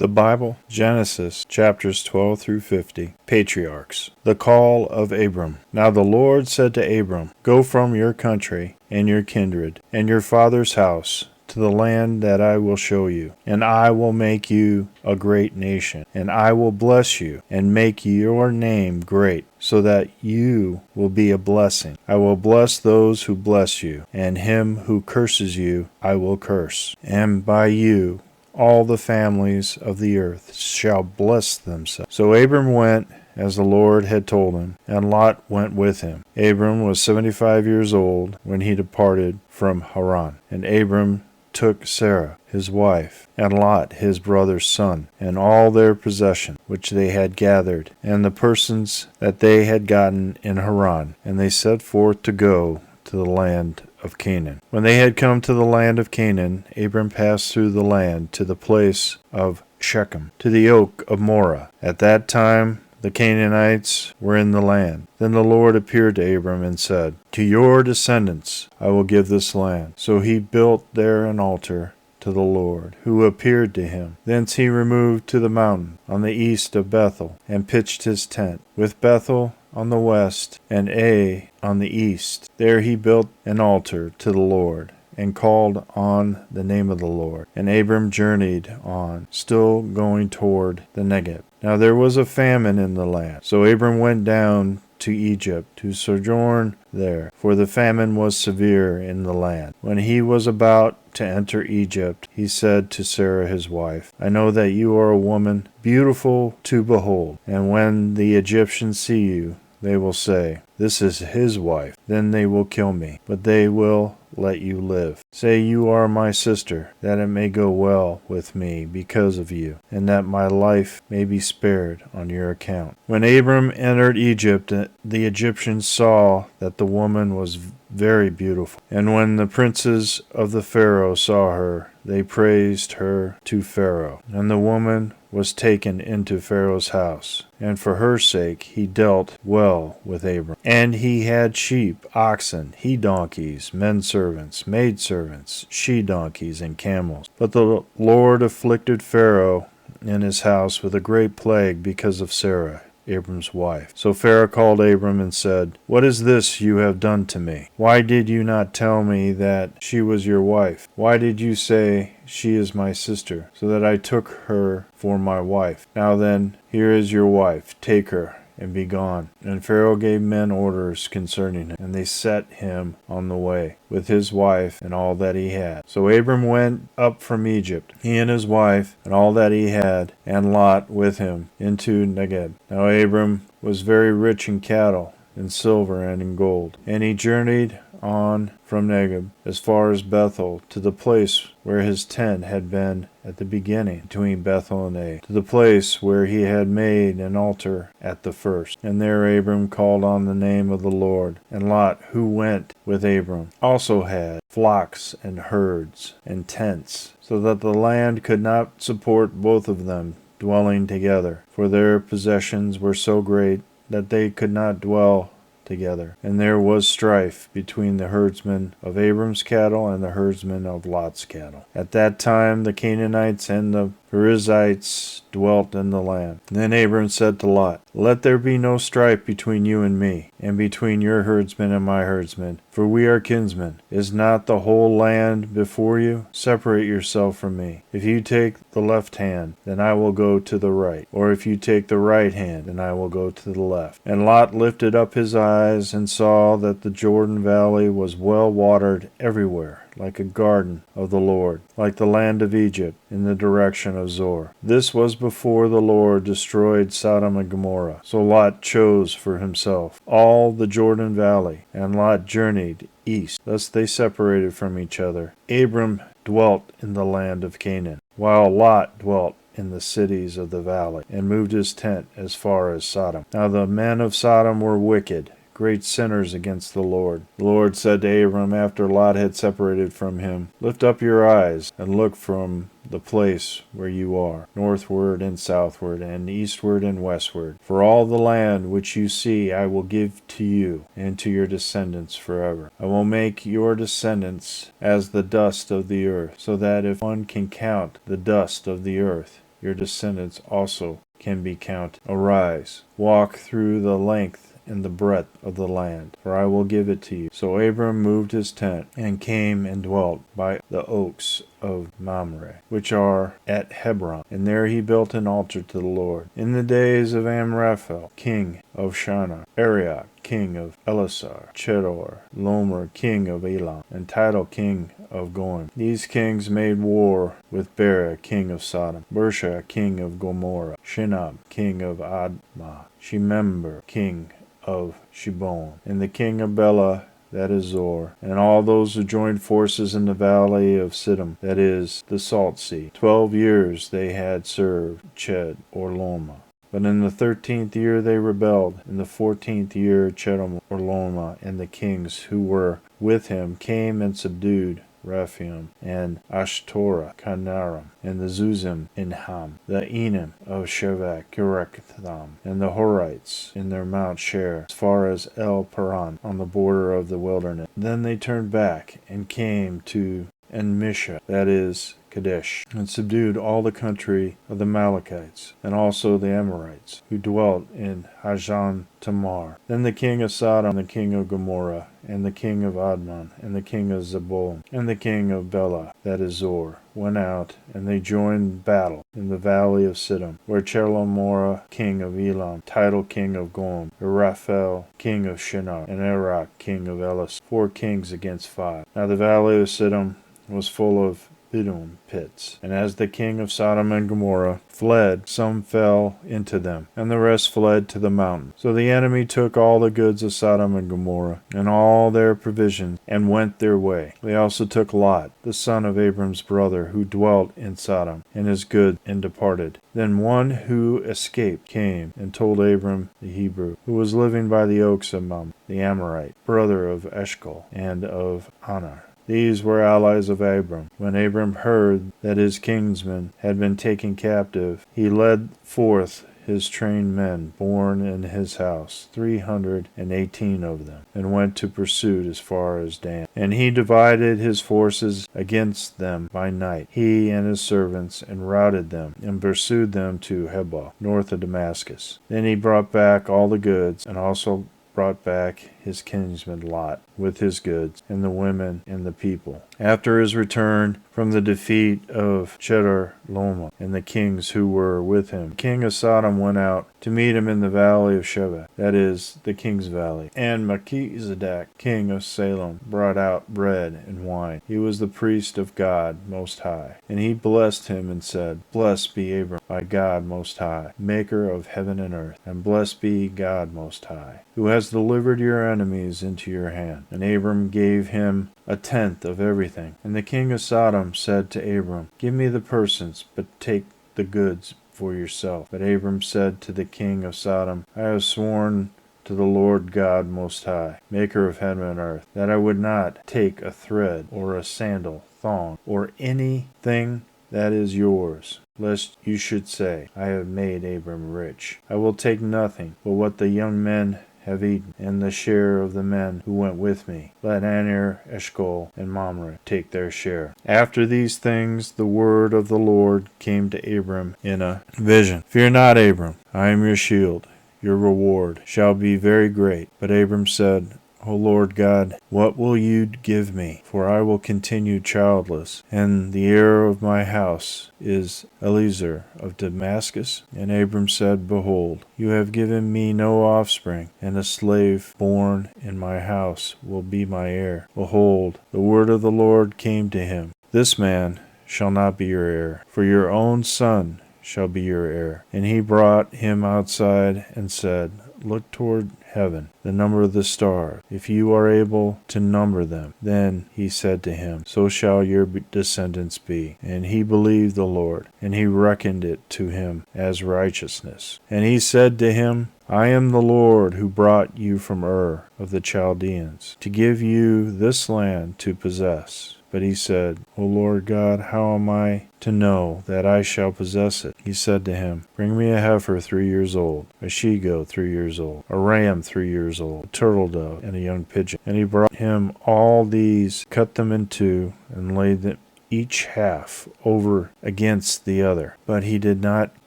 The Bible, Genesis, chapters 12 through 50, Patriarchs. The call of Abram. Now the Lord said to Abram, Go from your country, and your kindred, and your father's house, to the land that I will show you. And I will make you a great nation, and I will bless you, and make your name great, so that you will be a blessing. I will bless those who bless you, and him who curses you I will curse. And by you all the families of the earth shall bless themselves. So Abram went as the Lord had told him, and Lot went with him. Abram was 75 years old when he departed from Haran. And Abram took Sarah his wife, and Lot his brother's son, and all their possession which they had gathered, and the persons that they had gotten in Haran, and they set forth to go to the land of Canaan. When they had come to the land of Canaan, Abram passed through the land to the place of Shechem, to the oak of Moreh. At that time the Canaanites were in the land. Then the Lord appeared to Abram and said, To your descendants I will give this land. So he built there an altar to the Lord, who appeared to him. Thence he removed to the mountain on the east of Bethel, and pitched his tent, with Bethel on the west and Ai on the east. There he built an altar to the Lord, and called on the name of the Lord. And Abram journeyed on, still going toward the Negeb. Now there was a famine in the land. So Abram went down to Egypt to sojourn there, for the famine was severe in the land. When he was about to enter Egypt, he said to Sarah his wife, I know that you are a woman beautiful to behold, and when the Egyptians see you, they will say, This is his wife. Then they will kill me, but they will let you live. Say you are my sister, that it may go well with me because of you, and that my life may be spared on your account. When Abram entered Egypt, the Egyptians saw that the woman was very beautiful. And when the princes of the Pharaoh saw her, they praised her to Pharaoh. And the woman was taken into Pharaoh's house, and for her sake he dealt well with Abram. And he had sheep, oxen, he-donkeys, men-servants, maid-servants, she-donkeys, and camels. But the Lord afflicted Pharaoh and his house with a great plague because of Sarah, Abram's wife. So Pharaoh called Abram and said, What is this you have done to me? Why did you not tell me that she was your wife? Why did you say, She is my sister, so that I took her for my wife? Now then, here is your wife. Take her and be gone. And Pharaoh gave men orders concerning him, and they set him on the way, with his wife and all that he had. So Abram went up from Egypt, he and his wife, and all that he had, and Lot with him, into Negeb. Now Abram was very rich in cattle, in silver, and in gold. And he journeyed on from Negeb as far as Bethel, to the place where his tent had been at the beginning, between Bethel and Ai, to the place where he had made an altar at the first. And there Abram called on the name of the Lord. And Lot, who went with Abram, also had flocks and herds and tents, so that the land could not support both of them dwelling together, for their possessions were so great that they could not dwell together. And there was strife between the herdsmen of Abram's cattle and the herdsmen of Lot's cattle. At that time the Canaanites and the Perizzites dwelt in the land. Then Abram said to Lot, Let there be no strife between you and me, and between your herdsmen and my herdsmen, for we are kinsmen. Is not the whole land before you? Separate yourself from me. If you take the left hand, then I will go to the right, or if you take the right hand, then I will go to the left. And Lot lifted up his eyes and saw that the Jordan valley was well watered everywhere, like a garden of the Lord, like the land of Egypt, in the direction of Zoar. This was before the Lord destroyed Sodom and Gomorrah. So Lot chose for himself all the Jordan valley, and Lot journeyed east. Thus they separated from each other. Abram dwelt in the land of Canaan, while Lot dwelt in the cities of the valley, and moved his tent as far as Sodom. Now the men of Sodom were wicked, great sinners against the Lord. The Lord said to Abram after Lot had separated from him, Lift up your eyes and look from the place where you are, northward and southward, and eastward and westward. For all the land which you see I will give to you and to your descendants forever. I will make your descendants as the dust of the earth, so that if one can count the dust of the earth, your descendants also can be counted. Arise, walk through the length and the breadth of the land, for I will give it to you. So Abram moved his tent, and came and dwelt by the oaks of Mamre, which are at Hebron, and there he built an altar to the Lord. In the days of Amraphel, king of Shinar, Arioch, king of Elasar, Chedor, Lomer, king of Elam, and Tidal, king of Goim. These kings made war with Bera, king of Sodom, Bersha, king of Gomorrah, Shinab, king of Admah, Shemember, king of Sheboam, and the king of Bela, that is Zor, and all those who joined forces in the valley of Siddim, that is the Salt Sea. 12 years they had served Ched or Loma. But in the 13th year they rebelled. In the 14th year Chedom or Loma and the kings who were with him came and subdued Rephaim, and Ashtoreth, Canaram, and the Zuzim in Ham, the Enim of Shevach, Kiretham, and the Horites in their Mount Sher, as far as El Paran, on the border of the wilderness. Then they turned back and came to Enmisha, that is Kadesh, and subdued all the country of the Amalekites, and also the Amorites, who dwelt in Hajan Tamar. Then the king of Sodom, the king of Gomorrah, and the king of Admon, and the king of Zeboim, and the king of Bela, that is Zor, went out, and they joined battle in the valley of Siddim, where Chelamorah, king of Elam, Tidal, king of Goim, Raphael, king of Shinar, and Arach, king of Elis, 4 kings against 5. Now the valley of Siddim was full of Bidum pits, and as the king of Sodom and Gomorrah fled, some fell into them, and the rest fled to the mountains. So the enemy took all the goods of Sodom and Gomorrah, and all their provisions, and went their way. They also took Lot, the son of Abram's brother, who dwelt in Sodom, and his goods, and departed. Then one who escaped came and told Abram the Hebrew, who was living by the oaks of Mamre, the Amorite, brother of Eshcol and of Anar. These were allies of Abram. When Abram heard that his kinsmen had been taken captive, he led forth his trained men born in his house, 318 of them, and went to pursuit as far as Dan. And he divided his forces against them by night, he and his servants, and routed them, and pursued them to Hebah, north of Damascus. Then he brought back all the goods, and also brought back his kinsman Lot with his goods, and the women and the people. After his return from the defeat of Chedorlaomer and the kings who were with him, the king of Sodom went out to meet him in the valley of Sheva, that is, the king's valley. And Melchizedek, king of Salem, brought out bread and wine. He was the priest of God Most High. And he blessed him and said, Blessed be Abram by God Most High, maker of heaven and earth, and blessed be God Most High, who has delivered your enemies into your hand. And Abram gave him 1/10 of everything. And the king of Sodom said to Abram, Give me the persons, but take the goods for yourself. But Abram said to the king of Sodom, I have sworn to the Lord God Most High, maker of heaven and earth, that I would not take a thread or a sandal, thong, or anything that is yours, lest you should say, I have made Abram rich. I will take nothing but what the young men have eaten, and the share of the men who went with me. Let Aner, Eshcol, and Mamre take their share. After these things the word of the Lord came to Abram in a vision. Fear not, Abram, I am your shield. Your reward shall be very great. But Abram said, O Lord God, what will you give me? For I will continue childless, and the heir of my house is Eliezer of Damascus. And Abram said, Behold, you have given me no offspring, and a slave born in my house will be my heir. Behold, the word of the Lord came to him. This man shall not be your heir, for your own son shall be your heir. And he brought him outside and said, Look toward heaven, the number of the stars, if you are able to number them. Then he said to him, So shall your descendants be. And he believed the Lord, and he reckoned it to him as righteousness. And he said to him, I am the Lord who brought you from Ur of the Chaldeans, to give you this land to possess. But he said, O Lord God, how am I to know that I shall possess it? He said to him, Bring me a heifer 3 years old, a she-goat 3 years old, a ram 3 years old, a turtle dove, and a young pigeon. And he brought him all these, cut them in two, and laid them each half over against the other, but he did not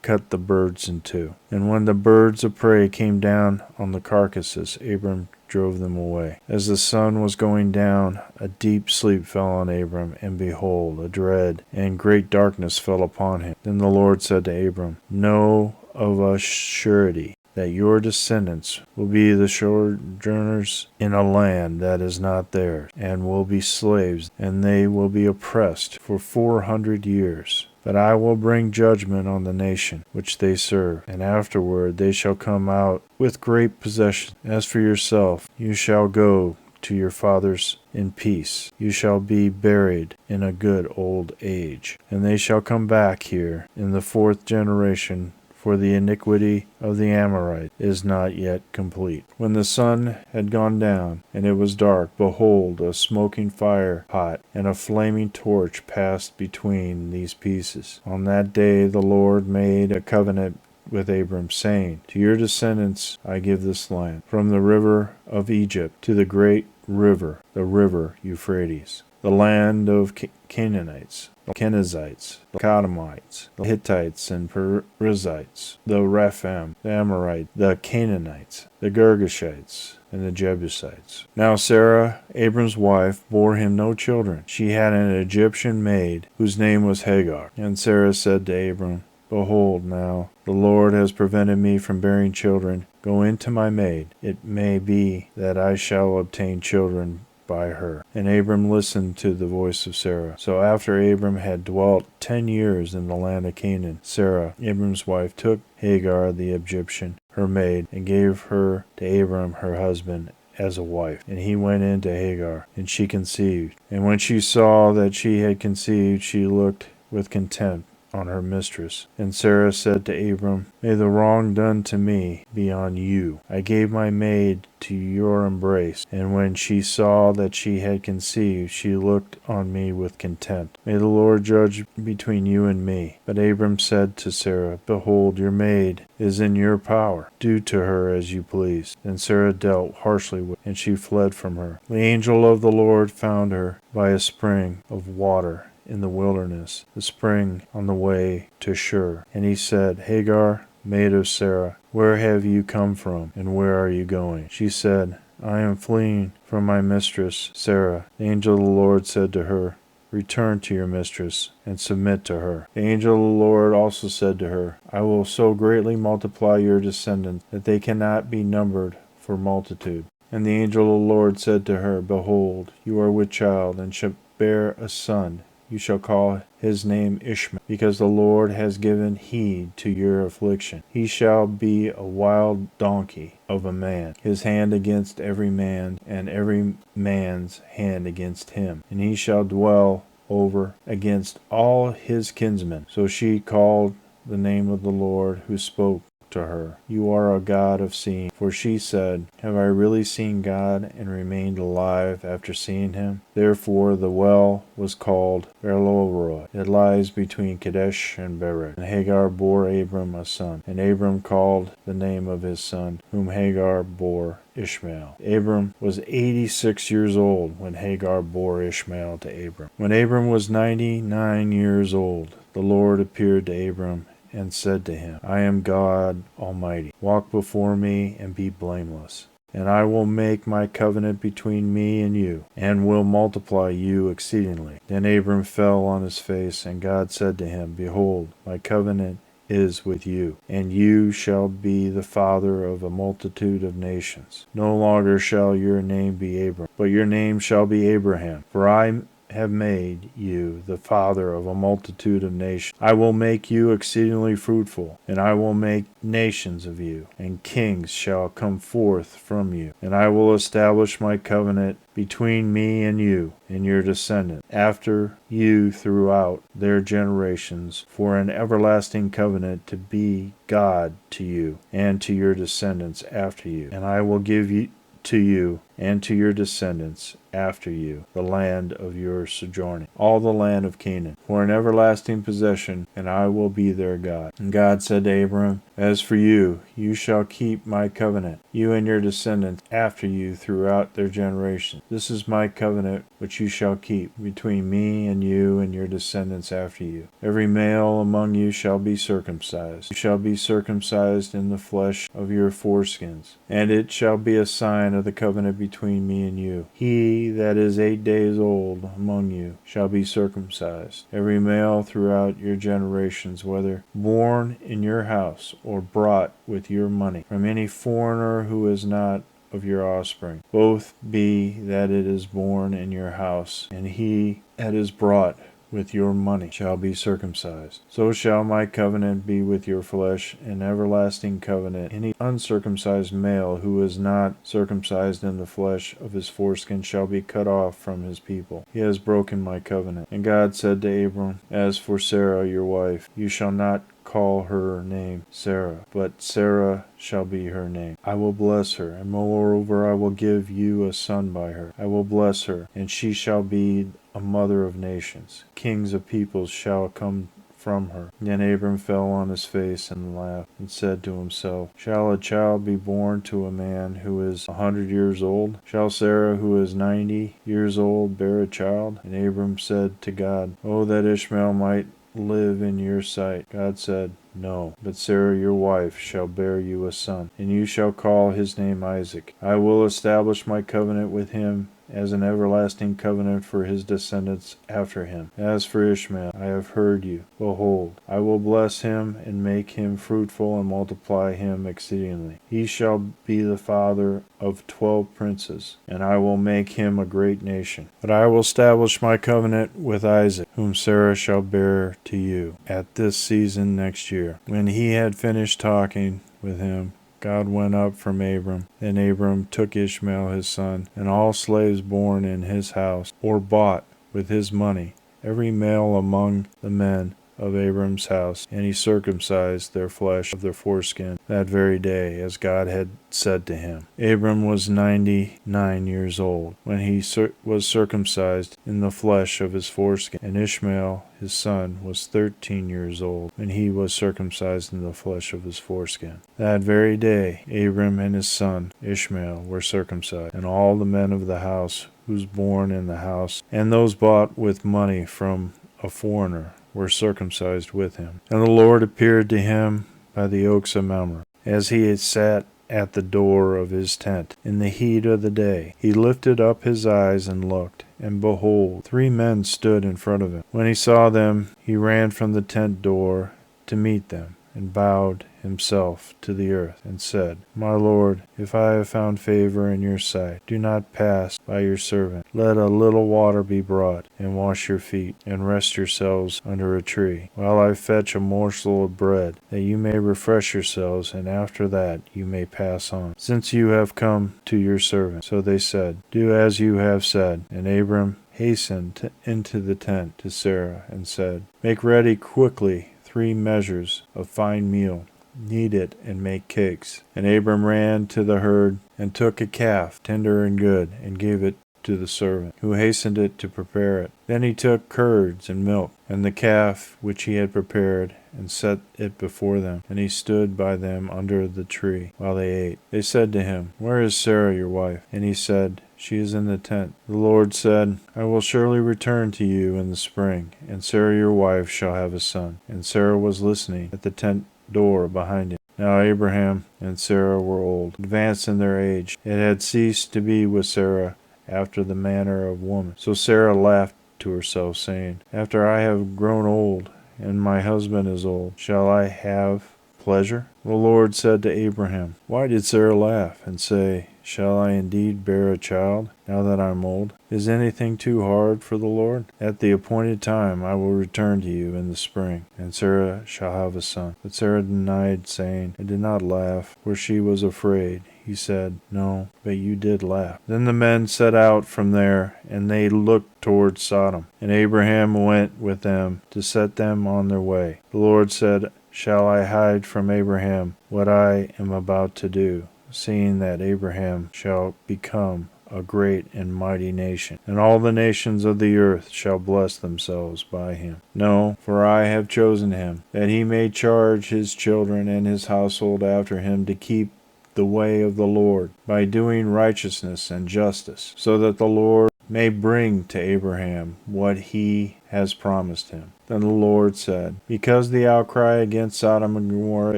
cut the birds in two. And when the birds of prey came down on the carcasses, Abram drove them away. As the sun was going down, a deep sleep fell on Abram, and behold, a dread and great darkness fell upon him. Then the Lord said to Abram, Know of a surety that your descendants will be the sojourners in a land that is not theirs, and will be slaves, and they will be oppressed for 400 years. But I will bring judgment on the nation which they serve, and afterward they shall come out with great possession. As for yourself, you shall go to your fathers in peace. You shall be buried in a good old age. And they shall come back here in the 4th generation, for the iniquity of the Amorite is not yet complete. When the sun had gone down, and it was dark, behold, a smoking fire pot and a flaming torch passed between these pieces. On that day the Lord made a covenant with Abram, saying, To your descendants I give this land, from the river of Egypt to the great river, the river Euphrates, the land of Canaanites, the Kenizzites, the Kadmonites, the Hittites and Perizzites, the Rephaim, the Amorites, the Canaanites, the Girgashites, and the Jebusites. Now Sarah, Abram's wife, bore him no children. She had an Egyptian maid, whose name was Hagar. And Sarah said to Abram, Behold, now the Lord has prevented me from bearing children. Go in to my maid. It may be that I shall obtain children by her. And Abram listened to the voice of Sarah. So after Abram had dwelt 10 years in the land of Canaan, Sarah, Abram's wife, took Hagar the Egyptian, her maid, and gave her to Abram her husband as a wife. And he went in to Hagar, and she conceived. And when she saw that she had conceived, she looked with contempt on her mistress. And Sarah said to Abram, May the wrong done to me be on you. I gave my maid to your embrace, and when she saw that she had conceived, she looked on me with contempt. May the Lord judge between you and me. But Abram said to Sarah, Behold, your maid is in your power. Do to her as you please. Then Sarah dealt harshly with her, and she fled from her. The angel of the Lord found her by a spring of water in the wilderness, the spring on the way to Shur. And he said, Hagar, maid of Sarah, where have you come from, and where are you going? She said, I am fleeing from my mistress, Sarah. The angel of the Lord said to her, Return to your mistress, and submit to her. The angel of the Lord also said to her, I will so greatly multiply your descendants, that they cannot be numbered for multitude. And the angel of the Lord said to her, Behold, you are with child, and shall bear a son. You shall call his name Ishmael, because the Lord has given heed to your affliction. He shall be a wild donkey of a man, his hand against every man, and every man's hand against him. And he shall dwell over against all his kinsmen. So she called the name of the Lord who spoke to her, You are a God of seeing. For she said, Have I really seen God and remained alive after seeing him? Therefore the well was called Beer-lahai. It lies between Kadesh and Bered. And Hagar bore Abram a son, and Abram called the name of his son, whom Hagar bore, Ishmael. Abram was 86 years old when Hagar bore Ishmael to Abram. When Abram was 99 years old, the Lord appeared to Abram and said to him, I am God Almighty. Walk before me and be blameless. And I will make my covenant between me and you, and will multiply you exceedingly. Then Abram fell on his face, and God said to him, Behold, my covenant is with you, and you shall be the father of a multitude of nations. No longer shall your name be Abram, but your name shall be Abraham. For I have made you the father of a multitude of nations. I will make you exceedingly fruitful, and I will make nations of you, and kings shall come forth from you. And I will establish my covenant between me and you and your descendants after you throughout their generations, for an everlasting covenant to be God to you and to your descendants after you. And I will give to you and to your descendants after you, the land of your sojourning, all the land of Canaan, for an everlasting possession, and I will be their God. And God said to Abram, As for you, you shall keep my covenant, you and your descendants after you throughout their generations. This is my covenant which you shall keep between me and you and your descendants after you. Every male among you shall be circumcised. You shall be circumcised in the flesh of your foreskins, and it shall be a sign of the covenant between me and you. He that is 8 days old among you shall be circumcised. Every male throughout your generations, whether born in your house or brought with your money, from any foreigner who is not of your offspring, both be that it is born in your house, and he that is brought with your money shall be circumcised. So shall my covenant be with your flesh, an everlasting covenant. Any uncircumcised male who is not circumcised in the flesh of his foreskin shall be cut off from his people. He has broken my covenant. And God said to Abram, As for Sarah your wife, you shall not call her name Sarah, but Sarah shall be her name. I will bless her, and moreover I will give you a son by her. I will bless her, and she shall be a mother of nations. Kings of peoples shall come from her. Then Abram fell on his face and laughed, and said to himself, Shall a child be born to a man who is 100 years old? Shall Sarah, who is 90 years old, bear a child? And Abram said to God, Oh, that Ishmael might live in your sight. God said, No, but Sarah your wife shall bear you a son, and you shall call his name Isaac. I will establish my covenant with him as an everlasting covenant for his descendants after him. As for Ishmael, I have heard you. Behold, I will bless him and make him fruitful and multiply him exceedingly. He shall be the father of 12 princes, and I will make him a great nation. But I will establish my covenant with Isaac, whom Sarah shall bear to you at this season next year. When he had finished talking with him, God went up from Abram. Then Abram took Ishmael his son, and all slaves born in his house, or bought with his money, every male among the men of Abram's house, and he circumcised their flesh of their foreskin that very day, as God had said to him. Abram was 99 years old when he was circumcised in the flesh of his foreskin, and Ishmael his son was 13 years old when he was circumcised in the flesh of his foreskin. That very day Abram and his son Ishmael were circumcised, and all the men of the house whose born in the house, and those bought with money from a foreigner, were circumcised with him. And the Lord appeared to him by the oaks of Mamre, as he had sat at the door of his tent in the heat of the day. He lifted up his eyes and looked, and behold, 3 men stood in front of him. When he saw them, he ran from the tent door to meet them, and bowed himself to the earth, and said, My Lord, if I have found favor in your sight, do not pass by your servant. Let a little water be brought, and wash your feet, and rest yourselves under a tree, while I fetch a morsel of bread, that you may refresh yourselves, and after that you may pass on, since you have come to your servant. So they said, Do as you have said. And Abram hastened into the tent to Sarah, and said, Make ready quickly 3 measures of fine meal. Knead it and make cakes. And Abram ran to the herd and took a calf, tender and good, and gave it to the servant, who hastened it to prepare it. Then he took curds and milk, and the calf which he had prepared, and set it before them. And he stood by them under the tree while they ate. They said to him, Where is Sarah your wife? And he said, She is in the tent. The Lord said, I will surely return to you in the spring, and Sarah your wife shall have a son. And Sarah was listening at the tent door behind him. Now Abraham and Sarah were old, advanced in their age. It had ceased to be with Sarah after the manner of woman. So Sarah laughed to herself, saying, After I have grown old, and my husband is old, shall I have pleasure? The Lord said to Abraham, Why did Sarah laugh, and say, Shall I indeed bear a child, now that I am old? Is anything too hard for the Lord? At the appointed time I will return to you in the spring, and Sarah shall have a son. But Sarah denied, saying, I did not laugh, for she was afraid. He said, No, but you did laugh. Then the men set out from there, and they looked toward Sodom. And Abraham went with them to set them on their way. The Lord said, Shall I hide from Abraham what I am about to do, seeing that Abraham shall become a great and mighty nation, and all the nations of the earth shall bless themselves by him. No, for I have chosen him, that he may charge his children and his household after him to keep the way of the Lord, by doing righteousness and justice, so that the Lord may bring to Abraham what he has promised him. Then the Lord said, because the outcry against Sodom and Gomorrah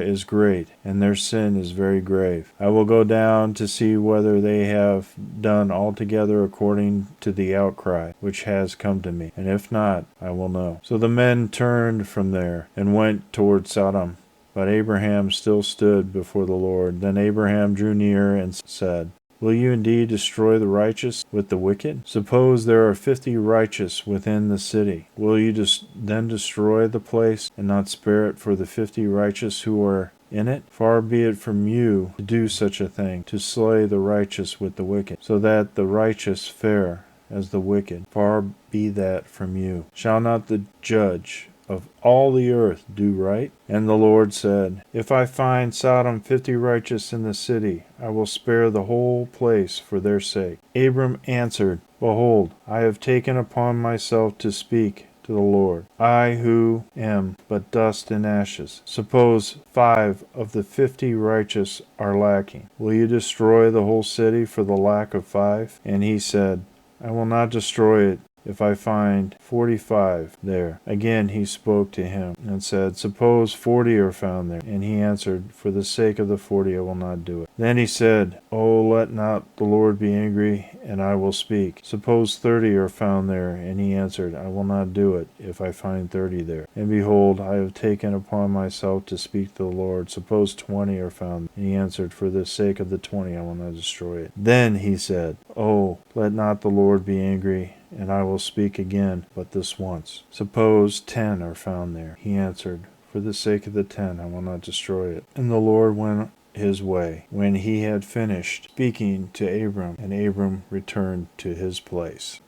is great, and their sin is very grave, I will go down to see whether they have done altogether according to the outcry which has come to me, and if not, I will know. So the men turned from there, and went toward Sodom. But Abraham still stood before the Lord. Then Abraham drew near and said, will you indeed destroy the righteous with the wicked? Suppose there are 50 righteous within the city. Will you then destroy the place and not spare it for the 50 righteous who are in it? Far be it from you to do such a thing, to slay the righteous with the wicked, so that the righteous fare as the wicked. Far be that from you. Shall not the judge of all the earth do right? And the Lord said, if I find Sodom 50 righteous in the city, I will spare the whole place for their sake. Abram answered, behold, I have taken upon myself to speak to the Lord, I who am but dust and ashes. Suppose 5 of the 50 righteous are lacking. Will you destroy the whole city for the lack of 5? And he said, I will not destroy it if I find 45 there. Again he spoke to him and said, suppose 40 are found there. And he answered, for the sake of the 40 I will not do it. Then he said, oh, let not the Lord be angry, and I will speak. Suppose 30 are found there. And he answered, I will not do it if I find 30 there. And behold, I have taken upon myself to speak to the Lord. Suppose 20 are found. And he answered, for the sake of the 20 I will not destroy it. Then he said, oh, let not the Lord be angry, and I will speak again, but this once. Suppose 10 are found there. He answered, for the sake of the 10 I will not destroy it. And the Lord went his way, when he had finished speaking to Abram, and Abram returned to his place.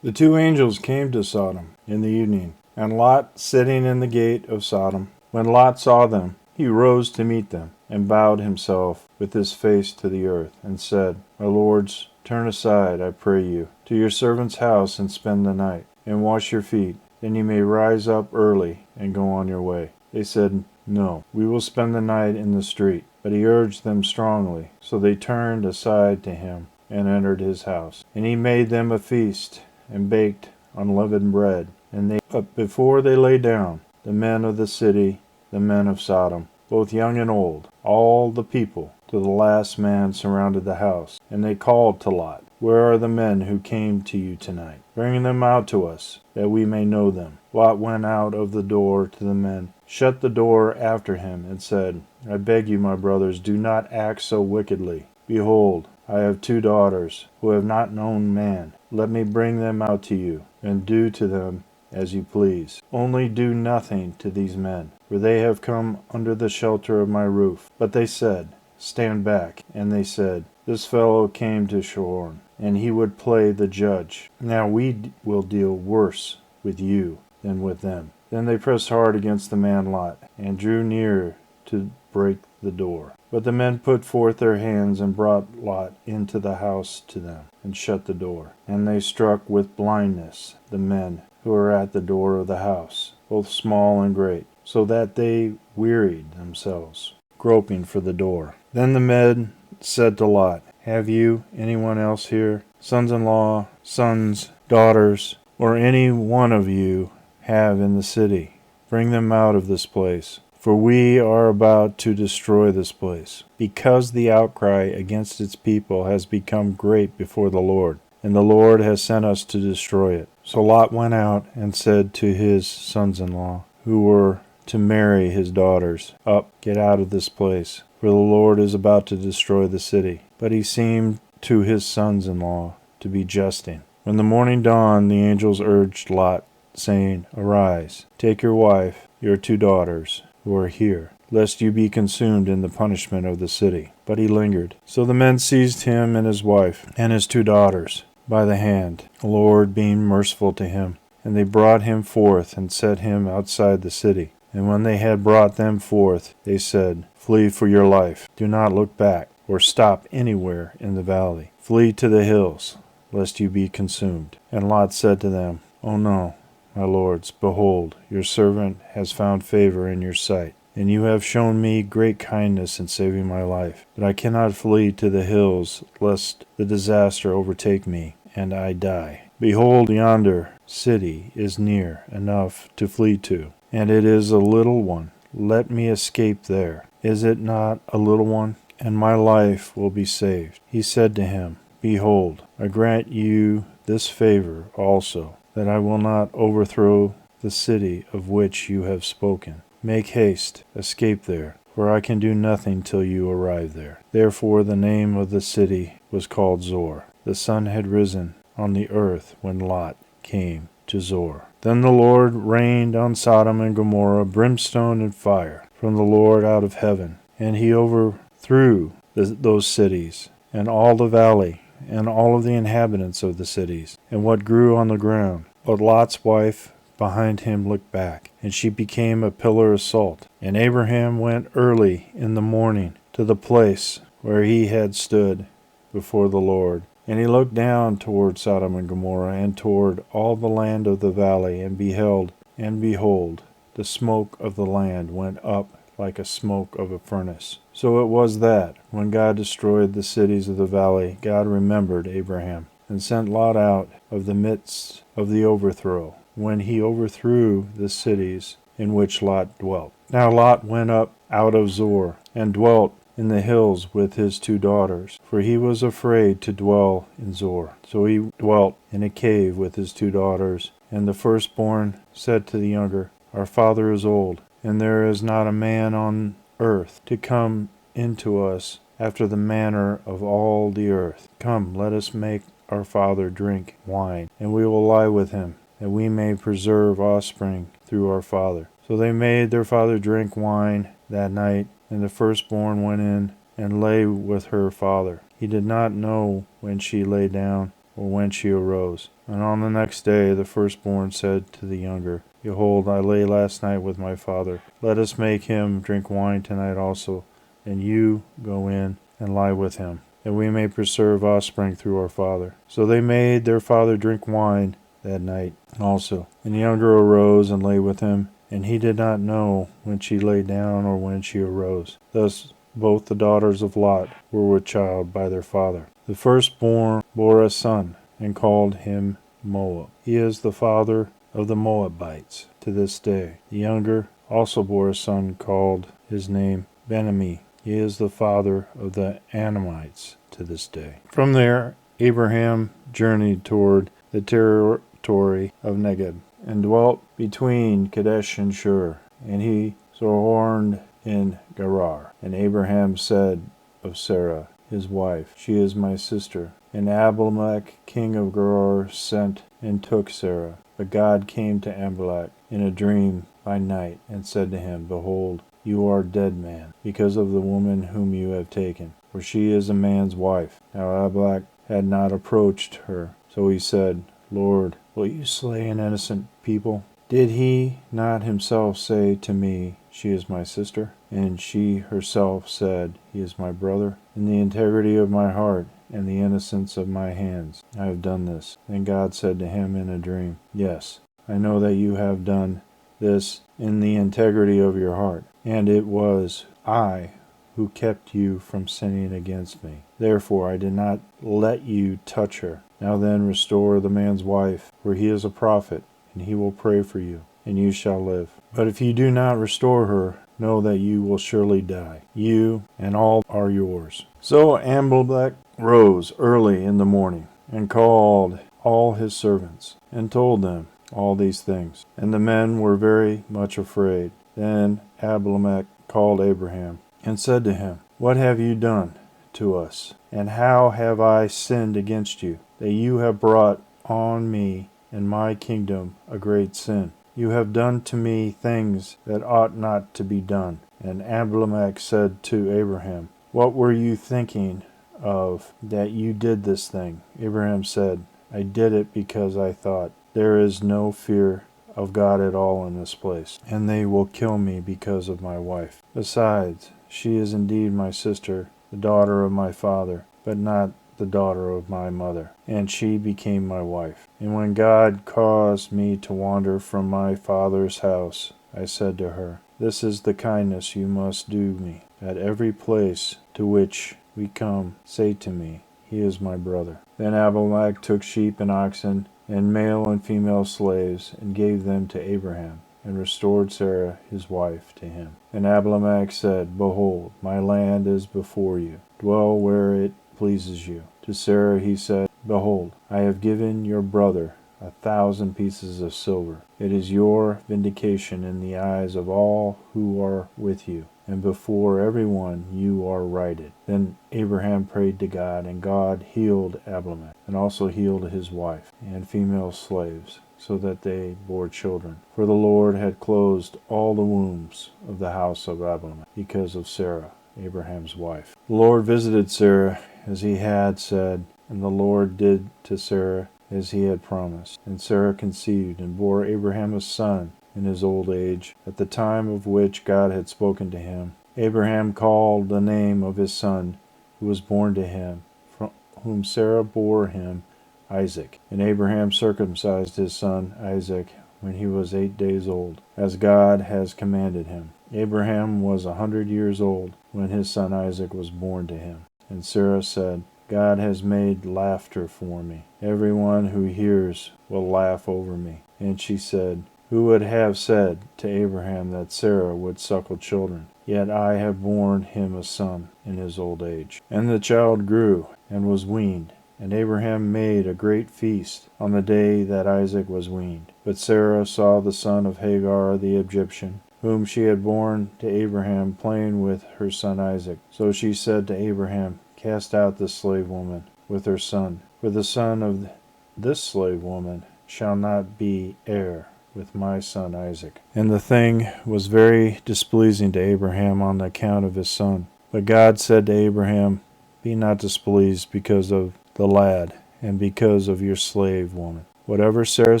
The 2 angels came to Sodom in the evening, and Lot sitting in the gate of Sodom. When Lot saw them, he rose to meet them, and bowed himself with his face to the earth, and said, my lords, turn aside, I pray you, to your servant's house, and spend the night, and wash your feet. Then you may rise up early, and go on your way. They said, no, we will spend the night in the street. But he urged them strongly. So they turned aside to him, and entered his house. And he made them a feast, and baked unleavened bread. And before they lay down, the men of the city, the men of Sodom, both young and old, all the people, to the last man, surrounded the house. And they called to Lot, where are the men who came to you tonight? Bring them out to us, that we may know them. Lot went out of the door to the men, shut the door after him, and said, I beg you, my brothers, do not act so wickedly. Behold, I have 2 daughters, who have not known man. Let me bring them out to you, and do to them as you please. Only do nothing to these men, for they have come under the shelter of my roof. But they said, stand back. And they said, this fellow came to Shorn, and he would play the judge. Now we will deal worse with you than with them. Then they pressed hard against the man Lot, and drew near to break the door. But the men put forth their hands, and brought Lot into the house to them, and shut the door. And they struck with blindness the men who were at the door of the house, both small and great, so that they wearied themselves, groping for the door. Then the men said to Lot, have you anyone else here, sons-in-law, sons, daughters, or any one of you have in the city? Bring them out of this place, for we are about to destroy this place, because the outcry against its people has become great before the Lord, and the Lord has sent us to destroy it. So Lot went out and said to his sons-in-law, who were to marry his daughters, up, get out of this place, for the Lord is about to destroy the city. But he seemed to his sons-in-law to be jesting. When the morning dawned, the angels urged Lot, saying, arise, take your wife, your 2 daughters, who are here, lest you be consumed in the punishment of the city. But he lingered. So the men seized him and his wife, and his 2 daughters, by the hand, the Lord being merciful to him. And they brought him forth, and set him outside the city. And when they had brought them forth, they said, flee for your life, do not look back. or stop anywhere in the valley. Flee to the hills, lest you be consumed. And Lot said to them, O no, my lords, behold, your servant has found favor in your sight, and you have shown me great kindness in saving my life. But I cannot flee to the hills, lest the disaster overtake me, and I die. Behold, yonder city is near enough to flee to, and it is a little one. Let me escape there. Is it not a little one? And my life will be saved. He said to him, Behold, I grant you this favor also, that I will not overthrow the city of which you have spoken. Make haste, escape there, for I can do nothing till you arrive there. Therefore the name of the city was called Zor. The sun had risen on the earth when Lot came to Zor. Then the Lord rained on Sodom and Gomorrah brimstone and fire from the Lord out of heaven, and he overthrew those cities, and all the valley, and all of the inhabitants of the cities, and what grew on the ground. But Lot's wife behind him looked back, and she became a pillar of salt. And Abraham went early in the morning to the place where he had stood before the Lord. And he looked down toward Sodom and Gomorrah, and toward all the land of the valley, and beheld, and behold, the smoke of the land went up like a smoke of a furnace. So it was that, when God destroyed the cities of the valley, God remembered Abraham, and sent Lot out of the midst of the overthrow, when he overthrew the cities in which Lot dwelt. Now Lot went up out of Zor, and dwelt in the hills with his 2 daughters, for he was afraid to dwell in Zor. So he dwelt in a cave with his 2 daughters. And the firstborn said to the younger, Our father is old, and there is not a man on earth to come into us after the manner of all the earth. Come, let us make our father drink wine, and we will lie with him, that we may preserve offspring through our father. So they made their father drink wine that night, and the firstborn went in and lay with her father. He did not know when she lay down or when she arose. And on the next day the firstborn said to the younger, Behold, I lay last night with my father. Let us make him drink wine tonight also, and you go in and lie with him, that we may preserve offspring through our father. So they made their father drink wine that night also. And the younger arose and lay with him, and he did not know when she lay down or when she arose. Thus both the daughters of Lot were with child by their father. The firstborn bore a son, and called him Moab. He is the father of the Moabites to this day. The younger also bore a son, called his name Ben-Ammi. He is the father of the Ammonites to this day. From there Abraham journeyed toward the territory of Negeb, and dwelt between Kadesh and Shur, and he sojourned in Gerar. And Abraham said of Sarah his wife, She is my sister. And Abimelech king of Gerar sent and took Sarah. But God came to Abimelech in a dream by night, and said to him, Behold, you are a dead man, because of the woman whom you have taken, for she is a man's wife. Now Abimelech had not approached her, so he said, Lord, will you slay an innocent people? Did he not himself say to me, She is my sister? And she herself said, He is my brother? In the integrity of my heart and the innocence of my hands, I have done this. Then God said to him in a dream, Yes, I know that you have done this in the integrity of your heart, and it was I who kept you from sinning against me. Therefore I did not let you touch her. Now then restore the man's wife, for he is a prophet, and he will pray for you, and you shall live. But if you do not restore her, know that you will surely die, you and all are yours. So Abimelech rose early in the morning, and called all his servants, and told them all these things. And the men were very much afraid. Then Abimelech called Abraham, and said to him, What have you done to us? And how have I sinned against you, that you have brought on me and my kingdom a great sin? You have done to me things that ought not to be done. And Abimelech said to Abraham, What were you thinking of that you did this thing? Abraham said, I did it because I thought, There is no fear of God at all in this place, and they will kill me because of my wife. Besides, she is indeed my sister, the daughter of my father, but not the daughter of my mother, and she became my wife. And when God caused me to wander from my father's house, I said to her, This is the kindness you must do me. At every place to which we come, say to me, He is my brother. Then Abimelech took sheep and oxen, and male and female slaves, and gave them to Abraham, and restored Sarah his wife to him. And Abimelech said, Behold, my land is before you. Dwell where it pleases you. To Sarah he said, Behold, I have given your brother 1,000 pieces of silver. It is your vindication in the eyes of all who are with you, and before everyone you are righted. Then Abraham prayed to God, and God healed Abimelech, and also healed his wife and female slaves, so that they bore children. For the Lord had closed all the wombs of the house of Abimelech because of Sarah, Abraham's wife. The Lord visited Sarah as he had said, and the Lord did to Sarah as he had promised. And Sarah conceived and bore Abraham a son in his old age, at the time of which God had spoken to him. Abraham called the name of his son who was born to him, from whom Sarah bore him, Isaac. And Abraham circumcised his son Isaac when he was 8 days old, as God has commanded him. Abraham was 100 years old when his son Isaac was born to him. And Sarah said, God has made laughter for me. Everyone who hears will laugh over me. And she said, Who would have said to Abraham that Sarah would suckle children? Yet I have borne him a son in his old age. And the child grew and was weaned. And Abraham made a great feast on the day that Isaac was weaned. But Sarah saw the son of Hagar the Egyptian, whom she had borne to Abraham, playing with her son Isaac. So she said to Abraham, Cast out this slave woman with her son, for the son of this slave woman shall not be heir with my son Isaac. And the thing was very displeasing to Abraham on account of his son. But God said to Abraham, Be not displeased because of the lad, and because of your slave woman. Whatever Sarah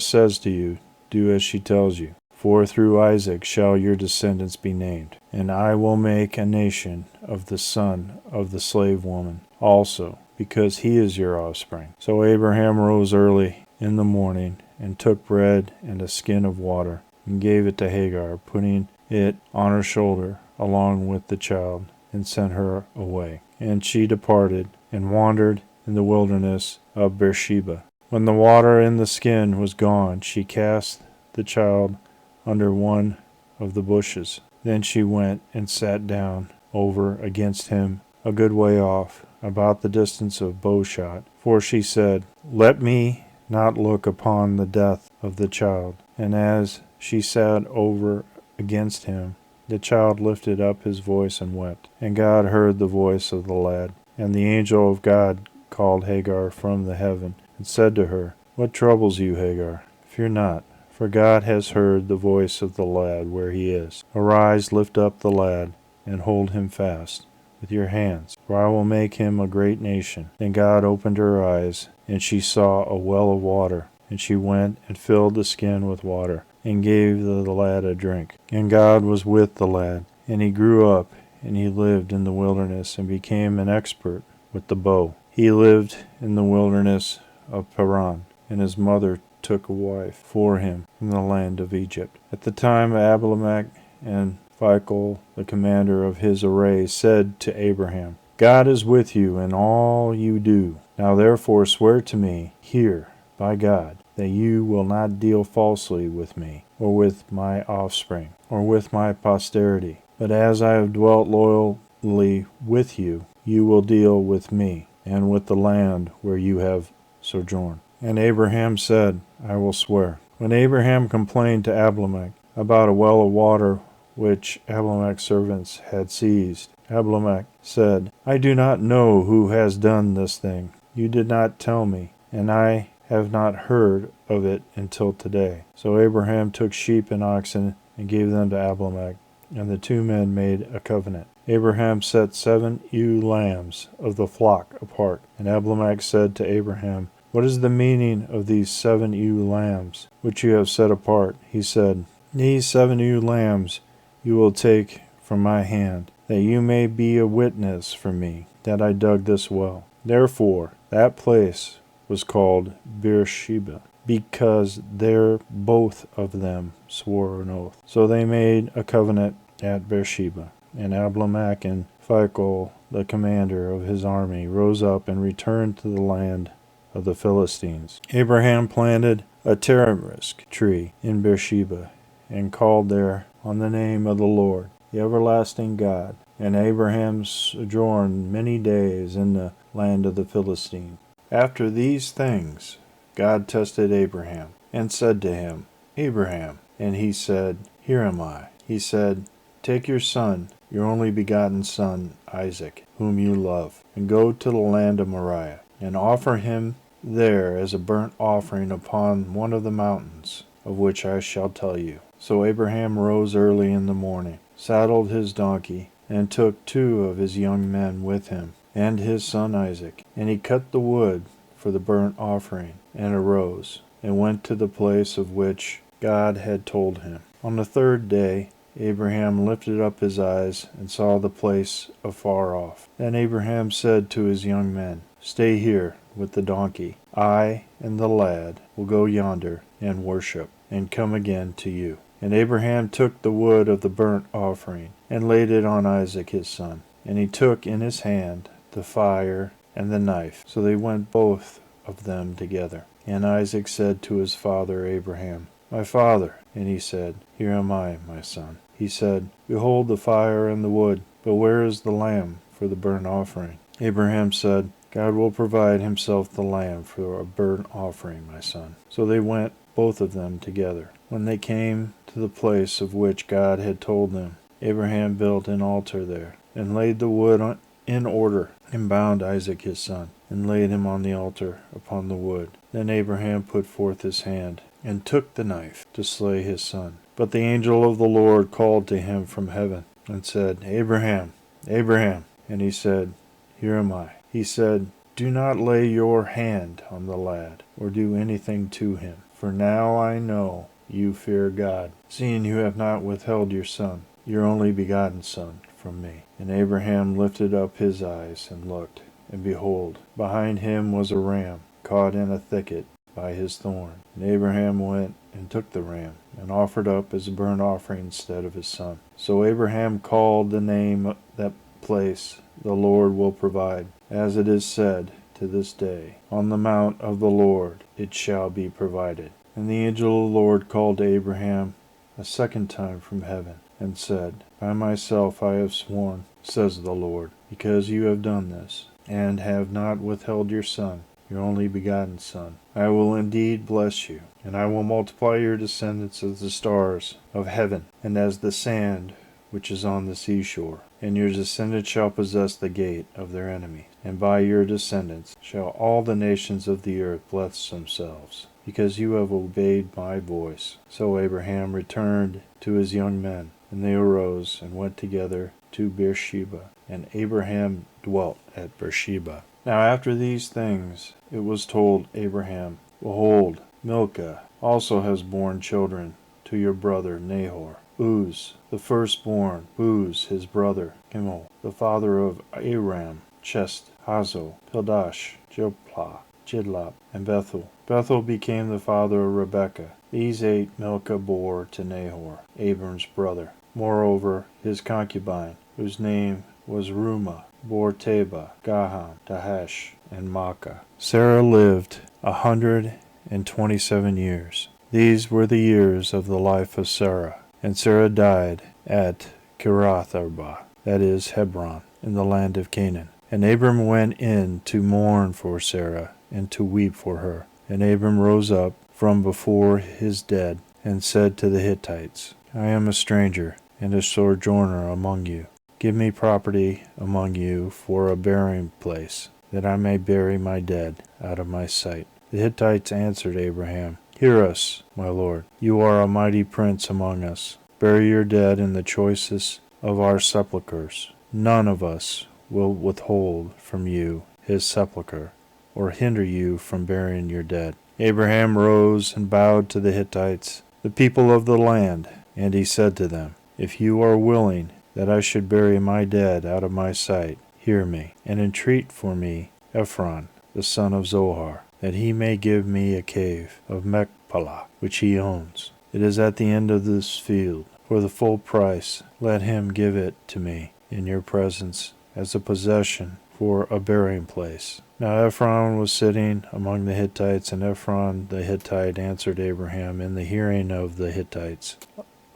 says to you, do as she tells you. For through Isaac shall your descendants be named. And I will make a nation of the son of the slave woman also, because he is your offspring. So Abraham rose early in the morning, and took bread and a skin of water, and gave it to Hagar, putting it on her shoulder along with the child, and sent her away. And she departed, and wandered in the wilderness of Beersheba. When the water in the skin was gone, she cast the child under one of the bushes. Then she went and sat down over against him a good way off, about the distance of bowshot. For she said, Let me not look upon the death of the child. And as she sat over against him, the child lifted up his voice and wept. And God heard the voice of the lad. And the angel of God called Hagar from the heaven, and said to her, What troubles you, Hagar? Fear not, for God has heard the voice of the lad where he is. Arise, lift up the lad, and hold him fast with your hands, for I will make him a great nation. Then God opened her eyes, and she saw a well of water. And she went and filled the skin with water, and gave the lad a drink. And God was with the lad, and he grew up, and he lived in the wilderness, and became an expert with the bow. He lived in the wilderness of Paran, and his mother took a wife for him from the land of Egypt. At the time Abimelech and Phicol, the commander of his array, said to Abraham, God is with you in all you do. Now therefore swear to me here, by God, that you will not deal falsely with me, or with my offspring, or with my posterity. But as I have dwelt loyally with you, you will deal with me, and with the land where you have sojourned. And Abraham said, I will swear. When Abraham complained to Abimelech about a well of water which Abimelech's servants had seized, Abimelech said, I do not know who has done this thing. You did not tell me, and I have not heard of it until today. So Abraham took sheep and oxen and gave them to Abimelech, and the two men made a covenant. Abraham set 7 ewe lambs of the flock apart, and Abimelech said to Abraham, What is the meaning of these 7 ewe lambs which you have set apart? He said, These 7 ewe lambs you will take from my hand, that you may be a witness for me that I dug this well. Therefore that place was called Beersheba, because there both of them swore an oath. So they made a covenant at Beersheba. And Abimelech and Phicol, the commander of his army, rose up and returned to the land of the Philistines. Abraham planted a tamarisk tree in Beersheba, and called there on the name of the Lord, the everlasting God. And Abraham sojourned many days in the land of the Philistines. After these things God tested Abraham, and said to him, Abraham. And he said, Here am I. He said, Take your son, your only begotten son, Isaac, whom you love, and go to the land of Moriah, and offer him there as a burnt offering upon one of the mountains, of which I shall tell you. So Abraham rose early in the morning, saddled his donkey, and took 2 of his young men with him, and his son Isaac. And he cut the wood for the burnt offering, and arose, and went to the place of which God had told him. On the 3rd day Abraham lifted up his eyes, and saw the place afar off. Then Abraham said to his young men, Stay here with the donkey. I and the lad will go yonder and worship, and come again to you. And Abraham took the wood of the burnt offering, and laid it on Isaac his son. And he took in his hand the fire and the knife. So they went both of them together. And Isaac said to his father Abraham, My father. And he said, Here am I, my son. He said, Behold the fire and the wood, but where is the lamb for the burnt offering? Abraham said, God will provide himself the lamb for a burnt offering, my son. So they went both of them together. When they came to the place of which God had told them, Abraham built an altar there, and laid the wood in order, and bound Isaac his son, and laid him on the altar upon the wood. Then Abraham put forth his hand, and took the knife to slay his son. But the angel of the Lord called to him from heaven, and said, Abraham, Abraham. And he said, Here am I. He said, Do not lay your hand on the lad, or do anything to him. For now I know you fear God, seeing you have not withheld your son, your only begotten son, from me. And Abraham lifted up his eyes and looked, and behold, behind him was a ram, caught in a thicket by his thorn. And Abraham went and took the ram, and offered up as a burnt offering instead of his son. So Abraham called the name of that place, The Lord will provide. As it is said to this day, On the mount of the Lord it shall be provided. And the angel of the Lord called to Abraham a second time from heaven, and said, By myself I have sworn, says the Lord, because you have done this, and have not withheld your son, your only begotten son. I will indeed bless you, and I will multiply your descendants as the stars of heaven, and as the sand which is on the seashore. And your descendants shall possess the gate of their enemies. And by your descendants shall all the nations of the earth bless themselves, because you have obeyed my voice. So Abraham returned to his young men, and they arose and went together to Beersheba. And Abraham dwelt at Beersheba. Now after these things it was told Abraham, Behold, Milcah also has borne children to your brother Nahor. Uz, the firstborn, Buz his brother, Kimmel, the father of Aram, Chest, Hazo, Pildash, Joplah, Jidlap, and Bethel. Bethel became the father of Rebekah. These 8 Milcah bore to Nahor, Abram's brother. Moreover, his concubine, whose name was Rumah, bore Teba, Gaham, Tahash, and Maacah. Sarah lived 127 years. These were the years of the life of Sarah. And Sarah died at Kiriath-arba, that is, Hebron, in the land of Canaan. And Abram went in to mourn for Sarah, and to weep for her. And Abram rose up from before his dead, and said to the Hittites, I am a stranger, and a sojourner among you. Give me property among you for a burying place, that I may bury my dead out of my sight. The Hittites answered Abraham, Hear us, my lord. You are a mighty prince among us. Bury your dead in the choicest of our sepulchres. None of us will withhold from you his sepulchre, or hinder you from burying your dead. Abraham rose and bowed to the Hittites, the people of the land, and he said to them, If you are willing that I should bury my dead out of my sight, hear me, and entreat for me Ephron, the son of Zohar, that he may give me a cave of Machpelah, which he owns. It is at the end of this field. For the full price, let him give it to me in your presence as a possession for a burying place. Now Ephron was sitting among the Hittites, and Ephron the Hittite answered Abraham in the hearing of the Hittites,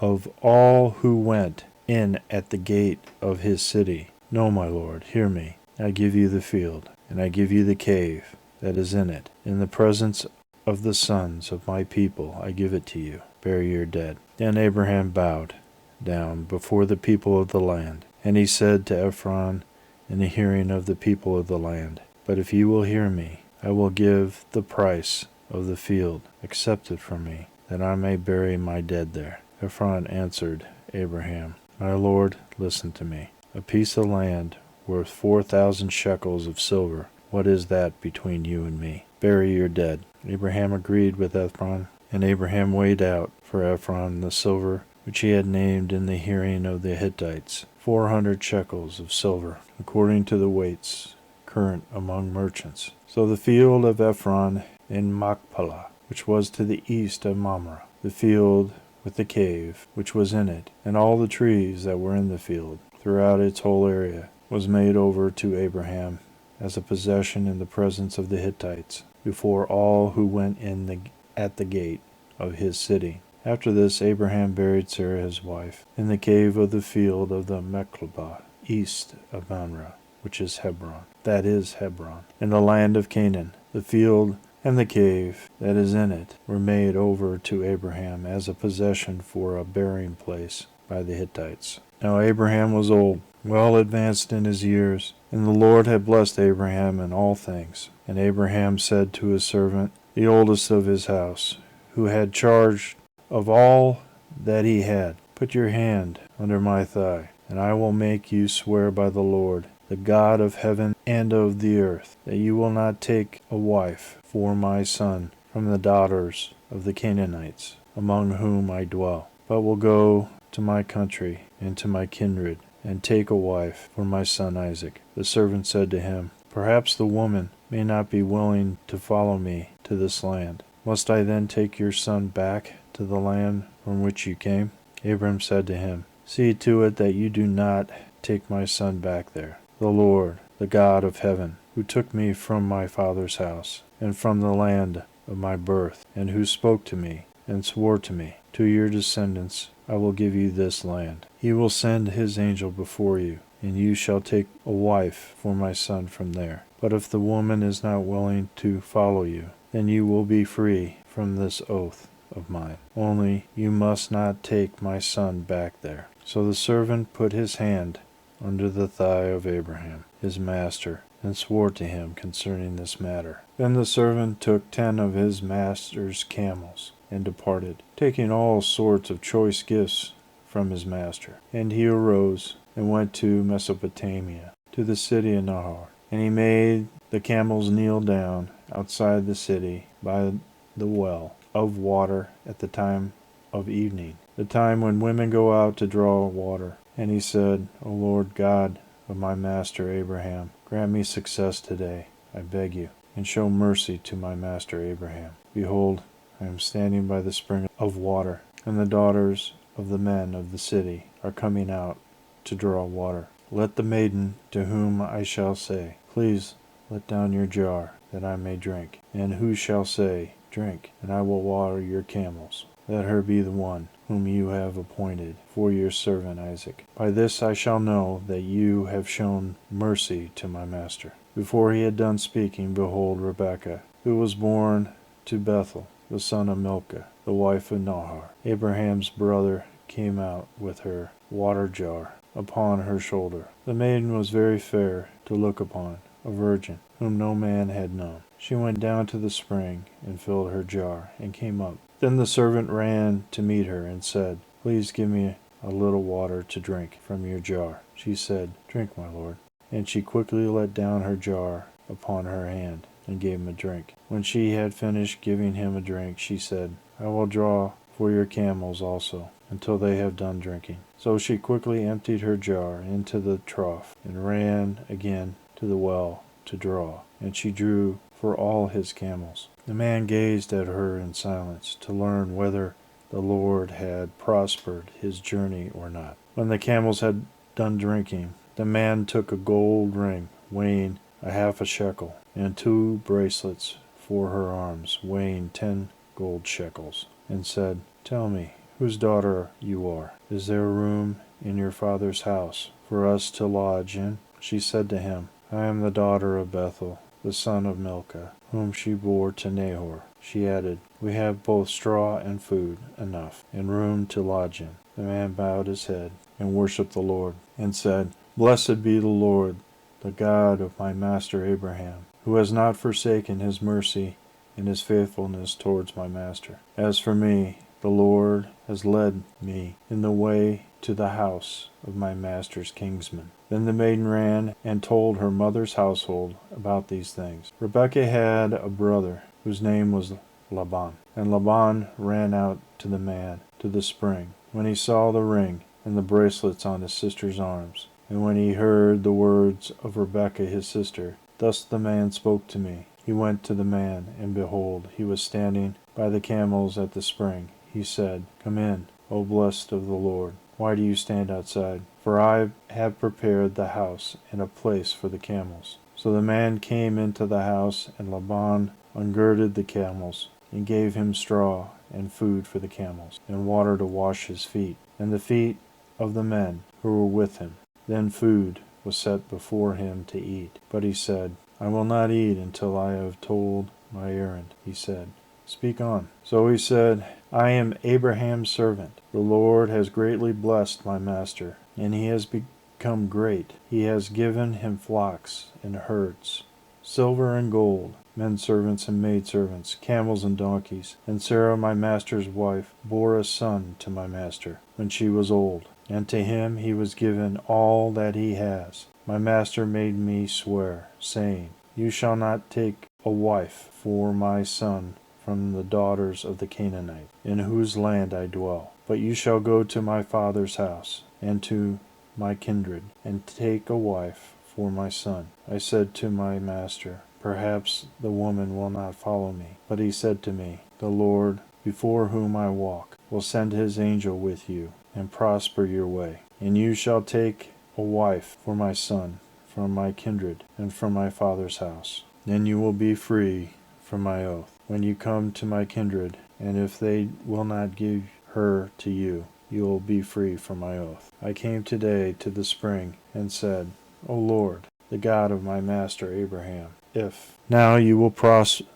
of all who went in at the gate of his city, No, my lord, hear me. I give you the field, and I give you the cave that is in it. In the presence of the sons of my people I give it to you. Bury your dead. Then Abraham bowed down before the people of the land, and he said to Ephron in the hearing of the people of the land, But if you will hear me, I will give the price of the field accepted from me, that I may bury my dead there. Ephron answered Abraham, My lord, listen to me. A piece of land worth 4,000 shekels of silver. What is that between you and me? Bury your dead. Abraham agreed with Ephron, and Abraham weighed out for Ephron the silver which he had named in the hearing of the Hittites, 400 shekels of silver, according to the weights current among merchants. So the field of Ephron in Machpelah, which was to the east of Mamre, the field with the cave which was in it, and all the trees that were in the field, throughout its whole area, was made over to Abraham as a possession in the presence of the Hittites, before all who went in at the gate of his city. After this Abraham buried Sarah his wife in the cave of the field of the Machpelah, east of Mamre, which is Hebron, that is Hebron, in the land of Canaan. The field and the cave that is in it were made over to Abraham as a possession for a burying place by the Hittites. Now Abraham was old, well advanced in his years, and the Lord had blessed Abraham in all things. And Abraham said to his servant, the oldest of his house, who had charge of all that he had, Put your hand under my thigh, and I will make you swear by the Lord, the God of heaven and of the earth, that you will not take a wife for my son from the daughters of the Canaanites, among whom I dwell, but will go to my country and to my kindred, and take a wife for my son Isaac. The servant said to him, Perhaps the woman may not be willing to follow me to this land. Must I then take your son back to the land from which you came? Abram said to him, See to it that you do not take my son back there. The Lord, the God of heaven, who took me from my father's house, and from the land of my birth, and who spoke to me, and swore to me, To your descendants I will give you this land. He will send his angel before you, and you shall take a wife for my son from there. But if the woman is not willing to follow you, then you will be free from this oath of mine. Only you must not take my son back there. So the servant put his hand under the thigh of Abraham, his master, and swore to him concerning this matter. Then the servant took 10 of his master's camels, and departed, taking all sorts of choice gifts from his master. And he arose and went to Mesopotamia, to the city of Nahor. And he made the camels kneel down outside the city by the well of water at the time of evening, the time when women go out to draw water. And he said, O Lord God of my master Abraham, grant me success today, I beg you, and show mercy to my master Abraham. Behold, I am standing by the spring of water, and the daughters of the men of the city are coming out to draw water. Let the maiden to whom I shall say, Please let down your jar, that I may drink, and who shall say, Drink, and I will water your camels. Let her be the one whom you have appointed for your servant Isaac. By this I shall know that you have shown mercy to my master. Before he had done speaking, behold, Rebekah, who was born to Bethuel, the son of Milcah, the wife of Nahor, Abraham's brother, came out with her water jar upon her shoulder. The maiden was very fair to look upon, a virgin, whom no man had known. She went down to the spring and filled her jar, and came up. Then the servant ran to meet her and said, Please give me a little water to drink from your jar. She said, Drink, my lord. And she quickly let down her jar upon her hand, and gave him a drink. When she had finished giving him a drink, she said, I will draw for your camels also, until they have done drinking. So she quickly emptied her jar into the trough, and ran again to the well to draw, and she drew for all his camels. The man gazed at her in silence, to learn whether the Lord had prospered his journey or not. When the camels had done drinking, the man took a gold ring weighing a half a shekel, and 2 bracelets for her arms weighing 10 gold shekels, and said, Tell me, whose daughter you are? Is there room in your father's house for us to lodge in? She said to him, I am the daughter of Bethuel, the son of Milcah, whom she bore to Nahor. She added, We have both straw and food enough, and room to lodge in. The man bowed his head and worshipped the Lord, and said, Blessed be the Lord, the God of my master Abraham, who has not forsaken his mercy and his faithfulness towards my master. As for me, the Lord has led me in the way to the house of my master's kinsman. Then the maiden ran and told her mother's household about these things. Rebekah had a brother whose name was Laban, and Laban ran out to the man to the spring when he saw the ring and the bracelets on his sister's arms. And when he heard the words of Rebekah his sister, Thus the man spoke to me. He went to the man, and behold, he was standing by the camels at the spring. He said, Come in, O blessed of the Lord. Why do you stand outside? For I have prepared the house and a place for the camels. So the man came into the house, and Laban ungirded the camels, and gave him straw and food for the camels, and water to wash his feet, and the feet of the men who were with him. Then food was set before him to eat. But he said, I will not eat until I have told my errand. He said, Speak on. So he said, I am Abraham's servant. The Lord has greatly blessed my master, and he has become great. He has given him flocks and herds, silver and gold, men servants and maidservants, camels and donkeys. And Sarah my master's wife bore a son to my master when she was old, and to him he was given all that he has. My master made me swear, saying, You shall not take a wife for my son from the daughters of the Canaanites, in whose land I dwell. But you shall go to my father's house, and to my kindred, and take a wife for my son. I said to my master, Perhaps the woman will not follow me. But he said to me, The Lord, before whom I walk, will send his angel with you, and prosper your way. And you shall take a wife for my son, from my kindred, and from my father's house. Then you will be free from my oath when you come to my kindred, and if they will not give her to you, you will be free from my oath. I came today to the spring, and said, O Lord, the God of my master Abraham, if now you will prosper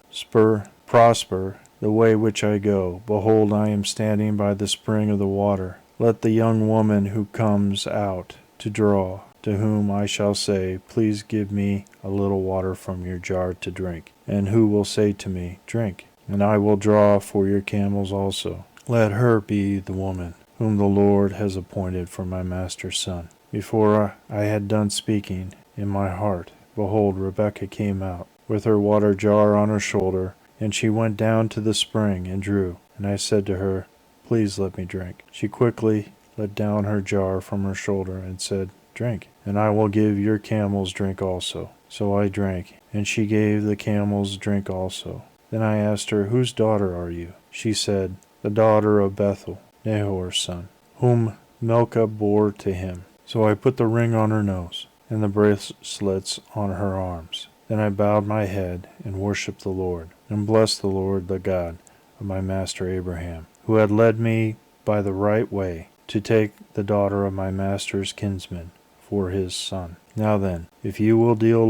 the way which I go, behold, I am standing by the spring of the water. Let the young woman who comes out to draw, to whom I shall say, Please give me a little water from your jar to drink, and who will say to me, Drink, and I will draw for your camels also. Let her be the woman whom the Lord has appointed for my master's son. Before I had done speaking in my heart, behold, Rebekah came out, with her water jar on her shoulder, and she went down to the spring and drew. And I said to her, Please let me drink. She quickly let down her jar from her shoulder and said, Drink, and I will give your camels drink also. So I drank, and she gave the camels drink also. Then I asked her, Whose daughter are you? She said, The daughter of Bethuel, Nahor's son, whom Milcah bore to him. So I put the ring on her nose, and the bracelets on her arms. Then I bowed my head and worshipped the Lord, and blessed the Lord, the God of my master Abraham, who had led me by the right way to take the daughter of my master's kinsman for his son. Now then, if you will deal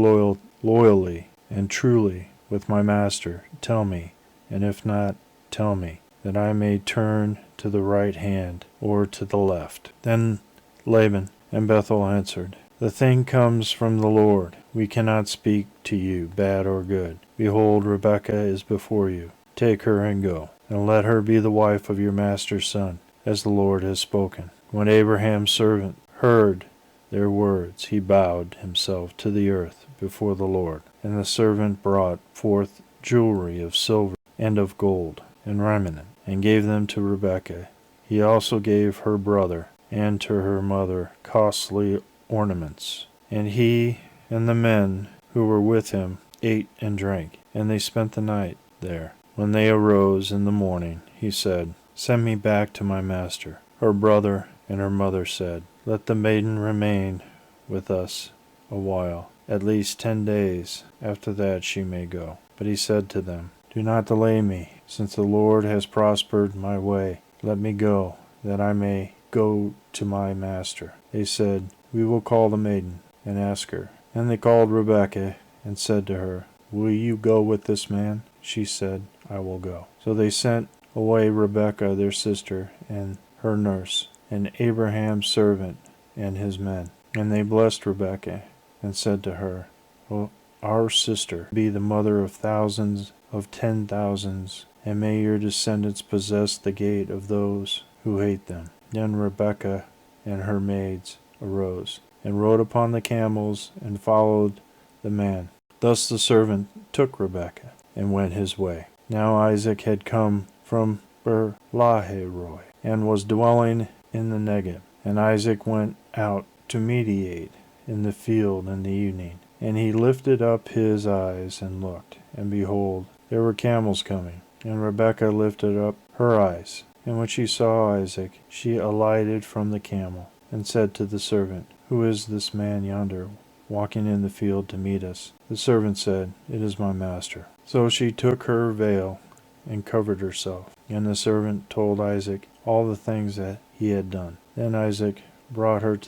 loyally and truly with my master, tell me, and if not, tell me, that I may turn to the right hand or to the left. Then Laban and Bethuel answered, The thing comes from the Lord. We cannot speak to you, bad or good. Behold, Rebekah is before you. Take her and go, and let her be the wife of your master's son, as the Lord has spoken. When Abraham's servant heard their words, he bowed himself to the earth before the Lord. And the servant brought forth jewelry of silver and of gold and raiment, and gave them to Rebekah He also gave her brother and to her mother costly ornaments. And he and the men who were with him ate and drank, and they spent the night there. When they arose in the morning, he said, "Send me back to my master." Her brother and her mother said, "Let the maiden remain with us a while, at least 10 days. After that she may go." But he said to them, "Do not delay me, since the Lord has prospered my way. Let me go, that I may go to my master." They said, "We will call the maiden and ask her." And they called Rebekah and said to her, "Will you go with this man?" She said, "I will go." So they sent away Rebekah their sister and her nurse, and Abraham's servant and his men. And they blessed Rebekah and said to her, "Will our sister be the mother of thousands of 10,000s, and may your descendants possess the gate of those who hate them." Then Rebekah and her maids arose, and rode upon the camels, and followed the man. Thus the servant took Rebekah, and went his way. Now Isaac had come from Beer-lahai-roi, and was dwelling in the Negeb. And Isaac went out to meditate in the field in the evening. And he lifted up his eyes and looked, and behold, there were camels coming. And Rebekah lifted up her eyes, and when she saw Isaac, she alighted from the camel, and said to the servant, "Who is this man yonder, walking in the field to meet us?" The servant said, "It is my master." So she took her veil and covered herself. And the servant told Isaac all the things that he had done. Then Isaac brought her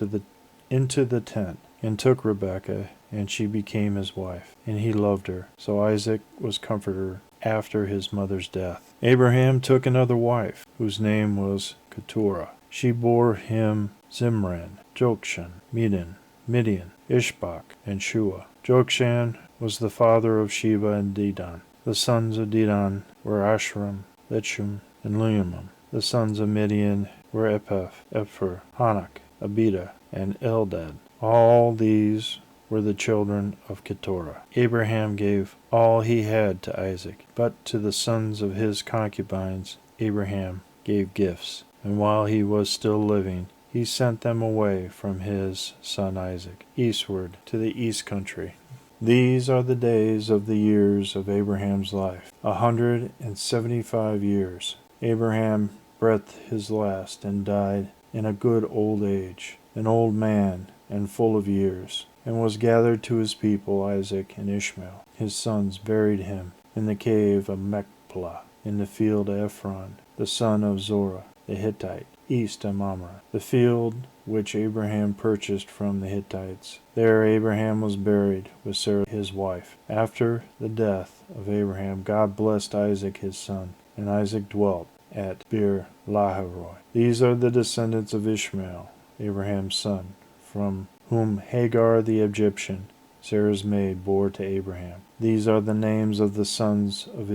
into the tent, and took Rebekah, and she became his wife, and he loved her. So Isaac was comforted after his mother's death. Abraham took another wife, whose name was Keturah. She bore him Zimran, Jokshan, Midian, Ishbak, and Shua. Jokshan was the father of Sheba and Dedan. The sons of Dedan were Ashram, Lechum, and Leumim. The sons of Midian were Epher, Hanak, Abida, and Eldad. All these were the children of Keturah. Abraham gave all he had to Isaac, but to the sons of his concubines Abraham gave gifts. And while he was still living, he sent them away from his son Isaac, eastward to the east country. These are the days of the years of Abraham's life, 175 years. Abraham breathed his last, and died in a good old age, an old man and full of years, and was gathered to his people Isaac and Ishmael. His sons buried him in the cave of Machpelah, in the field of Ephron, the son of Zorah the Hittite, east of Mamre, the field which Abraham purchased from the Hittites. There Abraham was buried with Sarah his wife. After the death of Abraham, God blessed Isaac his son, and Isaac dwelt at Beer-lahai-roi. These are the descendants of Ishmael, Abraham's son, from whom Hagar the Egyptian, Sarah's maid, bore to Abraham. These are the names of the sons of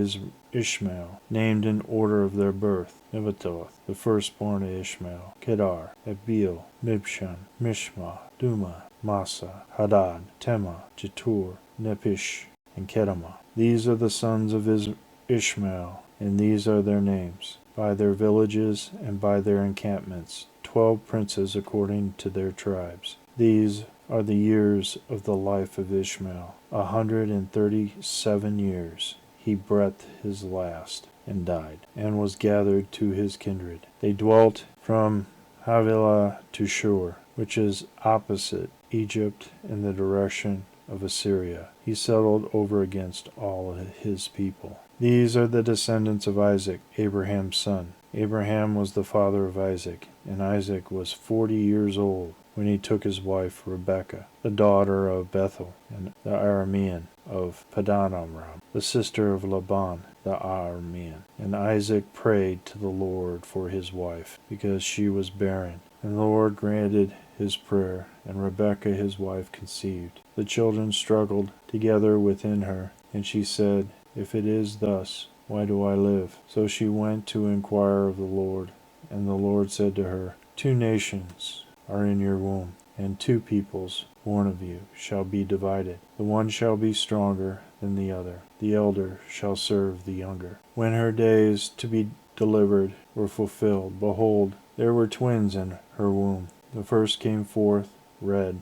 Ishmael, named in order of their birth: Nebaioth, the firstborn of Ishmael; Kedar, Abiel, Mibshan, Mishma, Duma, Massa, Hadad, Tema, Jetur, Nepish, and Kedemah. These are the sons of Ishmael, and these are their names, by their villages and by their encampments, 12 princes according to their tribes. These are the years of the life of Ishmael, 137 years. He breathed his last, and died, and was gathered to his kindred. They dwelt from Havilah to Shur, which is opposite Egypt in the direction of Assyria. He settled over against all his people. These are the descendants of Isaac, Abraham's son. Abraham was the father of Isaac, and Isaac was 40 years old when he took his wife Rebekah, the daughter of Bethuel, and the Aramean of Paddan-aram, the sister of Laban the Aramean. And Isaac prayed to the Lord for his wife, because she was barren. And the Lord granted his prayer, and Rebekah his wife conceived. The children struggled together within her, and she said, "If it is thus, why do I live?" So she went to inquire of the Lord, and the Lord said to her, 2 nations are in your womb, and 2 peoples born of you shall be divided. The one shall be stronger than the other. The elder shall serve the younger. When her days to be delivered were fulfilled. Behold, there were twins in her womb. The first came forth red,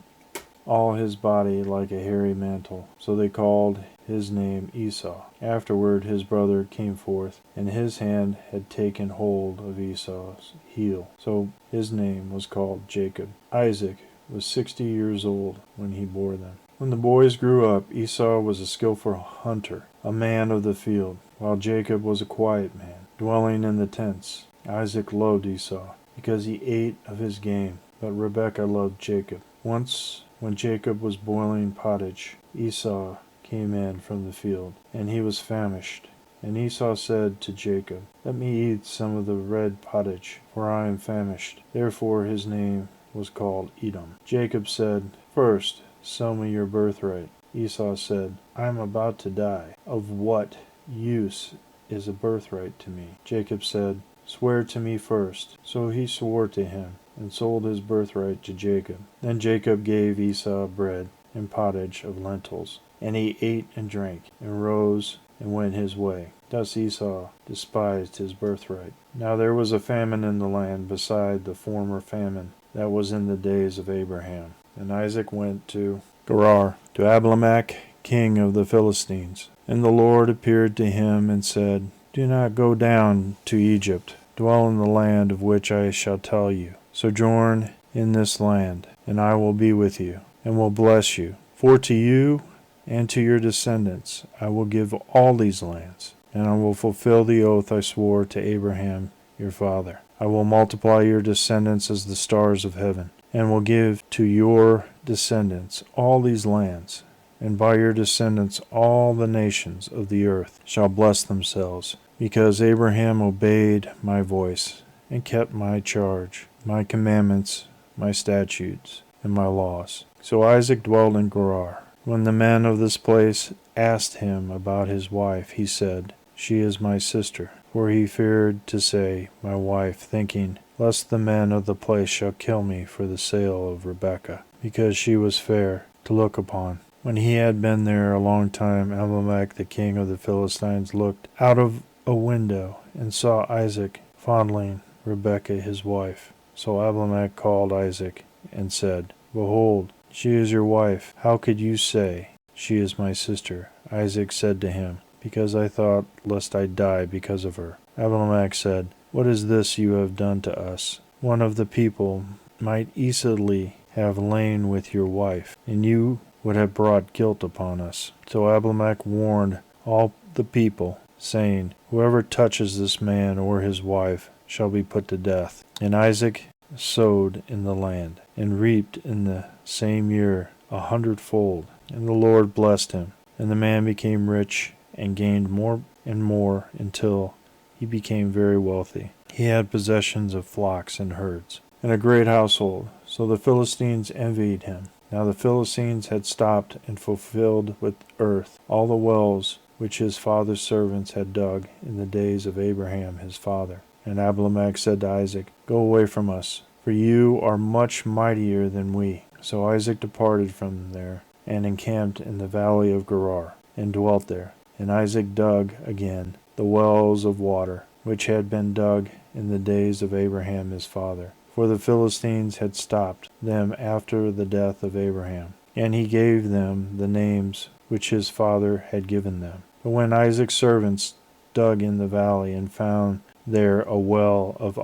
all his body like a hairy mantle. So they called his name Esau. Afterward his brother came forth, and his hand had taken hold of Esau's heel. So his name was called Jacob. Isaac was 60 years old when he bore them. When the boys grew up, Esau was a skillful hunter, a man of the field, while Jacob was a quiet man, dwelling in the tents. Isaac loved Esau, because he ate of his game, but Rebekah loved Jacob. Once, when Jacob was boiling pottage, Esau came in from the field, and he was famished. And Esau said to Jacob, Let me eat some of the red pottage, for I am famished. Therefore his name was called Edom. Jacob said, First, sell me your birthright. Esau said, I am about to die. Of what use is a birthright to me? Jacob said, Swear to me first. So he swore to him, and sold his birthright to Jacob. Then Jacob gave Esau bread and pottage of lentils, and he ate and drank, and rose and went his way. Thus Esau despised his birthright. Now there was a famine in the land beside the former famine that was in the days of Abraham. And Isaac went to Gerar, to Abimelech, king of the Philistines. And the Lord appeared to him and said, Do not go down to Egypt. Dwell in the land of which I shall tell you. Sojourn in this land, and I will be with you, and will bless you. For to you and to your descendants I will give all these lands, and I will fulfill the oath I swore to Abraham your father. I will multiply your descendants as the stars of heaven, and will give to your descendants all these lands, and by your descendants all the nations of the earth shall bless themselves, because Abraham obeyed my voice, and kept my charge, my commandments, my statutes, and my laws. So Isaac dwelt in Gerar. When the men of this place asked him about his wife, he said, She is my sister. For he feared to say, My wife, thinking, lest the men of the place shall kill me for the sale of Rebekah, because she was fair to look upon. When he had been there a long time, Abimelech the king of the Philistines looked out of a window and saw Isaac fondling Rebekah his wife. So Abimelech called Isaac and said, Behold, she is your wife. How could you say, She is my sister? Isaac said to him, Because I thought lest I die because of her. Abimelech said, What is this you have done to us? One of the people might easily have lain with your wife, and you would have brought guilt upon us. So Abimelech warned all the people, saying, Whoever touches this man or his wife shall be put to death. And Isaac sowed in the land, and reaped in the same year 100-fold. And the Lord blessed him. And the man became rich, and gained more and more, until he became very wealthy. He had possessions of flocks and herds, and a great household. So the Philistines envied him. Now the Philistines had stopped and fulfilled with earth all the wells which his father's servants had dug in the days of Abraham his father. And Abimelech said to Isaac, Go away from us, for you are much mightier than we. So Isaac departed from there, and encamped in the valley of Gerar, and dwelt there. And Isaac dug again the wells of water, which had been dug in the days of Abraham his father. For the Philistines had stopped them after the death of Abraham. And he gave them the names which his father had given them. But when Isaac's servants dug in the valley, and found there a well of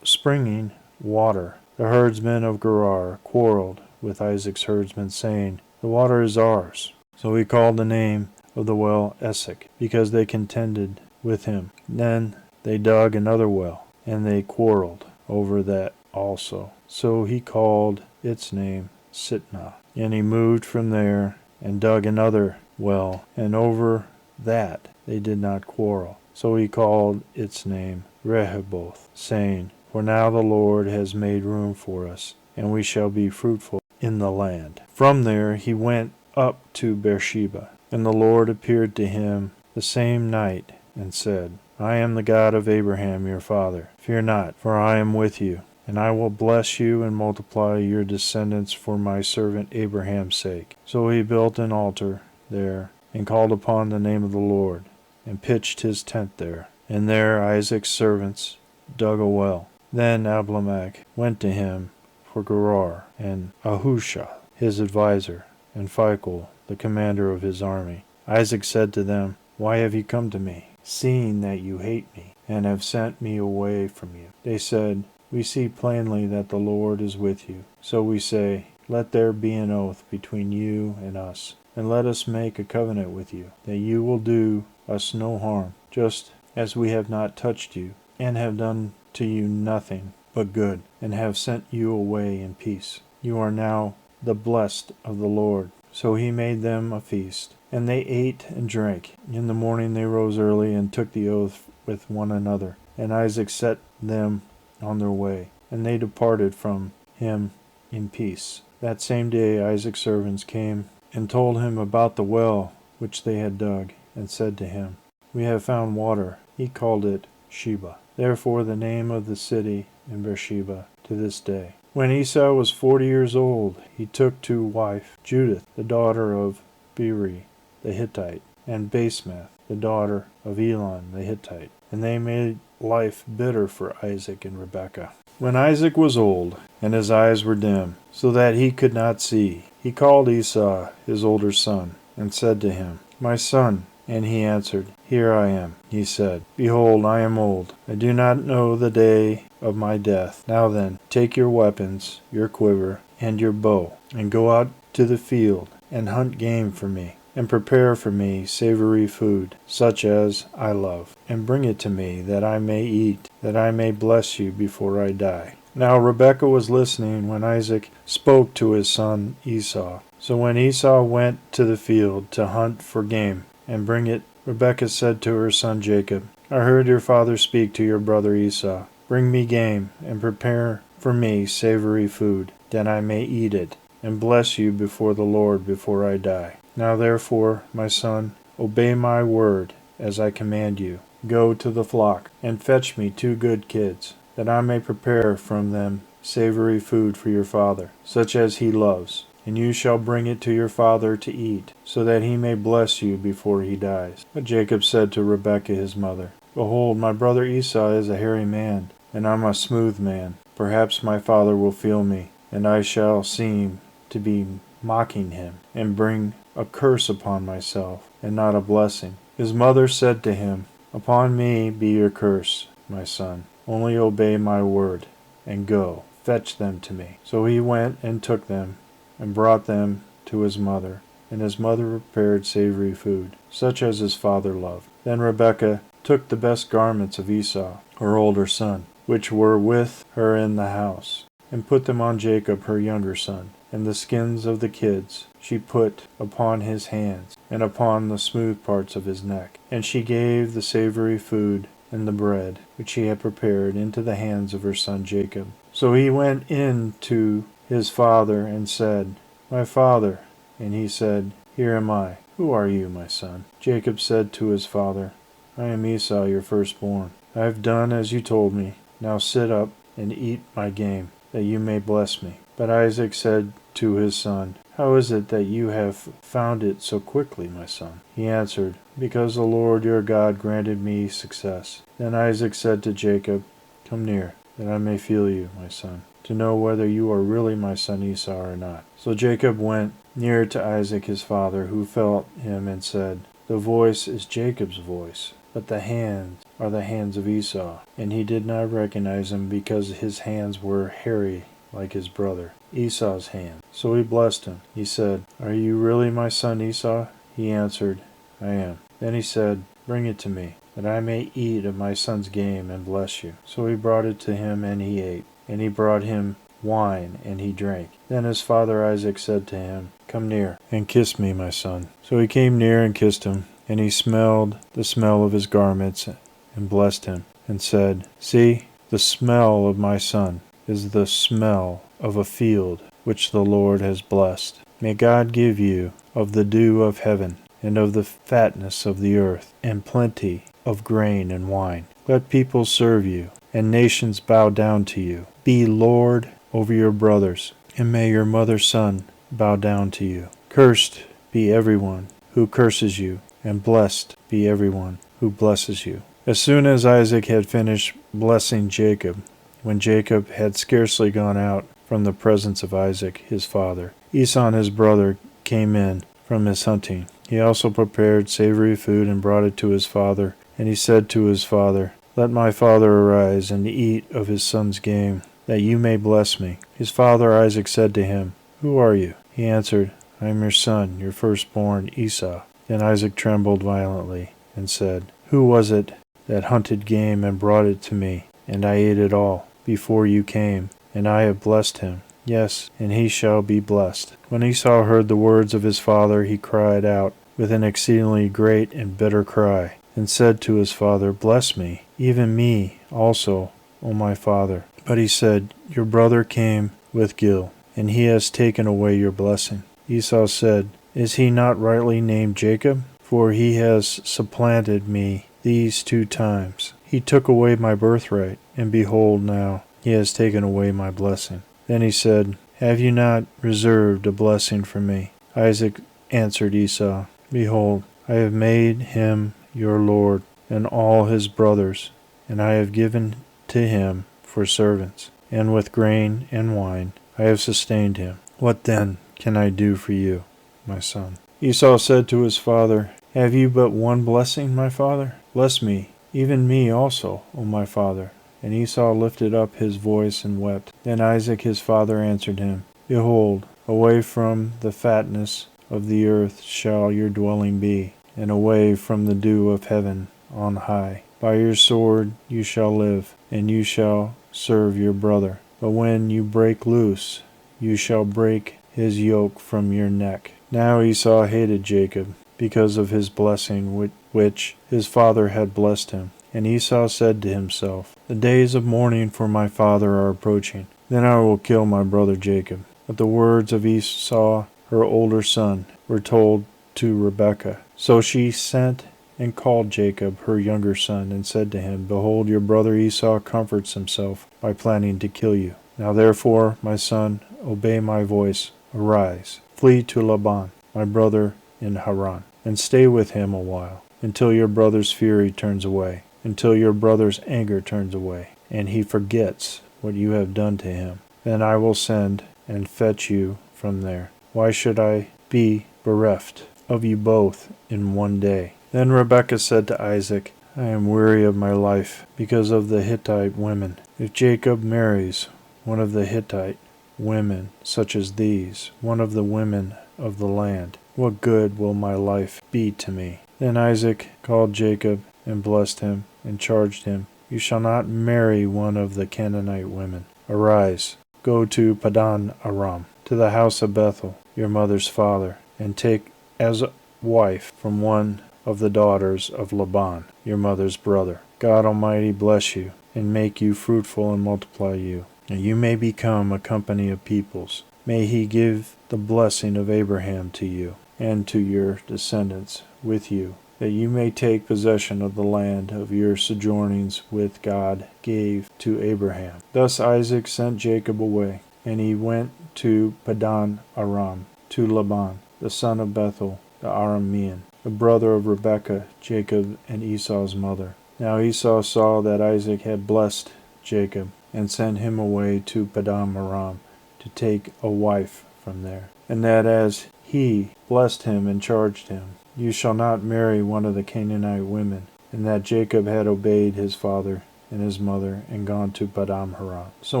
springing water, the herdsmen of Gerar quarreled with Isaac's herdsmen, saying, The water is ours. So he called the name of the well Esek, because they contended with him. Then they dug another well, and they quarreled over that also. So he called its name Sitnah. And he moved from there, and dug another well, and over that they did not quarrel. So he called its name Rehoboth, saying, For now the Lord has made room for us, and we shall be fruitful in the land. From there he went up to Beersheba. And the Lord appeared to him the same night, and said, I am the God of Abraham your father. Fear not, for I am with you, and I will bless you and multiply your descendants for my servant Abraham's sake. So he built an altar there, and called upon the name of the Lord, and pitched his tent there. and there Isaac's servants dug a well. Then Abimelech went to him for Gerar, and Ahusha, his adviser, and Phicol, the commander of his army. Isaac said to them, "Why have you come to me, seeing that you hate me, and have sent me away from you?" They said, "We see plainly that the Lord is with you. So we say, let there be an oath between you and us, and let us make a covenant with you, that you will do us no harm, just as we have not touched you, and have done to you nothing but good, and have sent you away in peace. You are now the blessed of the Lord." So he made them a feast, and they ate and drank. In the morning they rose early and took the oath with one another, and Isaac set them on their way, and they departed from him in peace. That same day Isaac's servants came and told him about the well which they had dug, and said to him, "We have found water." He called it Sheba. Therefore the name of the city in Beersheba to this day. When Esau was 40 years old, he took to wife Judith, the daughter of Beeri the Hittite, and Basemath, the daughter of Elon the Hittite. And they made life bitter for Isaac and Rebekah. When Isaac was old, and his eyes were dim, so that he could not see, he called Esau, his older son, and said to him, "My son." And he answered, "Here I am." He said, "Behold, I am old. I do not know the day of my death. Now then, take your weapons, your quiver, and your bow, and go out to the field, and hunt game for me, and prepare for me savory food, such as I love, and bring it to me, that I may eat, that I may bless you before I die." Now Rebekah was listening when Isaac spoke to his son Esau. So when Esau went to the field to hunt for game, and bring it, Rebekah said to her son Jacob, "I heard your father speak to your brother Esau. Bring me game, and prepare for me savory food, that I may eat it, and bless you before the Lord before I die. Now therefore, my son, obey my word, as I command you. Go to the flock, and fetch me 2 good kids, that I may prepare from them savory food for your father, such as he loves. And you shall bring it to your father to eat, so that he may bless you before he dies." But Jacob said to Rebekah his mother, "Behold, my brother Esau is a hairy man, and I am a smooth man. Perhaps my father will feel me, and I shall seem to be mocking him, and bring a curse upon myself, and not a blessing." His mother said to him, "Upon me be your curse, my son. Only obey my word, and go, fetch them to me." So he went and took them, and brought them to his mother, and his mother prepared savory food, such as his father loved. Then Rebekah took the best garments of Esau, her older son, which were with her in the house, and put them on Jacob her younger son, and the skins of the kids she put upon his hands, and upon the smooth parts of his neck. And she gave the savory food and the bread, which she had prepared, into the hands of her son Jacob. So he went in to his father and said, "My father." And he said, "Here am I." "Who are you, my son?" Jacob said to his father, "I am Esau, your firstborn. I have done as you told me. Now sit up and eat my game, that you may bless me." But Isaac said to his son, "How is it that you have found it so quickly, my son?" He answered, "Because the Lord your God granted me success." Then Isaac said to Jacob, "Come near, that I may feel you, my son, to know whether you are really my son Esau or not." So Jacob went near to Isaac his father, who felt him and said, "The voice is Jacob's voice, but the hands are the hands of Esau." And he did not recognize him, because his hands were hairy like his brother Esau's hand. So he blessed him. He said, "Are you really my son Esau?" He answered, "I am." Then he said, "Bring it to me, that I may eat of my son's game and bless you." So he brought it to him, and he ate. And he brought him wine, and he drank. Then his father Isaac said to him, "Come near, and kiss me, my son." So he came near and kissed him, and he smelled the smell of his garments, and blessed him, and said, "See, the smell of my son is the smell of a field which the Lord has blessed. May God give you of the dew of heaven, and of the fatness of the earth, and plenty of grain and wine. Let peoples serve you, and nations bow down to you. Be Lord over your brothers, and may your mother's son bow down to you. Cursed be everyone who curses you, and blessed be everyone who blesses you." As soon as Isaac had finished blessing Jacob, when Jacob had scarcely gone out from the presence of Isaac his father, Esau his brother came in from his hunting. He also prepared savory food and brought it to his father. And he said to his father, "Let my father arise and eat of his son's game, that you may bless me." His father Isaac said to him, "Who are you?" He answered, "I am your son, your firstborn Esau." Then Isaac trembled violently and said, "Who was it that hunted game and brought it to me? And I ate it all before you came, and I have blessed him. Yes, and he shall be blessed." When Esau heard the words of his father, he cried out with an exceedingly great and bitter cry, and said to his father, "Bless me, even me also, O my father." But he said, "Your brother came with guile, and he has taken away your blessing." Esau said, "Is he not rightly named Jacob? For he has supplanted me these 2 times. He took away my birthright, and behold, now he has taken away my blessing." Then he said, "Have you not reserved a blessing for me?" Isaac answered Esau, "Behold, I have made him your lord, and all his brothers, and I have given to him for servants, and with grain and wine I have sustained him. What then can I do for you, my son?" Esau said to his father, "Have you but one blessing, my father? Bless me, even me also, O my father." And Esau lifted up his voice and wept. Then Isaac his father answered him, "Behold, away from the fatness of the earth shall your dwelling be, and away from the dew of heaven on high. By your sword you shall live, and you shall serve your brother. But when you break loose, you shall break his yoke from your neck." Now Esau hated Jacob, because of his blessing which his father had blessed him. And Esau said to himself, "The days of mourning for my father are approaching. Then I will kill my brother Jacob." But the words of Esau, her older son, were told to Rebekah. So she sent and called Jacob, her younger son, and said to him, "Behold, your brother Esau comforts himself by planning to kill you. Now therefore, my son, obey my voice. Arise, flee to Laban, my brother in Haran, and stay with him a while, until your brother's fury turns away, until your brother's anger turns away, and he forgets what you have done to him. Then I will send and fetch you from there. Why should I be bereft of you both in one day?" Then Rebekah said to Isaac, "I am weary of my life because of the Hittite women. If Jacob marries one of the Hittite women such as these, one of the women of the land, what good will my life be to me?" Then Isaac called Jacob and blessed him, and charged him, "You shall not marry one of the Canaanite women. Arise, go to Padan Aram, to the house of Bethuel, your mother's father, and take as a wife from one of the daughters of Laban, your mother's brother. God Almighty bless you, and make you fruitful and multiply you, and you may become a company of peoples. May he give the blessing of Abraham to you, and to your descendants with you, that you may take possession of the land of your sojournings which God gave to Abraham." Thus Isaac sent Jacob away, and he went to Padan Aram, to Laban, the son of Bethuel, the Aramean, the brother of Rebekah, Jacob and Esau's mother. Now Esau saw that Isaac had blessed Jacob, and sent him away to Padan Aram to take a wife from there, and that as he blessed him and charged him, "You shall not marry one of the Canaanite women," and that Jacob had obeyed his father and his mother, and gone to Padan Aram. So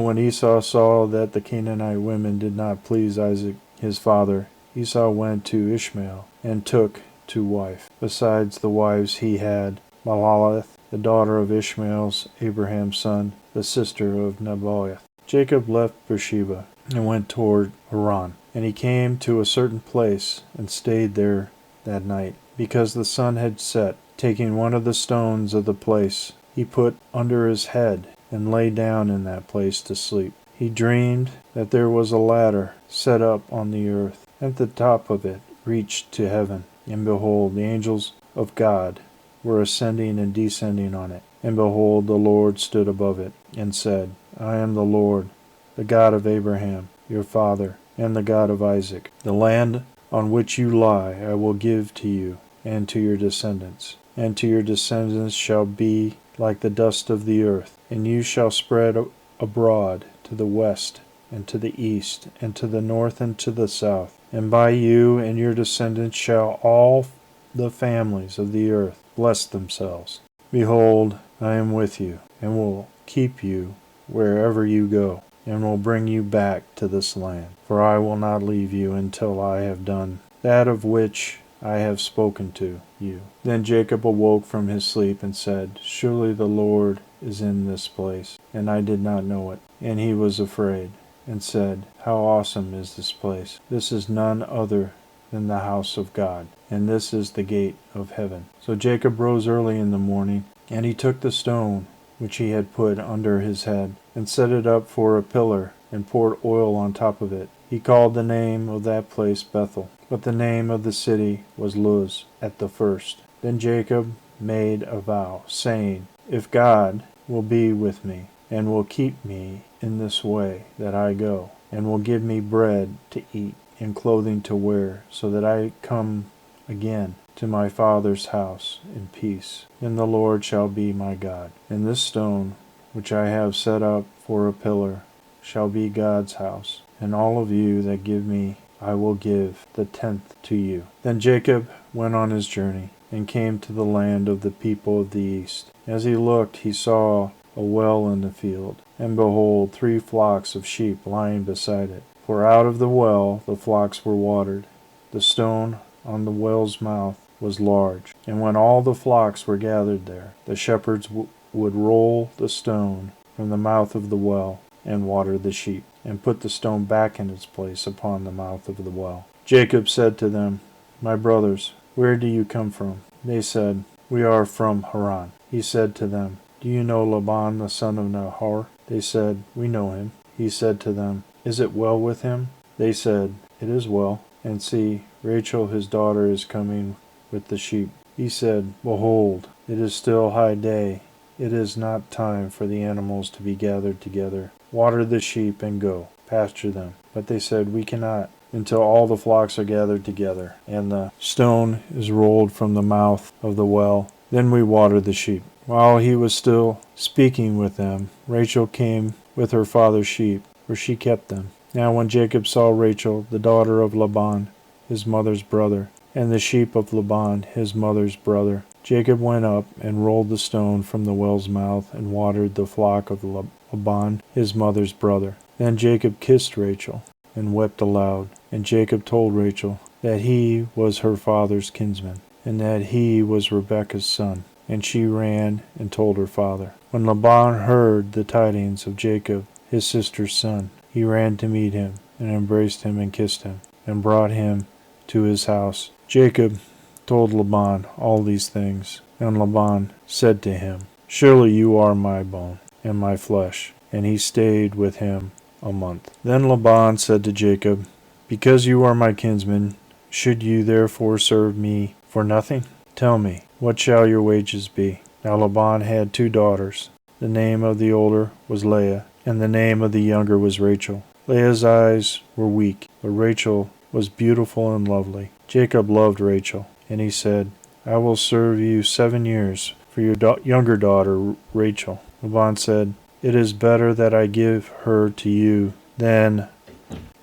when Esau saw that the Canaanite women did not please Isaac his father, Esau went to Ishmael, and took to wife. Besides the wives he had, Mahalath, the daughter of Ishmael's, Abraham's son, the sister of Nebaioth. Jacob left Beersheba, and went toward Haran. And he came to a certain place, and stayed there that night, because the sun had set. Taking one of the stones of the place, he put under his head, and lay down in that place to sleep. He dreamed that there was a ladder set up on the earth, and the top of it reached to heaven. And behold, the angels of God were ascending and descending on it. And behold, the Lord stood above it, and said, "I am the Lord, the God of Abraham, your father, and the God of Isaac. The land on which you lie I will give to you and to your descendants, and to your descendants shall be like the dust of the earth. And you shall spread abroad to the west, and to the east, and to the north, and to the south. And by you and your descendants shall all the families of the earth bless themselves. Behold, I am with you, and will keep you wherever you go, and will bring you back to this land. For I will not leave you until I have done that of which I have spoken to you. Then Jacob awoke from his sleep and said, Surely the Lord is in this place, and I did not know it. And he was afraid, and said, How awesome is this place! This is none other than the house of God, and this is the gate of heaven. So Jacob rose early in the morning, and he took the stone which he had put under his head, and set it up for a pillar, and poured oil on top of it. He called the name of that place Bethel, but the name of the city was Luz at the first. Then Jacob made a vow, saying, If God will be with me, and will keep me in this way that I go, and will give me bread to eat, and clothing to wear, so that I come again to my father's house in peace, then the Lord shall be my God. And this stone, which I have set up for a pillar, shall be God's house. And all of you that give me, I will give the 10th to you. Then Jacob went on his journey, and came to the land of the people of the east. As he looked, he saw a well in the field, and behold, 3 flocks of sheep lying beside it. For out of the well the flocks were watered. The stone on the well's mouth was large. And when all the flocks were gathered there, the shepherds would roll the stone from the mouth of the well, and water the sheep, and put the stone back in its place upon the mouth of the well. Jacob said to them, My brothers, where do you come from? They said, We are from Haran. He said to them, Do you know Laban the son of Nahor? They said, We know him. He said to them, Is it well with him? They said, It is well. And see, Rachel his daughter is coming with the sheep. He said, Behold, it is still high day. It is not time for the animals to be gathered together. Water the sheep and go, pasture them. But they said, We cannot, until all the flocks are gathered together, and the stone is rolled from the mouth of the well. Then we water the sheep. While he was still speaking with them, Rachel came with her father's sheep, for she kept them. Now when Jacob saw Rachel, the daughter of Laban, his mother's brother, and the sheep of Laban, his mother's brother, Jacob went up and rolled the stone from the well's mouth, and watered the flock of Laban, his mother's brother. Then Jacob kissed Rachel, and wept aloud. And Jacob told Rachel that he was her father's kinsman, and that he was Rebekah's son. And she ran and told her father. When Laban heard the tidings of Jacob, his sister's son, he ran to meet him, and embraced him and kissed him, and brought him to his house. Jacob told Laban all these things, and Laban said to him, Surely you are my bone and my flesh. And he stayed with him a month. Then Laban said to Jacob, Because you are my kinsman, should you therefore serve me for nothing? Tell me, what shall your wages be? Now Laban had 2 daughters. The name of the older was Leah, and the name of the younger was Rachel. Leah's eyes were weak, but Rachel was beautiful and lovely. Jacob loved Rachel, and he said, I will serve you 7 years for your younger daughter Rachel. Laban said, It is better that I give her to you than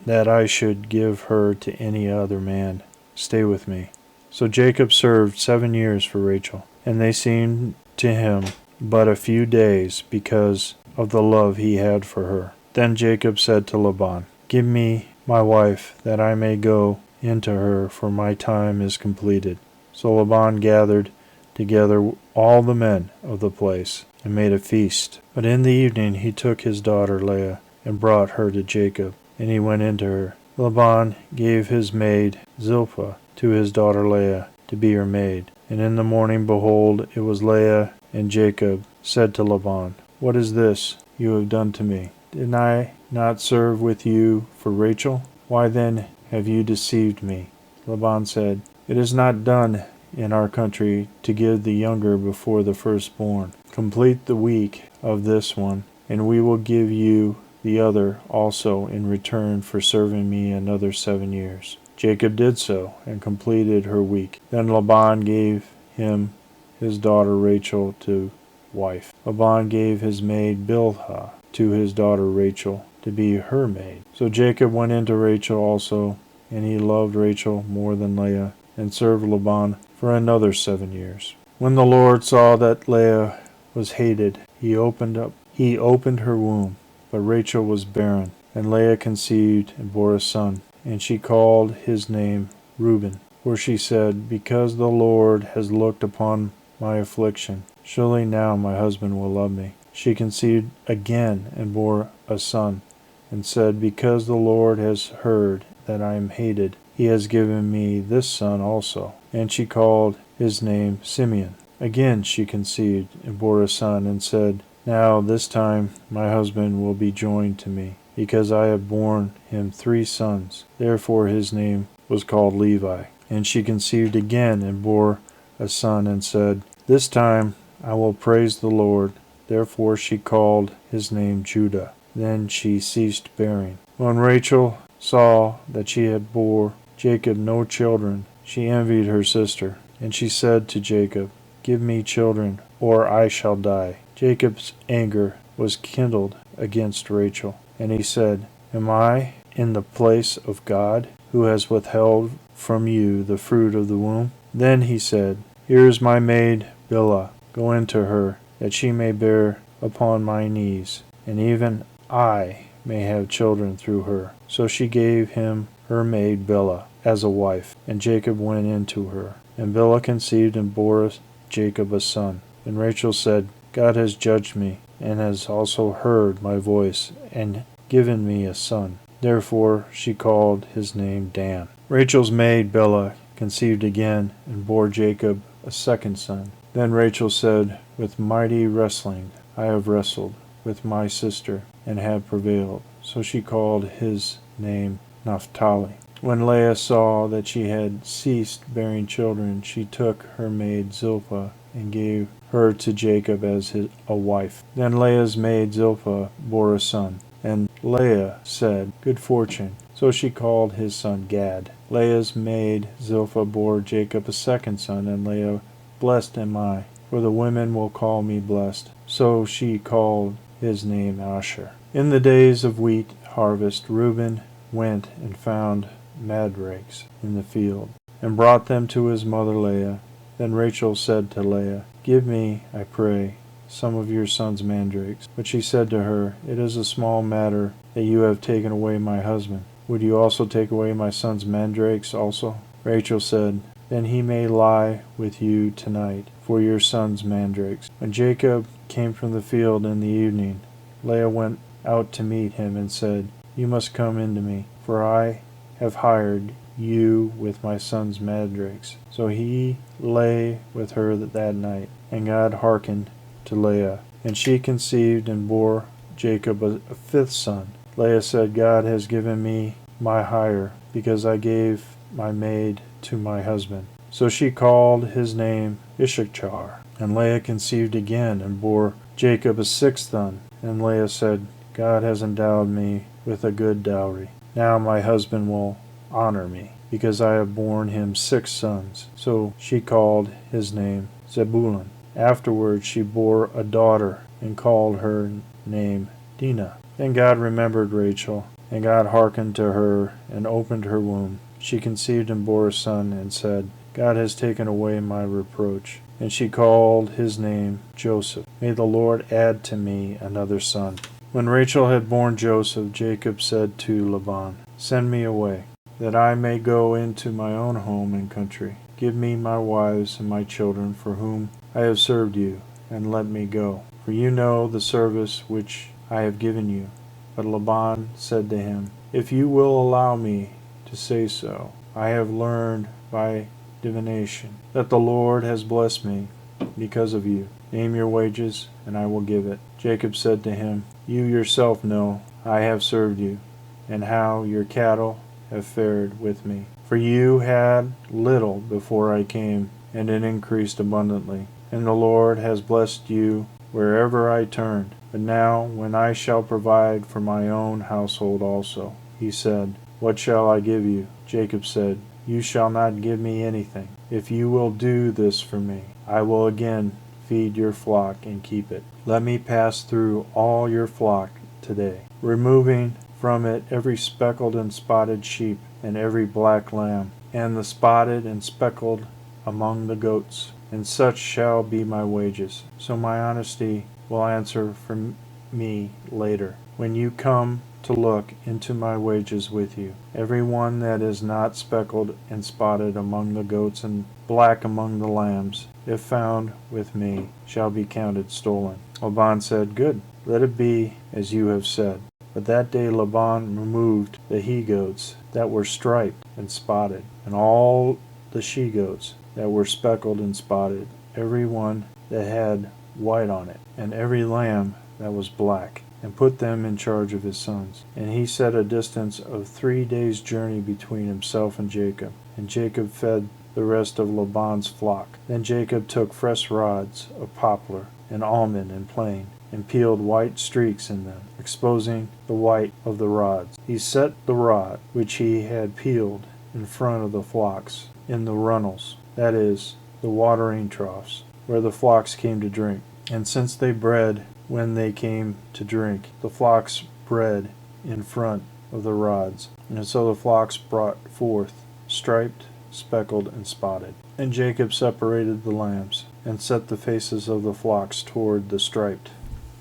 that I should give her to any other man. Stay with me. So Jacob served 7 years for Rachel, and they seemed to him but a few days because of the love he had for her. Then Jacob said to Laban, Give me my wife, that I may go into her, for my time is completed. So Laban gathered together all the men of the place, and made a feast. But in the evening he took his daughter Leah, and brought her to Jacob, and he went into her. Laban gave his maid Zilpah to his daughter Leah to be her maid. And in the morning, behold, it was Leah, and Jacob said to Laban, What is this you have done to me? Did I not serve with you for Rachel? Why then have you deceived me? Laban said, It is not done in our country to give the younger before the firstborn. Complete the week of this one, and we will give you the other also in return for serving me another 7 years. Jacob did so, and completed her week. Then Laban gave him his daughter Rachel to wife. Laban gave his maid Bilhah to his daughter Rachel to be her maid. So Jacob went into Rachel also, and he loved Rachel more than Leah, and served Laban for another 7 years. When the Lord saw that Leah was hated, he opened her womb, but Rachel was barren, and Leah conceived and bore a son, and she called his name Reuben. For she said, Because the Lord has looked upon my affliction, surely now my husband will love me. She conceived again and bore a son, and said, Because the Lord has heard that I am hated, he has given me this son also. And she called his name Simeon. Again she conceived and bore a son, and said, Now this time my husband will be joined to me, because I have borne him 3 sons. Therefore his name was called Levi. And she conceived again and bore a son, and said, This time I will praise the Lord. Therefore she called his name Judah. Then she ceased bearing. When Rachel saw that she had bore Jacob no children, she envied her sister. And she said to Jacob, Give me children, or I shall die. Jacob's anger was kindled against Rachel, and he said, Am I in the place of God, who has withheld from you the fruit of the womb? Then he said, Here is my maid Bilhah. Go into her, that she may bear upon my knees, and even I may have children through her. So she gave him her maid Bilhah as a wife, and Jacob went into her. And Bilhah conceived and bore Jacob a son. And Rachel said, God has judged me, and has also heard my voice, and given me a son. Therefore she called his name Dan. Rachel's maid Bilhah conceived again, and bore Jacob a second son. Then Rachel said, With mighty wrestling I have wrestled with my sister, and have prevailed. So she called his name Naphtali. When Leah saw that she had ceased bearing children, she took her maid Zilpah, and gave her to Jacob as a wife. Then Leah's maid Zilpah bore a son. And Leah said, Good fortune. So she called his son Gad. Leah's maid Zilpah bore Jacob a second son, and Leah, Blessed am I, for the women will call me blessed. So she called his name Asher. In the days of wheat harvest, Reuben went and found mandrakes in the field, and brought them to his mother Leah. Then Rachel said to Leah, Give me, I pray, some of your son's mandrakes. But she said to her, It is a small matter that you have taken away my husband. Would you also take away my son's mandrakes also? Rachel said, Then he may lie with you tonight for your son's mandrakes. When Jacob came from the field in the evening, Leah went out to meet him and said, You must come in to me, for I have hired you with my son's mandrakes. So he lay with her that night, and God hearkened to Leah, and she conceived and bore Jacob a 5th son. Leah said, God has given me my hire, because I gave my maid to my husband. So she called his name Issachar. And Leah conceived again and bore Jacob a 6th son. And Leah said, God has endowed me with a good dowry. Now my husband will honor me, because I have borne him 6 sons. So she called his name Zebulun. Afterwards she bore a daughter, and called her name Dinah. Then God remembered Rachel, and God hearkened to her, and opened her womb. She conceived and bore a son, and said, God has taken away my reproach. And she called his name Joseph. May the Lord add to me another son. When Rachel had borne Joseph, Jacob said to Laban, Send me away, that I may go into my own home and country. Give me my wives and my children, for whom I have served you, and let me go. For you know the service which I have given you. But Laban said to him, If you will allow me to say so, I have learned by divination that the Lord has blessed me because of you. Name your wages, and I will give it. Jacob said to him, You yourself know I have served you, and how your cattle have fared with me. For you had little before I came, and it increased abundantly. And the Lord has blessed you wherever I turned. But now, when I shall provide for my own household also, he said, What shall I give you? Jacob said, you shall not give me anything. If you will do this for me, I will again feed your flock and keep it. Let me pass through all your flock today, removing from it every speckled and spotted sheep and every black lamb, and the spotted and speckled among the goats, and such shall be my wages. So my honesty will answer for me later, when you come to look into my wages with you. Every one that is not speckled and spotted among the goats and black among the lambs, if found with me, shall be counted stolen. Laban said, Good, let it be as you have said. But that day Laban removed the he-goats that were striped and spotted, and all the she-goats that were speckled and spotted, every one that had white on it, and every lamb that was black, and put them in charge of his sons. And he set a distance of 3 days' journey between himself and Jacob. And Jacob fed the rest of Laban's flock. Then Jacob took fresh rods of poplar and almond and plane, and peeled white streaks in them, exposing the white of the rods. He set the rod which he had peeled in front of the flocks in the runnels, that is, the watering troughs, where the flocks came to drink. And since they bred when they came to drink, the flocks bred in front of the rods. And so the flocks brought forth, striped, speckled, and spotted. And Jacob separated the lambs, and set the faces of the flocks toward the striped,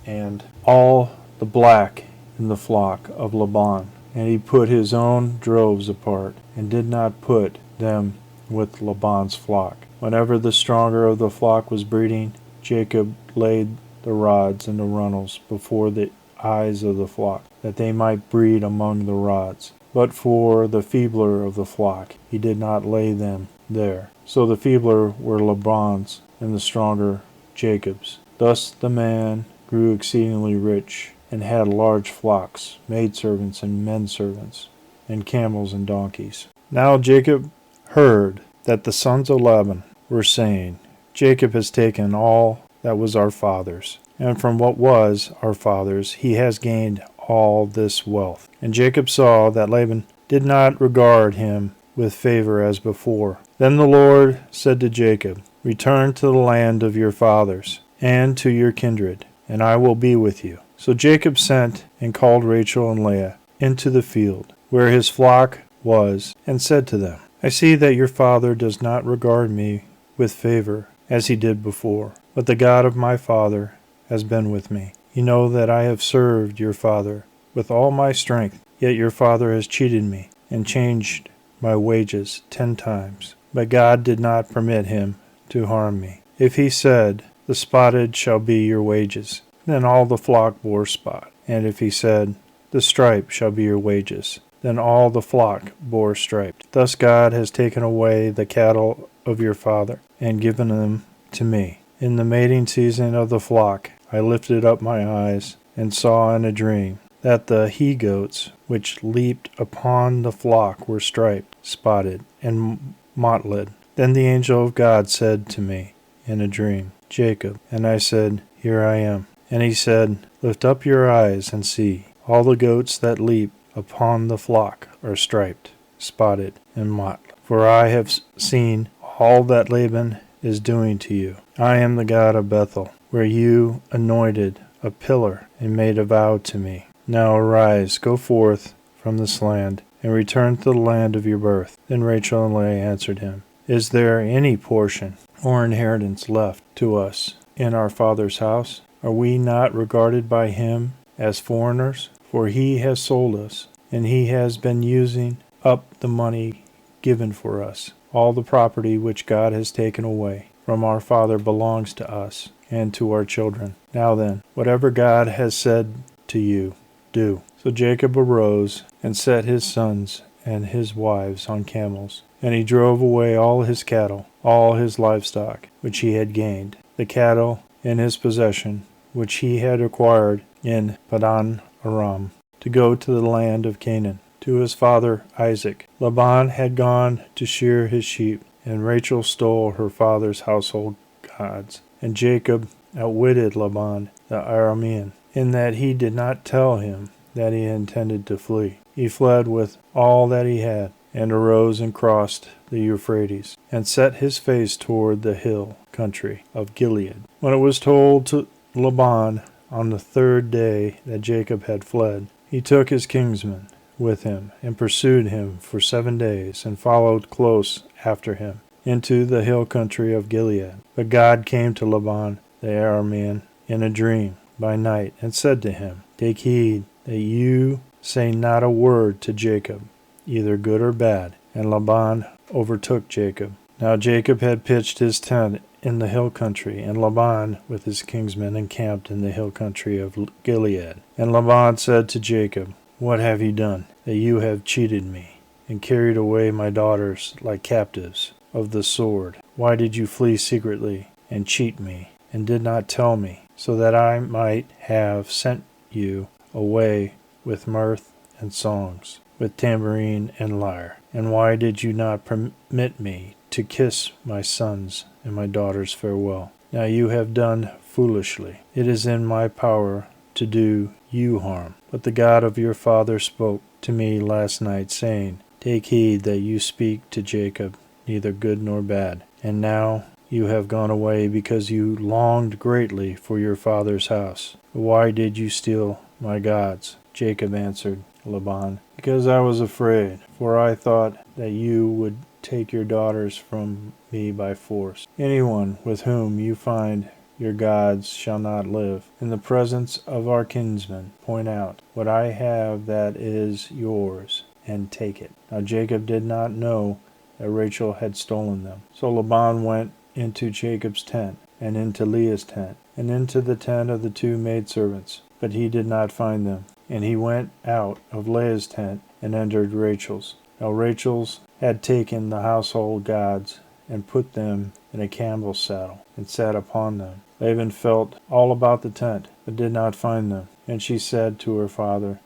and all the black in the flock of Laban. And he put his own droves apart, and did not put them with Laban's flock. Whenever the stronger of the flock was breeding, Jacob laid the rods in the runnels before the eyes of the flock, that they might breed among the rods. But for the feebler of the flock, he did not lay them there. So the feebler were Laban's, and the stronger Jacob's. Thus the man grew exceedingly rich, and had large flocks, maidservants and menservants, and camels and donkeys. Now Jacob heard that the sons of Laban were saying, Jacob has taken all that was our father's, and from what was our father's he has gained all this wealth. And Jacob saw that Laban did not regard him with favor as before. Then the Lord said to Jacob, Return to the land of your fathers, and to your kindred, and I will be with you. So Jacob sent and called Rachel and Leah into the field, where his flock was, and said to them, I see that your father does not regard me with favor, as he did before, but the God of my father has been with me. You know that I have served your father with all my strength, yet your father has cheated me, and changed my wages 10 times. But God did not permit him to harm me. If he said, The spotted shall be your wages, then all the flock bore spot. And if he said, The stripe shall be your wages, then all the flock bore striped. Thus God has taken away the cattle of your father, and given them to me. In the mating season of the flock I lifted up my eyes, and saw in a dream that the he-goats which leaped upon the flock were striped, spotted, and mottled. Then the angel of God said to me in a dream, Jacob. And I said, Here I am. And he said, Lift up your eyes and see. All the goats that leap upon the flock are striped, spotted, and mottled. For I have seen all that Laban is doing to you. I am the God of Bethel, where you anointed a pillar and made a vow to me. Now arise, go forth from this land, and return to the land of your birth. Then Rachel and Leah answered him, Is there any portion or inheritance left to us in our father's house? Are we not regarded by him as foreigners? For he has sold us, and he has been using up the money given for us. All the property which God has taken away from our father belongs to us and to our children. Now then, whatever God has said to you, do. So Jacob arose and set his sons and his wives on camels, and he drove away all his cattle, all his livestock, which he had gained, the cattle in his possession, which he had acquired in Padan Aram, to go to the land of Canaan, to his father Isaac. Laban had gone to shear his sheep, and Rachel stole her father's household gods. And Jacob outwitted Laban the Aramean, in that he did not tell him that he intended to flee. He fled with all that he had, and arose and crossed the Euphrates, and set his face toward the hill country of Gilead. When it was told to Laban on the third day that Jacob had fled, he took his kinsmen with him, and pursued him for 7 days, and followed close after him into the hill country of Gilead. But God came to Laban the Aramean in a dream by night, and said to him, Take heed that you say not a word to Jacob, either good or bad. And Laban overtook Jacob. Now Jacob had pitched his tent in the hill country, and Laban with his kinsmen encamped in the hill country of Gilead. And Laban said to Jacob, What have you done, that you have cheated me, and carried away my daughters like captives of the sword? Why did you flee secretly, and cheat me, and did not tell me, so that I might have sent you away with mirth and songs, with tambourine and lyre? And why did you not permit me to kiss my sons and my daughters farewell? Now you have done foolishly. It is in my power to do you harm. But the God of your father spoke to me last night, saying, Take heed that you speak to Jacob neither good nor bad. And now you have gone away because you longed greatly for your father's house. But why did you steal my gods? Jacob answered Laban, Because I was afraid, for I thought that you would take your daughters from me by force. Anyone with whom you find your gods shall not live. In the presence of our kinsmen, point out what I have that is yours, and take it. Now Jacob did not know that Rachel had stolen them. So Laban went into Jacob's tent, and into Leah's tent, and into the tent of the 2 maidservants, but he did not find them. And he went out of Leah's tent, and entered Rachel's. Now Rachel's had taken the household gods, and put them in a camel's saddle, and sat upon them. Laban felt all about the tent, but did not find them. And she said to her father,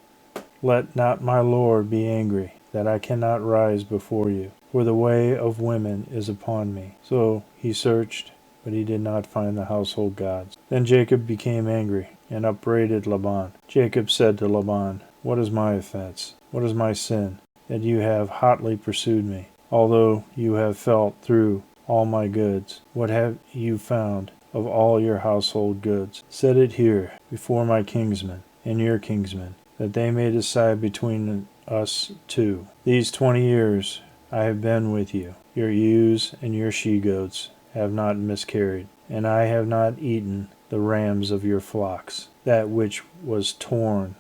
Let not my lord be angry, that I cannot rise before you, for the way of women is upon me. So he searched, but he did not find the household gods. Then Jacob became angry, and upbraided Laban. Jacob said to Laban, What is my offense? What is my sin, that you have hotly pursued me, although you have felt through all my goods? What have you found of all your household goods? Set it here before my kinsmen and your kinsmen, that they may decide between us 2. These 20 years I have been with you. Your ewes and your she-goats have not miscarried, and I have not eaten the rams of your flocks. That which was torn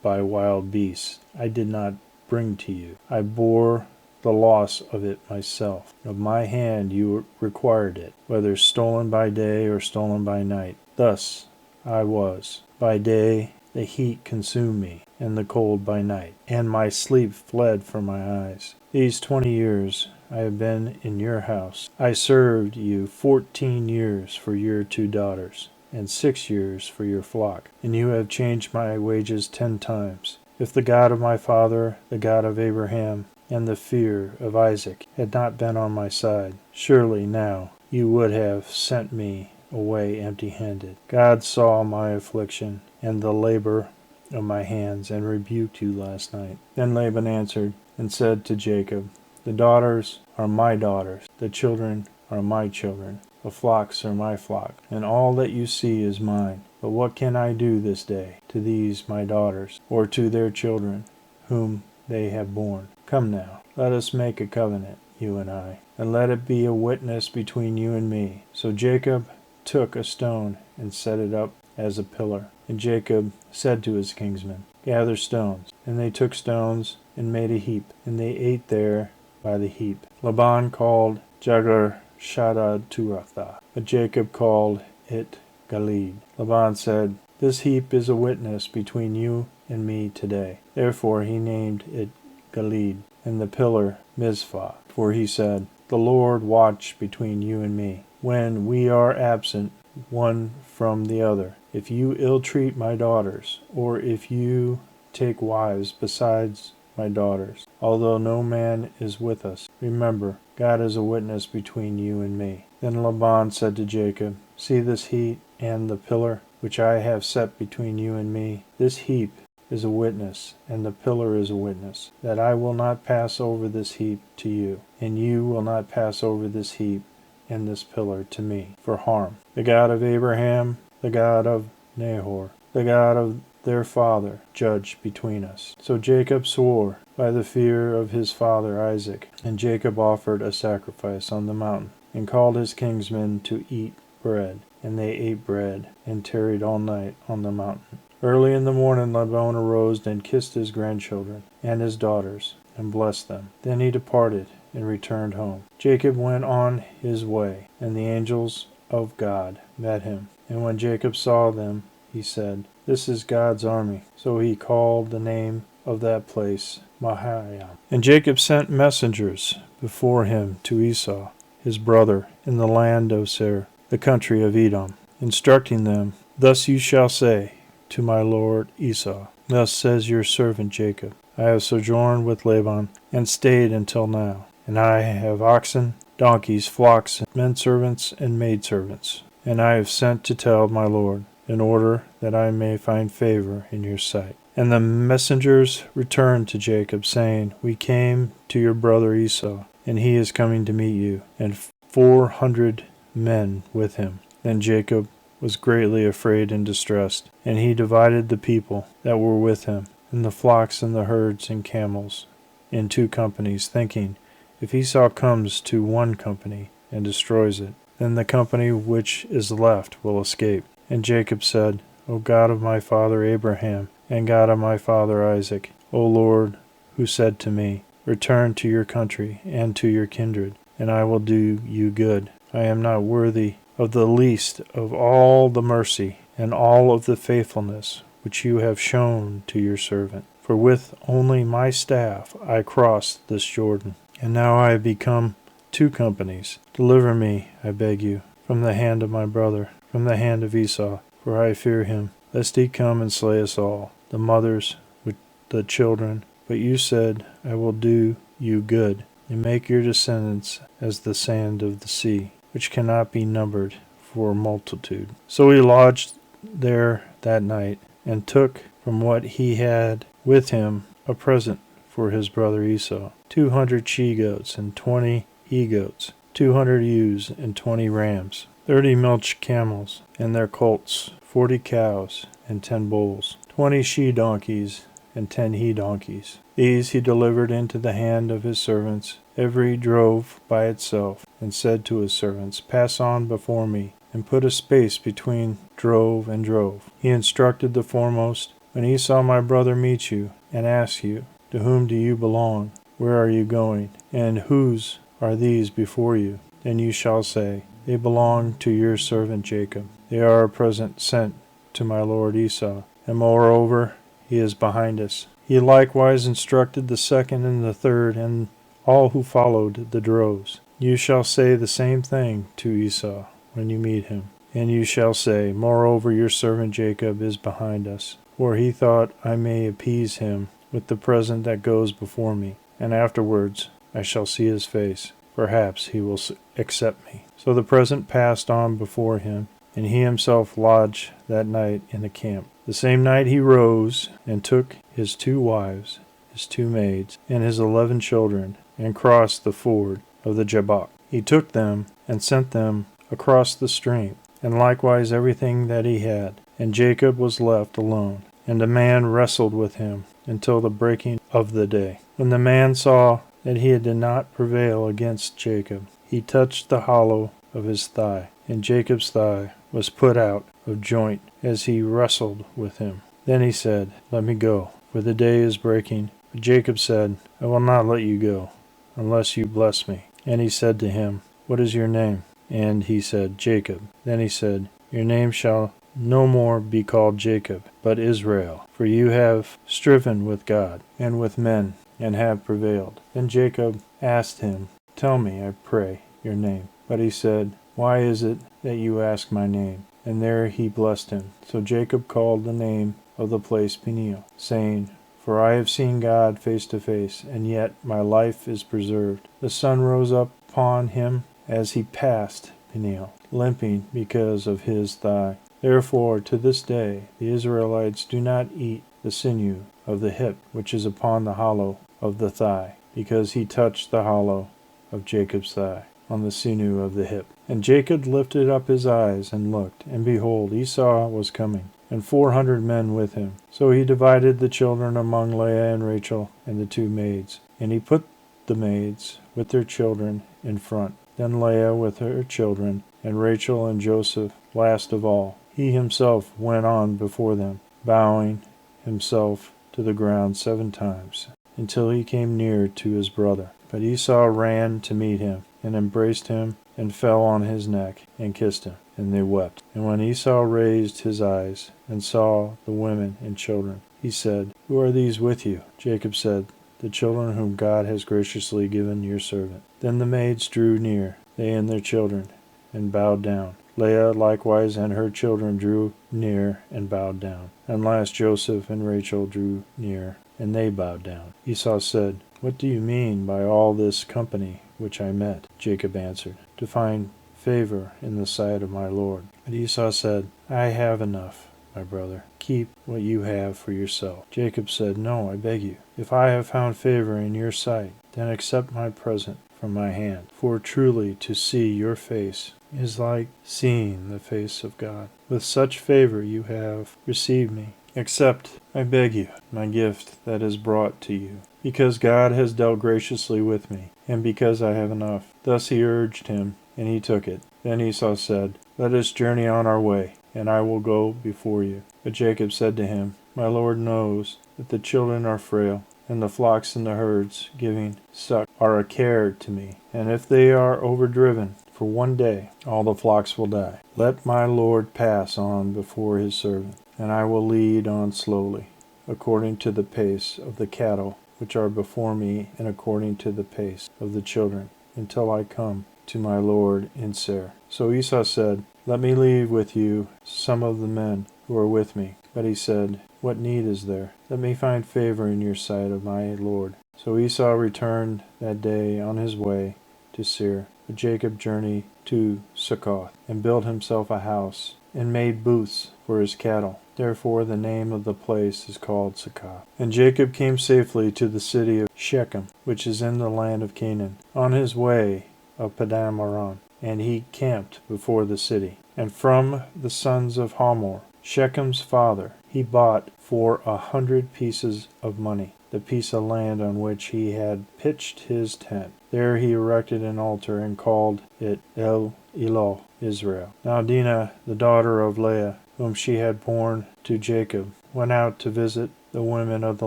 by wild beasts I did not bring to you. I bore the loss of it myself. Of my hand you required it, whether stolen by day or stolen by night. Thus I was. By day the heat consumed me, and the cold by night, and my sleep fled from my eyes. These 20 years I have been in your house. I served you 14 years for your 2 daughters, and 6 years for your flock, and you have changed my wages 10 times. If the God of my father, the God of Abraham, and the fear of Isaac had not been on my side, surely now you would have sent me away empty-handed. God saw my affliction and the labor of my hands, and rebuked you last night. Then Laban answered and said to Jacob, The daughters are my daughters, the children are my children, the flocks are my flock, and all that you see is mine. But what can I do this day to these my daughters, or to their children, whom they have borne? Come now, let us make a covenant, you and I, and let it be a witness between you and me. So Jacob took a stone and set it up as a pillar. And Jacob said to his kinsmen, Gather stones. And they took stones and made a heap, and they ate there by the heap. Laban called Jagar-Shadaturtha, but Jacob called it Gilead. Laban said, This heap is a witness between you and me today. Therefore he named it Gilead, and the pillar Mizpah. For he said, The Lord watch between you and me, when we are absent one from the other. If you ill-treat my daughters, or if you take wives besides my daughters, although no man is with us, remember, God is a witness between you and me. Then Laban said to Jacob, See this heap and the pillar which I have set between you and me. This heap is a witness, and the pillar is a witness, that I will not pass over this heap to you, and you will not pass over this heap and this pillar to me for harm. The God of Abraham, the God of Nahor, the God of their father, judge between us. So Jacob swore by the fear of his father Isaac, and Jacob offered a sacrifice on the mountain, and called his kinsmen to eat bread. And they ate bread, and tarried all night on the mountain. Early in the morning Laban arose and kissed his grandchildren and his daughters, and blessed them. Then he departed and returned home. Jacob went on his way, and the angels of God met him. And when Jacob saw them, he said, This is God's army. So he called the name of that place Mahanaim. And Jacob sent messengers before him to Esau, his brother, in the land of Seir, the country of Edom, instructing them, Thus you shall say to my lord Esau, Thus says your servant Jacob, I have sojourned with Laban, and stayed until now. And I have oxen, donkeys, flocks, menservants, and maidservants. And I have sent to tell my lord, in order that I may find favor in your sight. And the messengers returned to Jacob, saying, We came to your brother Esau, and he is coming to meet you, and 400 men with him. Then Jacob was greatly afraid and distressed, and he divided the people that were with him, and the flocks and the herds and camels, in 2 companies, thinking, If Esau comes to one company and destroys it, then the company which is left will escape. And Jacob said, O God of my father Abraham, and God of my father Isaac, O Lord, who said to me, Return to your country and to your kindred, and I will do you good. I am not worthy of the least of all the mercy and all of the faithfulness which you have shown to your servant. For with only my staff I crossed this Jordan, and now I have become 2 companies. Deliver me, I beg you, from the hand of my brother, from the hand of Esau, for I fear him, lest he come and slay us all, the mothers with the children. But you said, I will do you good, and make your descendants as the sand of the sea, which cannot be numbered for multitude. So he lodged there that night, and took from what he had with him a present for his brother Esau, 200 she-goats and 20 he-goats, 200 ewes and 20 rams, 30 milch camels and their colts, 40 cows and 10 bulls, 20 she-donkeys and 10 he-donkeys. These he delivered into the hand of his servants, every drove by itself, and said to his servants, Pass on before me, and put a space between drove and drove. He instructed the foremost, When Esau my brother meets you, and asks you, To whom do you belong? Where are you going? And whose are these before you? Then you shall say, They belong to your servant Jacob. They are a present sent to my lord Esau, and moreover he is behind us. He likewise instructed the second and the third, and all who followed the droves. You shall say the same thing to Esau when you meet him. And you shall say, Moreover your servant Jacob is behind us, for he thought I may appease him with the present that goes before me, and afterwards I shall see his face. Perhaps he will accept me. So the present passed on before him, and he himself lodged that night in the camp. The same night he rose, and took his 2 wives, his 2 maids, and his 11 children, and crossed the ford of the Jabbok. He took them, and sent them across the stream, and likewise everything that he had. And Jacob was left alone, and a man wrestled with him until the breaking of the day. When the man saw that he did not prevail against Jacob, he touched the hollow of his thigh, and Jacob's thigh was put out of joint as he wrestled with him. Then he said, Let me go, for the day is breaking. But Jacob said, I will not let you go, unless you bless me. And he said to him, What is your name? And he said, Jacob. Then he said, Your name shall no more be called Jacob, but Israel, for you have striven with God and with men, and have prevailed. Then Jacob asked him, Tell me, I pray, your name. But he said, Why is it that you ask my name? And there he blessed him. So Jacob called the name of the place Peniel, saying, For I have seen God face to face, and yet my life is preserved. The sun rose up upon him as he passed Peniel, limping because of his thigh. Therefore, to this day, the Israelites do not eat the sinew of the hip which is upon the hollow of the thigh, because he touched the hollow of Jacob's thigh, on the sinew of the hip. And Jacob lifted up his eyes and looked, and behold, Esau was coming, and 400 men with him. So he divided the children among Leah and Rachel and the 2 maids. And he put the maids with their children in front, then Leah with her children, and Rachel and Joseph last of all. He himself went on before them, bowing himself to the ground 7 times, until he came near to his brother. But Esau ran to meet him, and embraced him, and fell on his neck, and kissed him, and they wept. And when Esau raised his eyes, and saw the women and children, he said, Who are these with you? Jacob said, The children whom God has graciously given your servant. Then the maids drew near, they and their children, and bowed down. Leah likewise and her children drew near and bowed down. And last Joseph and Rachel drew near, and they bowed down. Esau said, What do you mean by all this company which I met? Jacob answered, To find favor in the sight of my Lord. But Esau said, I have enough, my brother. Keep what you have for yourself. Jacob said, No, I beg you. If I have found favor in your sight, then accept my present from my hand. For truly to see your face is like seeing the face of God. With such favor you have received me. Accept, I beg you, my gift that is brought to you, because God has dealt graciously with me, and because I have enough. Thus he urged him, and he took it. Then Esau said, Let us journey on our way, and I will go before you. But Jacob said to him, My Lord knows that the children are frail, and the flocks and the herds giving suck are a care to me. And if they are overdriven for one day, all the flocks will die. Let my Lord pass on before his servant, and I will lead on slowly, according to the pace of the cattle which are before me, and according to the pace of the children, until I come to my Lord in Seir. So Esau said, Let me leave with you some of the men who are with me. But he said, What need is there? Let me find favor in your sight of my Lord. So Esau returned that day on his way to Seir. But Jacob journeyed to Succoth, and built himself a house, and made booths for his cattle. Therefore the name of the place is called Succoth. And Jacob came safely to the city of Shechem, which is in the land of Canaan, on his way of Padan Aram. And he camped before the city. And from the sons of Hamor, Shechem's father, he bought for 100 pieces of money the piece of land on which he had pitched his tent. There he erected an altar and called it El Eloh Israel. Now Dinah, the daughter of Leah, whom she had borne to Jacob, went out to visit the women of the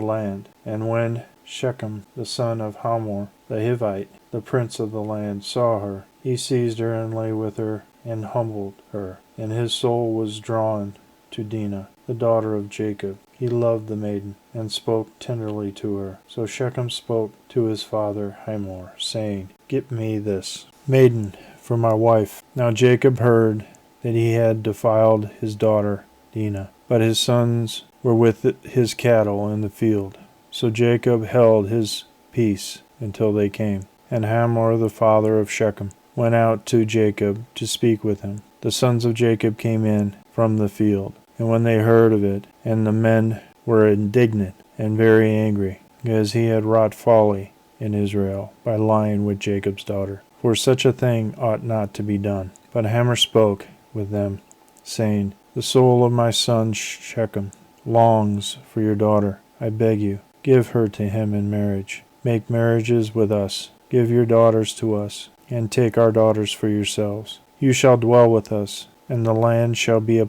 land. And when Shechem, the son of Hamor, the Hivite, the prince of the land, saw her, he seized her and lay with her and humbled her. And his soul was drawn to Dinah, the daughter of Jacob. He loved the maiden, and spoke tenderly to her. So Shechem spoke to his father Hamor, saying, Get me this maiden for my wife. Now Jacob heard that he had defiled his daughter Dinah, but his sons were with his cattle in the field. So Jacob held his peace until they came. And Hamor, the father of Shechem, went out to Jacob to speak with him. The sons of Jacob came in from the field. And when they heard of it, and the men were indignant and very angry, because he had wrought folly in Israel by lying with Jacob's daughter. For such a thing ought not to be done. But Hamor spoke with them, saying, The soul of my son Shechem longs for your daughter. I beg you, give her to him in marriage. Make marriages with us. Give your daughters to us, and take our daughters for yourselves. You shall dwell with us, and the land shall be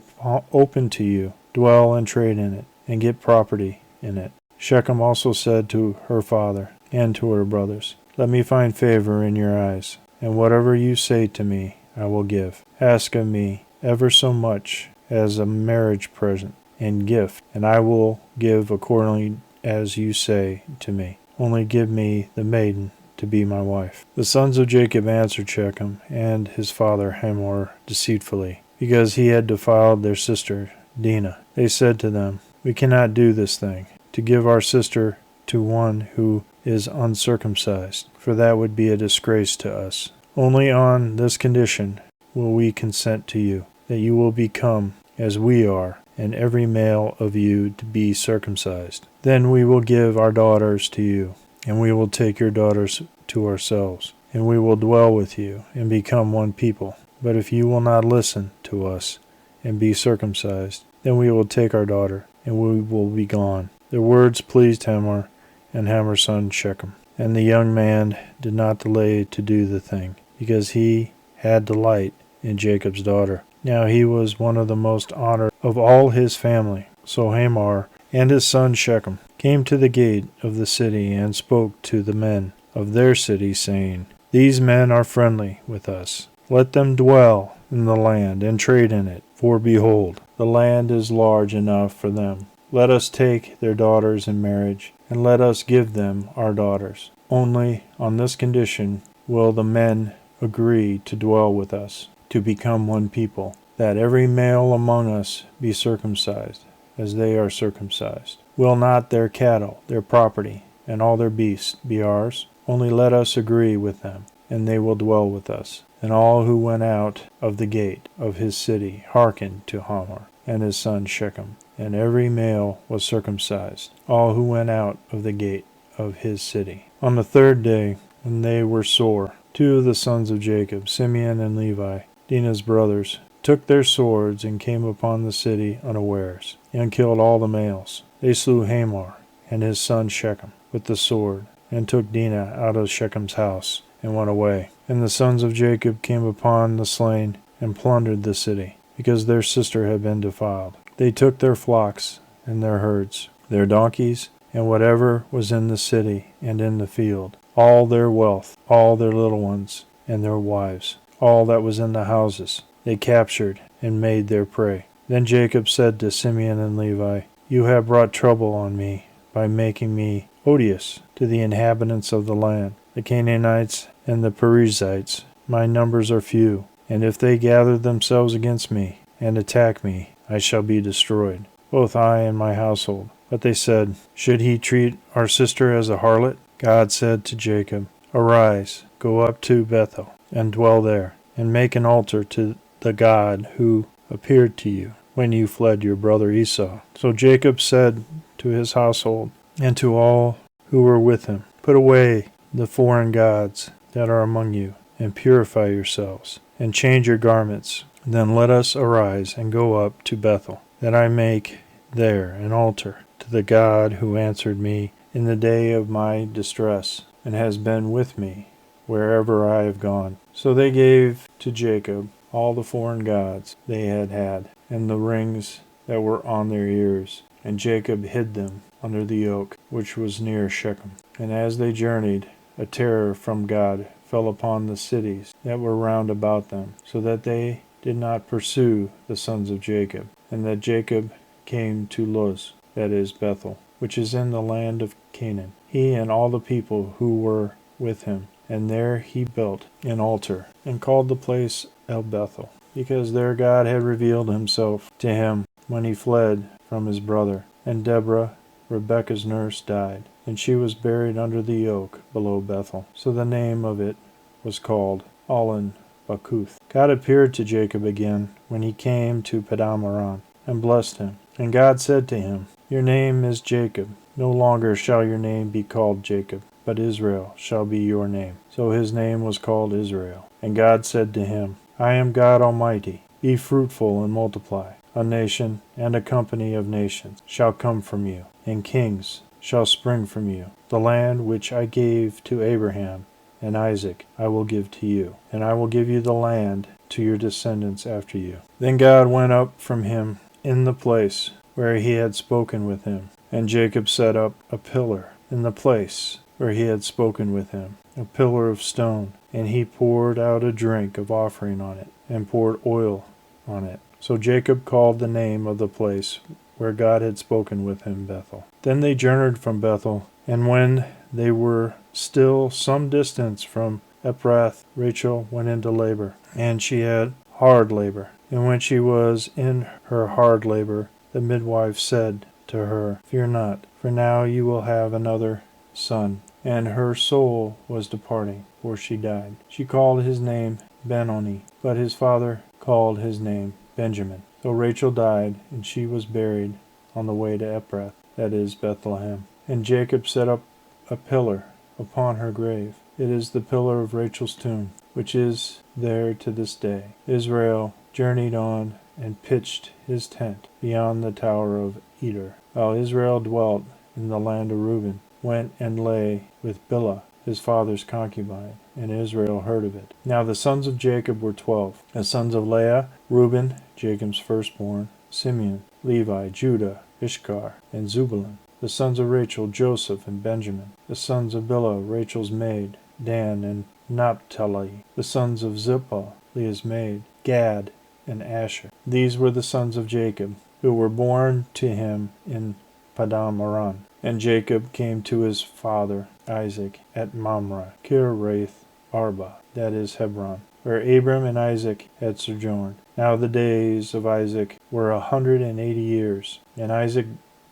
open to you. Dwell and trade in it, and get property in it. Shechem also said to her father and to her brothers, Let me find favor in your eyes, and whatever you say to me I will give. Ask of me ever so much as a marriage present and gift, and I will give accordingly as you say to me. Only give me the maiden to be my wife. The sons of Jacob answered Shechem and his father Hamor deceitfully, because he had defiled their sister Dinah. They said to them, We cannot do this thing, to give our sister to one who is uncircumcised, for that would be a disgrace to us. Only on this condition will we consent to you, that you will become as we are, and every male of you to be circumcised. Then we will give our daughters to you, and we will take your daughters to ourselves, and we will dwell with you, and become one people. But if you will not listen to us, and be circumcised, then we will take our daughter, and we will be gone. The words pleased Hamor, and Hamor's son Shechem. And the young man did not delay to do the thing, because he had delight in Jacob's daughter. Now he was one of the most honored of all his family. So Hamor and his son Shechem came to the gate of the city and spoke to the men of their city, saying, These men are friendly with us. Let them dwell in the land and trade in it, for behold, the land is large enough for them. Let us take their daughters in marriage, and let us give them our daughters. Only on this condition will the men agree to dwell with us, to become one people, that every male among us be circumcised, as they are circumcised. Will not their cattle, their property, and all their beasts be ours? Only let us agree with them, and they will dwell with us. And all who went out of the gate of his city hearkened to Hamor and his son Shechem, and every male was circumcised, all who went out of the gate of his city. On the third day, when they were sore, two of the sons of Jacob, Simeon and Levi, Dinah's brothers, took their swords and came upon the city unawares, and killed all the males. They slew Hamor and his son Shechem with the sword, and took Dinah out of Shechem's house, and went away. And the sons of Jacob came upon the slain, and plundered the city, because their sister had been defiled. They took their flocks and their herds, their donkeys, and whatever was in the city and in the field, all their wealth, all their little ones, and their wives, all that was in the houses, they captured and made their prey. Then Jacob said to Simeon and Levi, You have brought trouble on me by making me odious to the inhabitants of the land, the Canaanites and the Perizzites. My numbers are few, and if they gather themselves against me and attack me, I shall be destroyed, both I and my household. But they said, Should he treat our sister as a harlot? God said to Jacob, Arise, go up to Bethel, and dwell there, and make an altar to the God who appeared to you when you fled your brother Esau. So Jacob said to his household and to all who were with him, Put away the foreign gods that are among you, and purify yourselves, and change your garments. Then let us arise and go up to Bethel, that I make there an altar to the God who answered me in the day of my distress, and has been with me wherever I have gone. So they gave to Jacob all the foreign gods they had, and the rings that were on their ears. And Jacob hid them under the oak which was near Shechem. And as they journeyed, a terror from God fell upon the cities that were round about them, so that they did not pursue the sons of Jacob. And that Jacob came to Luz, that is Bethel, which is in the land of Canaan, he and all the people who were with him. And there he built an altar, and called the place El Bethel, because there God had revealed himself to him when he fled from his brother. And Deborah, Rebekah's nurse, died, and she was buried under the oak below Bethel. So the name of it was called Allon Bakuth. God appeared to Jacob again when he came to Paddan Aram, and blessed him. And God said to him, Your name is Jacob. No longer shall your name be called Jacob, but Israel shall be your name. So his name was called Israel. And God said to him, I am God Almighty. Be fruitful and multiply. A nation and a company of nations shall come from you, and kings shall spring from you. The land which I gave to Abraham and Isaac I will give to you, and I will give you the land to your descendants after you. Then God went up from him in the place where he had spoken with him, and Jacob set up a pillar in the place where he had spoken with him, a pillar of stone, and he poured out a drink of offering on it, and poured oil on it. So Jacob called the name of the place where God had spoken with him Bethel. Then they journeyed from Bethel, and when they were still some distance from Ephrath, Rachel went into labor, and she had hard labor. And when she was in her hard labor, the midwife said to her, Fear not, for now you will have another son. And her soul was departing, for she died. She called his name Benoni, but his father called his name Benjamin. So Rachel died, and she was buried on the way to Ephrath, that is, Bethlehem. And Jacob set up a pillar upon her grave. It is the pillar of Rachel's tomb, which is there to this day. Israel journeyed on and pitched his tent beyond the tower of Eder, while Israel dwelt in the land of Reuben, went and lay with Bilhah, his father's concubine, and Israel heard of it. Now the sons of Jacob were 12. The sons of Leah, Reuben, Jacob's firstborn, Simeon, Levi, Judah, Issachar, and Zebulun. The sons of Rachel, Joseph and Benjamin. The sons of Bilhah, Rachel's maid, Dan and Naphtali. The sons of Zilpah, Leah's maid, Gad and Asher. These were the sons of Jacob, who were born to him in Paddan Aram. And Jacob came to his father Isaac at Mamre, Kiriath Arba, that is Hebron, where Abram and Isaac had sojourned. Now the days of Isaac were 180 years, and Isaac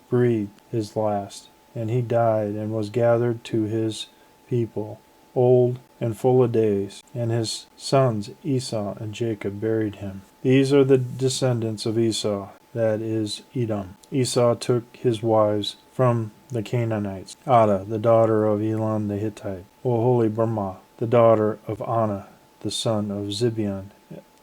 breathed his last, and he died and was gathered to his people, old and full of days, and his sons Esau and Jacob buried him. These are the descendants of Esau, that is Edom. Esau took his wives from the Canaanites, Adah, the daughter of Elon the Hittite, Oholibamah, the daughter of Anah, the son of Zibeon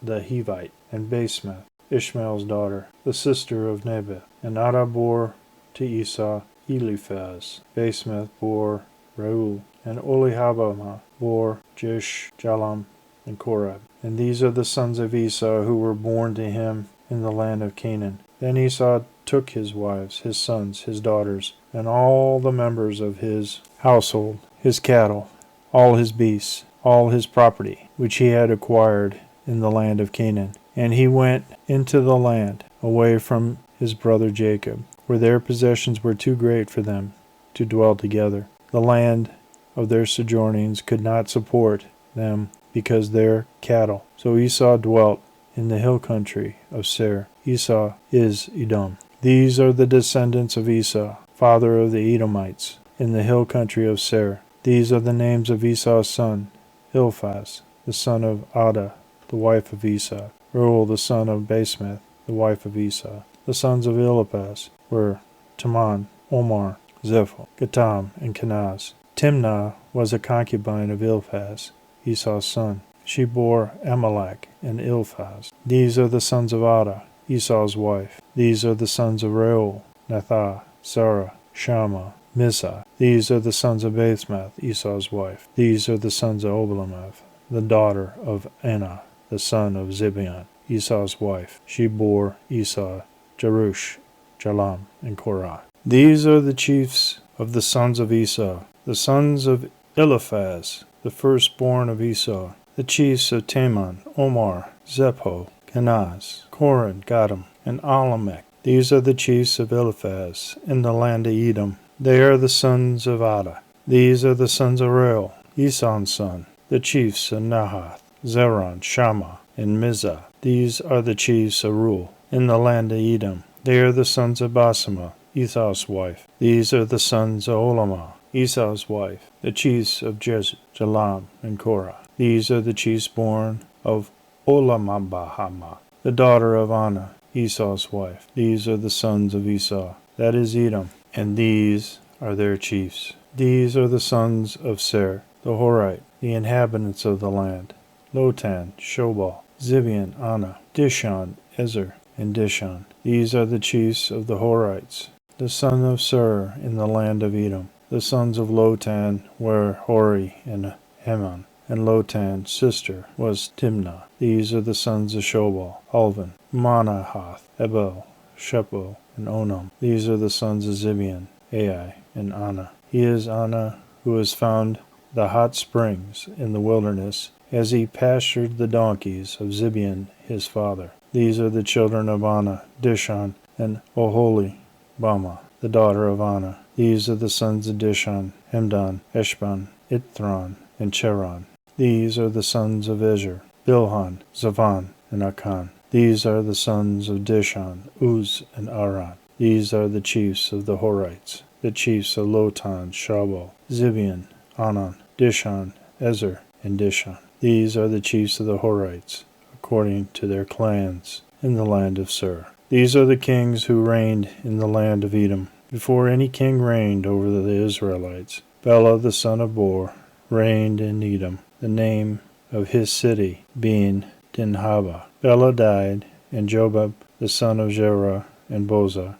the Hivite, and Basemath, Ishmael's daughter, the sister of Nebaioth. And Adah bore to Esau Eliphaz. Basemath bore Reuel, and Olihabamah bore Jalam, and Korab. And these are the sons of Esau who were born to him in the land of Canaan. Then Esau took his wives, his sons, his daughters, and all the members of his household, his cattle, all his beasts, all his property, which he had acquired in the land of Canaan. And he went into the land, away from his brother Jacob, for their possessions were too great for them to dwell together. The land of their sojournings could not support them because their cattle. So Esau dwelt in the hill country of Seir. Esau is Edom. These are the descendants of Esau, father of the Edomites, in the hill country of Seir. These are the names of Esau's son: Eliphaz, the son of Adah, the wife of Esau; Reuel, the son of Basemath, the wife of Esau. The sons of Eliphaz were Teman, Omar, Zepho, Gatam, and Kenaz. Timnah was a concubine of Eliphaz, Esau's son. She bore Amalek and Eliphaz. These are the sons of Adah, Esau's wife. These are the sons of Reuel, Nathah, Sarah, Shammah, Mizah. These are the sons of Basemath, Esau's wife. These are the sons of Obolamath, the daughter of Anah, the son of Zibeon, Esau's wife. She bore Esau, Jerush, Jalam, and Korah. These are the chiefs of the sons of Esau, the sons of Eliphaz, the firstborn of Esau, the chiefs of Teman, Omar, Zepho, Kenaz, Koran, Gatam, and Alamech. These are the chiefs of Eliphaz in the land of Edom. They are the sons of Adah. These are the sons of Reuel, Esau's son, the chiefs of Nahath, Zeron, Shammah, and Mizah. These are the chiefs of Reuel in the land of Edom. They are the sons of Basemah, Esau's wife. These are the sons of Olamah, Esau's wife, the chiefs of Jalam, and Korah. These are the chiefs born of Olamabahama, the daughter of Anah, Esau's wife. These are the sons of Esau, that is Edom, and these are their chiefs. These are the sons of Seir, the Horite, the inhabitants of the land: Lotan, Shobal, Zibeon, Anah, Dishon, Ezer, and Dishon. These are the chiefs of the Horites, the son of Seir in the land of Edom. The sons of Lotan were Hori and Heman, and Lotan's sister was Timnah. These are the sons of Shobal: Alvan, Manahath, Ebel, Shepo, and Onam. These are the sons of Zibeon, Ai, and Anah. He is Anah who has found the hot springs in the wilderness, as he pastured the donkeys of Zibeon his father. These are the children of Anah, Dishon, and Oholibamah, the daughter of Anah. These are the sons of Dishon: Hemdan, Eshban, Ithron, and Cheran. These are the sons of Ezer: Bilhan, Zavan, and Akan. These are the sons of Dishon: Uz and Aran. These are the chiefs of the Horites, the chiefs of Lotan, Shabal, Zibeon, Anan, Dishon, Ezer, and Dishon. These are the chiefs of the Horites, according to their clans. in the land of Sur. These are the kings who reigned in the land of Edom, before any king reigned over the Israelites. Bela the son of Bor reigned in Edom, the name of his city being Dinhaba. Bela died, and Jobab the son of Zerah and Bozrah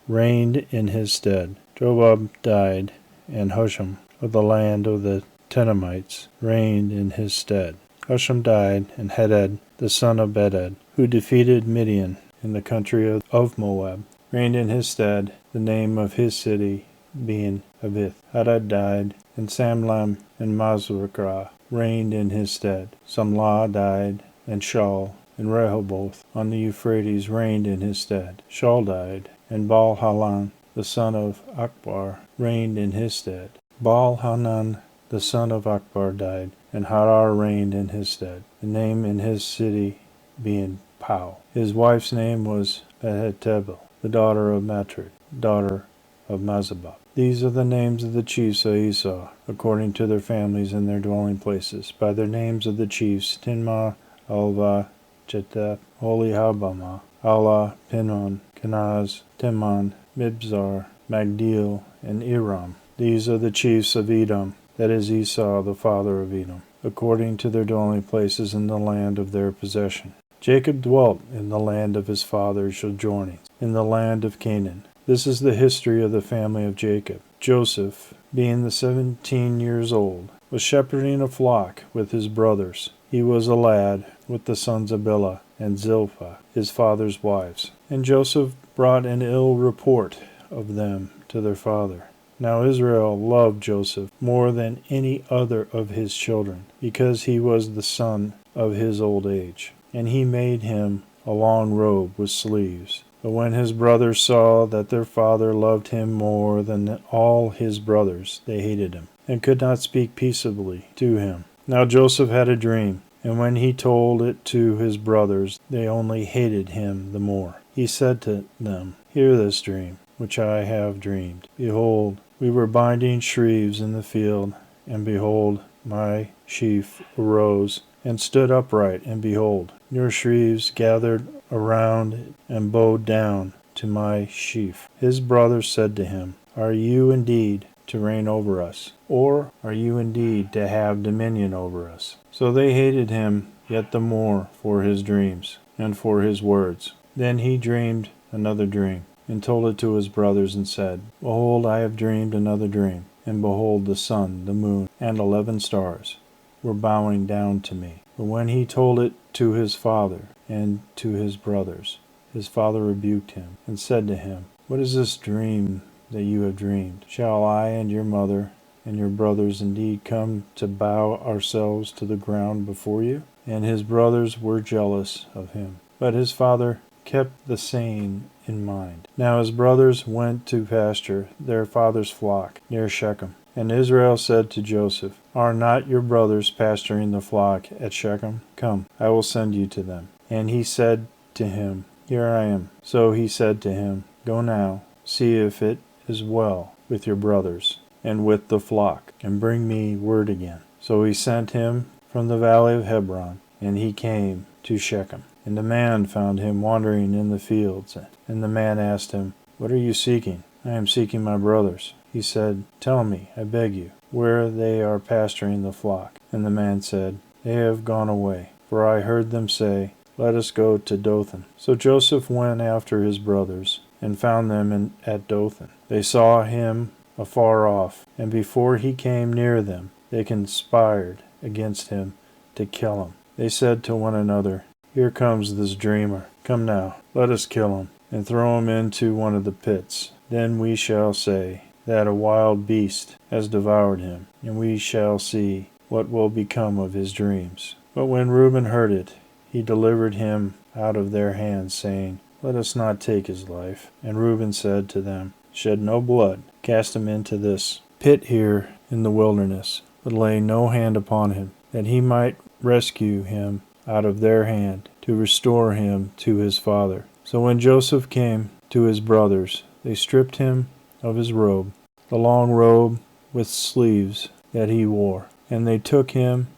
reigned in his stead. Jobab died, and Husham of the land of the Tenemites reigned in his stead. Husham died, and Hadad the son of Bedad, who defeated Midian in the country of Moab, reigned in his stead, the name of his city being Avith. Hadad died, and Samlam and Masrekah reigned in his stead. Samlah died, and Shaul and Rehoboth on the Euphrates reigned in his stead. Shaul died, and Baal-Hanan the son of Akbar reigned in his stead. Baal-Hanan the son of Akbar died, and Harar reigned in his stead, the name in his city being Pau. His wife's name was Mehetabel, the daughter of Matred, daughter of Mazabah. These are the names of the chiefs of Esau, according to their families and their dwelling places, by their names of the chiefs: Tinma, Alva, Jetheth, Holihabamah, Allah, Pinon, Kenaz, Timon, Mibzar, Magdiel, and Iram. These are the chiefs of Edom, that is Esau the father of Edom, according to their dwelling places in the land of their possession. Jacob dwelt in the land of his father's sojournings, in the land of Canaan. This is the history of the family of Jacob. Joseph, being 17 years old, was shepherding a flock with his brothers. He was a lad with the sons of Bilhah and Zilpah, his father's wives. And Joseph brought an ill report of them to their father. Now Israel loved Joseph more than any other of his children, because he was the son of his old age. And he made him a long robe with sleeves. But when his brothers saw that their father loved him more than all his brothers, they hated him, and could not speak peaceably to him. Now Joseph had a dream, and when he told it to his brothers, they only hated him the more. He said to them, "Hear this dream, which I have dreamed. Behold, we were binding sheaves in the field, and behold, my sheaf arose and stood upright, and behold, your sheaves gathered around and bowed down to my sheaf." His brothers said to him, "Are you indeed to reign over us? Or are you indeed to have dominion over us?" So they hated him yet the more for his dreams and for his words. Then he dreamed another dream, and told it to his brothers, and said, "Behold, I have dreamed another dream, and behold, the sun, the moon, and 11 stars were bowing down to me." But when he told it to his father and to his brothers, his father rebuked him, and said to him, "What is this dream that you have dreamed? Shall I and your mother and your brothers indeed come to bow ourselves to the ground before you?" And his brothers were jealous of him. But his father kept the saying in mind. Now his brothers went to pasture their father's flock near Shechem. And Israel said to Joseph, "Are not your brothers pasturing the flock at Shechem? Come, I will send you to them." And he said to him, "Here I am." So he said to him, "Go now, see if it is well with your brothers and with the flock, and bring me word again." So he sent him from the valley of Hebron, and he came to Shechem. And the man found him wandering in the fields. And the man asked him, "What are you seeking?" "I am seeking my brothers." He said, "Tell me, I beg you, where they are pasturing the flock." And the man said, "They have gone away, for I heard them say, 'Let us go to Dothan.'" So Joseph went after his brothers, and found them at Dothan. They saw him afar off, and before he came near them, they conspired against him to kill him. They said to one another, "Here comes this dreamer. Come now, let us kill him, and throw him into one of the pits. Then we shall say that a wild beast has devoured him, and we shall see what will become of his dreams." But when Reuben heard it, he delivered him out of their hands, saying, "Let us not take his life." And Reuben said to them, "Shed no blood. Cast him into this pit here in the wilderness, but lay no hand upon him, that he might rescue him out of their hand, to restore him to his father." So when Joseph came to his brothers, they stripped him of his robe, the long robe with sleeves that he wore, and they took him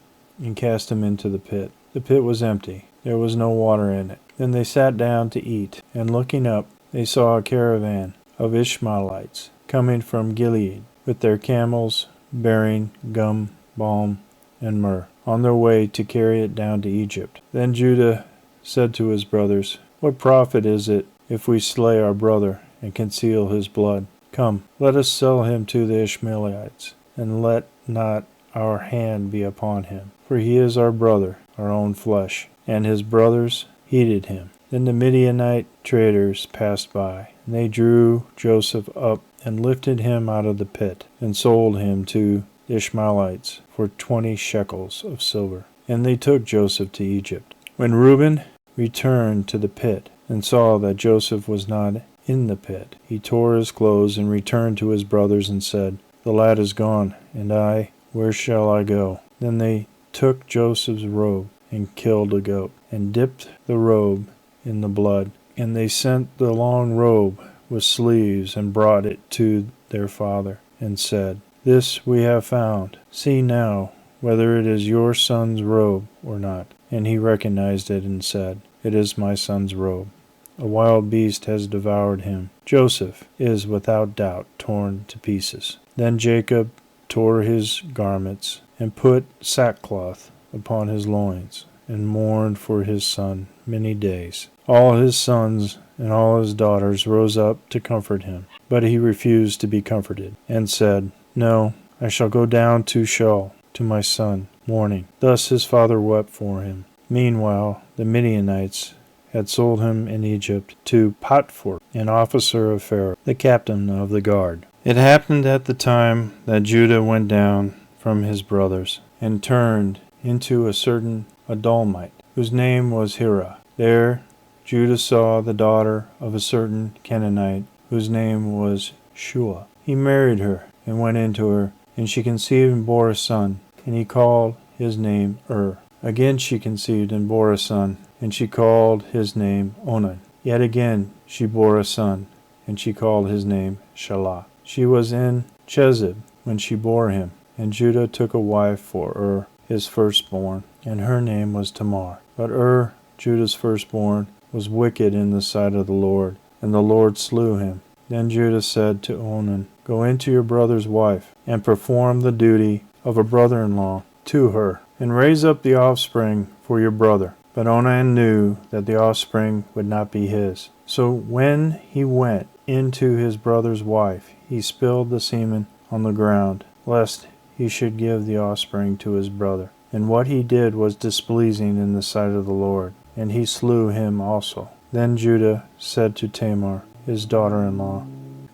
and cast him into the pit. The pit was empty. There was no water in it, Then they sat down to eat, and looking up, they saw a caravan of Ishmaelites coming from Gilead, with their camels bearing gum, balm, and myrrh, on their way to carry it down to Egypt. Then Judah said to his brothers, What profit is it if we slay our brother and conceal his blood? Come, let us sell him to the Ishmaelites, and let not our hand be upon him, for he is our brother, our own flesh. And his brothers heeded him. Then the Midianite traders passed by, and they drew Joseph up and lifted him out of the pit, and sold him to the Ishmaelites for 20 shekels of silver. And they took Joseph to Egypt. When Reuben returned to the pit, and saw that Joseph was not in the pit, he tore his clothes and returned to his brothers and said, The lad is gone, and I, where shall I go? Then they took Joseph's robe and killed a goat, and dipped the robe in the blood. And they sent the long robe with sleeves and brought it to their father, and said, This we have found. See now whether it is your son's robe or not. And he recognized it and said, It is my son's robe. A wild beast has devoured him. Joseph is without doubt torn to pieces. Then Jacob tore his garments, and put sackcloth upon his loins, and mourned for his son many days. All his sons and all his daughters rose up to comfort him, but he refused to be comforted, and said, No, I shall go down to Sheol to my son, mourning. Thus his father wept for him. Meanwhile the Midianites had sold him in Egypt to Potiphar, an officer of Pharaoh, the captain of the guard. It happened at the time that Judah went down from his brothers, and turned into a certain Adullamite, whose name was Hira. There Judah saw the daughter of a certain Canaanite, whose name was Shua. He married her, and went into her, and she conceived and bore a son, and he called his name Again she conceived and bore a son, and she called his name Onan. Yet again she bore a son, and she called his name Shelah. She was in Chezib when she bore him, and Judah took a wife for his firstborn, and her name was Tamar. But Judah's firstborn, was wicked in the sight of the Lord, and the Lord slew him. Then Judah said to Onan, Go into your brother's wife, and perform the duty of a brother-in-law to her, and raise up the offspring for your brother. But Onan knew that the offspring would not be his. So when he went into his brother's wife, he spilled the semen on the ground, lest he should give the offspring to his brother. And what he did was displeasing in the sight of the Lord, and he slew him also. Then Judah said to Tamar, his daughter-in-law,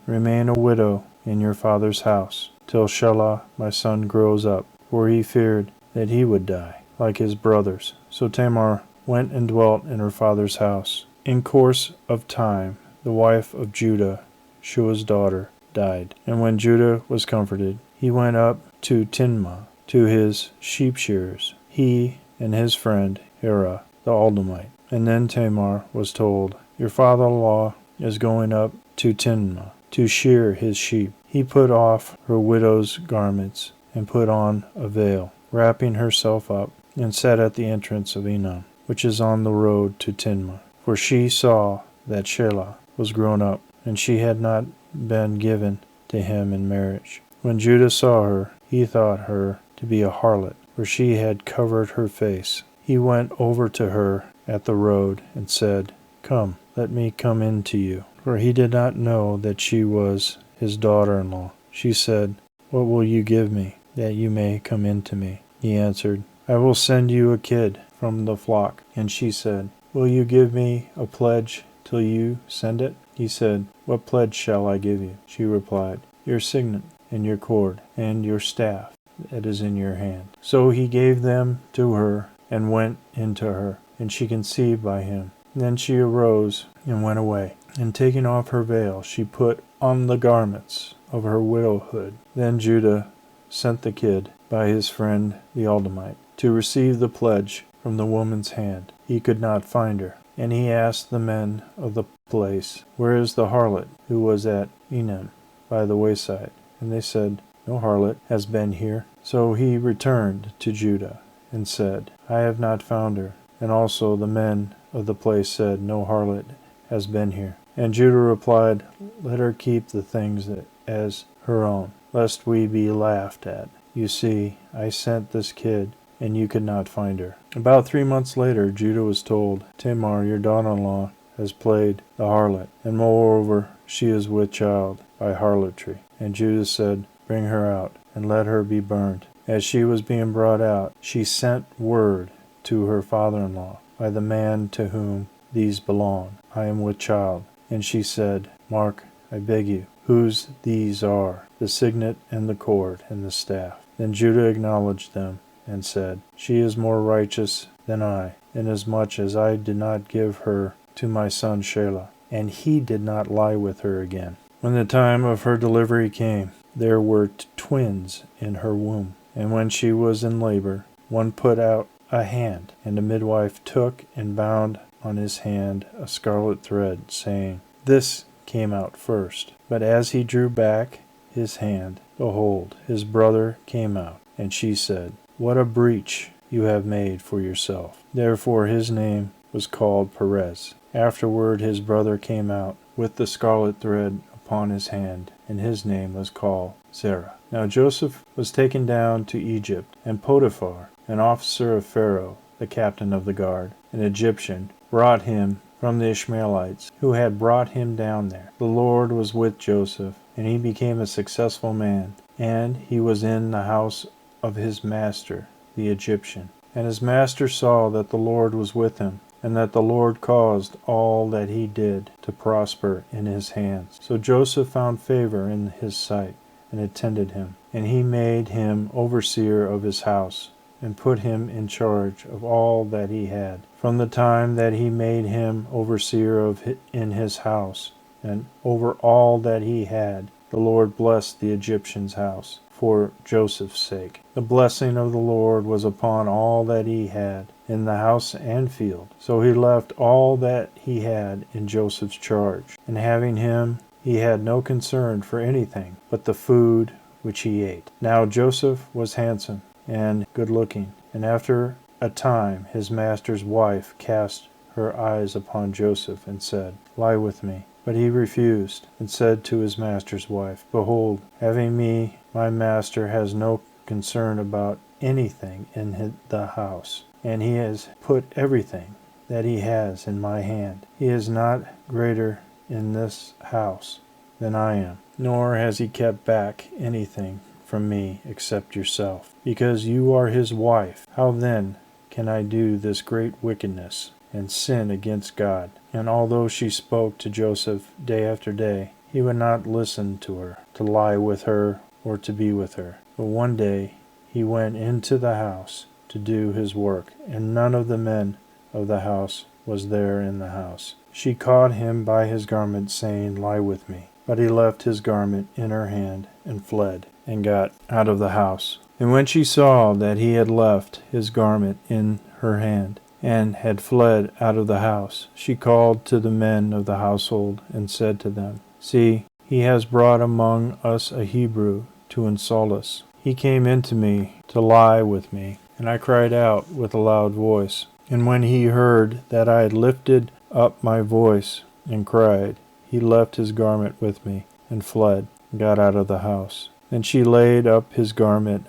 Remain a widow in your father's house, till Shelah my son grows up, for he feared that he would die, like his brothers. So Tamar went and dwelt in her father's house. In course of time, the wife of Judah, Shua's daughter, died. And when Judah was comforted, he went up to Timnah, to his sheep shearers, he and his friend Hira the Adullamite. And then Tamar was told, Your father-in-law is going up to Timnah to shear his sheep. He put off her widow's garments and put on a veil, wrapping herself up, and sat at the entrance of Enon, which is on the road to Timnah. For she saw that Shelah was grown up, and she had not been given to him in marriage. When Judah saw her, he thought her to be a harlot, for she had covered her face. He went over to her at the road and said, Come, let me come in to you. For he did not know that she was his daughter-in-law. She said, What will you give me, that you may come in to me? He answered, I will send you a kid from the flock. And she said, Will you give me a pledge till you send it? He said, What pledge shall I give you? She replied, Your signet, and your cord, and your staff that is in your hand. So he gave them to her, and went into her, and she conceived by him. Then she arose and went away, and taking off her veil, she put on the garments of her widowhood. Then Judah sent the kid by his friend the Adullamite to receive the pledge from the woman's hand. He could not find her, and he asked the men of the place, Where is the harlot who was at Enon by the wayside? And they said, No harlot has been here. So he returned to Judah and said, I have not found her. And also the men of the place said, No harlot has been here. And Judah replied, Let her keep the things as her own, lest we be laughed at. You see, I sent this kid, and you could not find her. About 3 months later, Judah was told, Tamar, your daughter-in-law, has played the harlot, and moreover, she is with child by harlotry. And Judah said, Bring her out, and let her be burned. As she was being brought out, she sent word to her father-in-law by the man to whom these belong, I am with child. And she said, Mark, I beg you, whose these are, the signet and the cord and the staff. Then Judah acknowledged them, and said, She is more righteous than I, inasmuch as I did not give her to my son Shelah, and he did not lie with her again. When the time of her delivery came, there were twins in her womb. And when she was in labor, one put out a hand, and the midwife took and bound on his hand a scarlet thread, saying, This came out first. But as he drew back his hand, behold, his brother came out. And she said, What a breach you have made for yourself. Therefore his name was called Perez. Afterward his brother came out with the scarlet thread upon his hand, and his name was called Zerah. Now Joseph was taken down to Egypt, and Potiphar, an officer of Pharaoh, the captain of the guard, an Egyptian, brought him from the Ishmaelites, who had brought him down there. The Lord was with Joseph, and he became a successful man, and he was in the house of his master, the Egyptian. And his master saw that the Lord was with him, and that the Lord caused all that he did to prosper in his hands. So Joseph found favor in his sight, and attended him. And he made him overseer of his house, and put him in charge of all that he had. From the time that he made him overseer in his house, and over all that he had, the Lord blessed the Egyptian's house, for Joseph's sake. The blessing of the Lord was upon all that he had, in the house and field. So he left all that he had in Joseph's charge. And having him, he had no concern for anything but the food which he ate. Now Joseph was handsome and good-looking, and after a time his master's wife cast her eyes upon Joseph, and said, Lie with me. But he refused, and said to his master's wife, Behold, having me, my master has no concern about anything in the house, and he has put everything that he has in my hand. He is not greater in this house than I am, nor has he kept back anything from me except yourself, because you are his wife. How then can I do this great wickedness and sin against God? And although she spoke to Joseph day after day, he would not listen to her, to lie with her or to be with her. But one day he went into the house to do his work, and none of the men of the house was there in the house. She caught him by his garment, saying, Lie with me. But he left his garment in her hand, and fled, and got out of the house. And when she saw that he had left his garment in her hand, and had fled out of the house, she called to the men of the household, and said to them, See, he has brought among us a Hebrew to insult us. He came into me to lie with me, and I cried out with a loud voice. And when he heard that I had lifted up my voice and cried, he left his garment with me, and fled, and got out of the house. Then she laid up his garment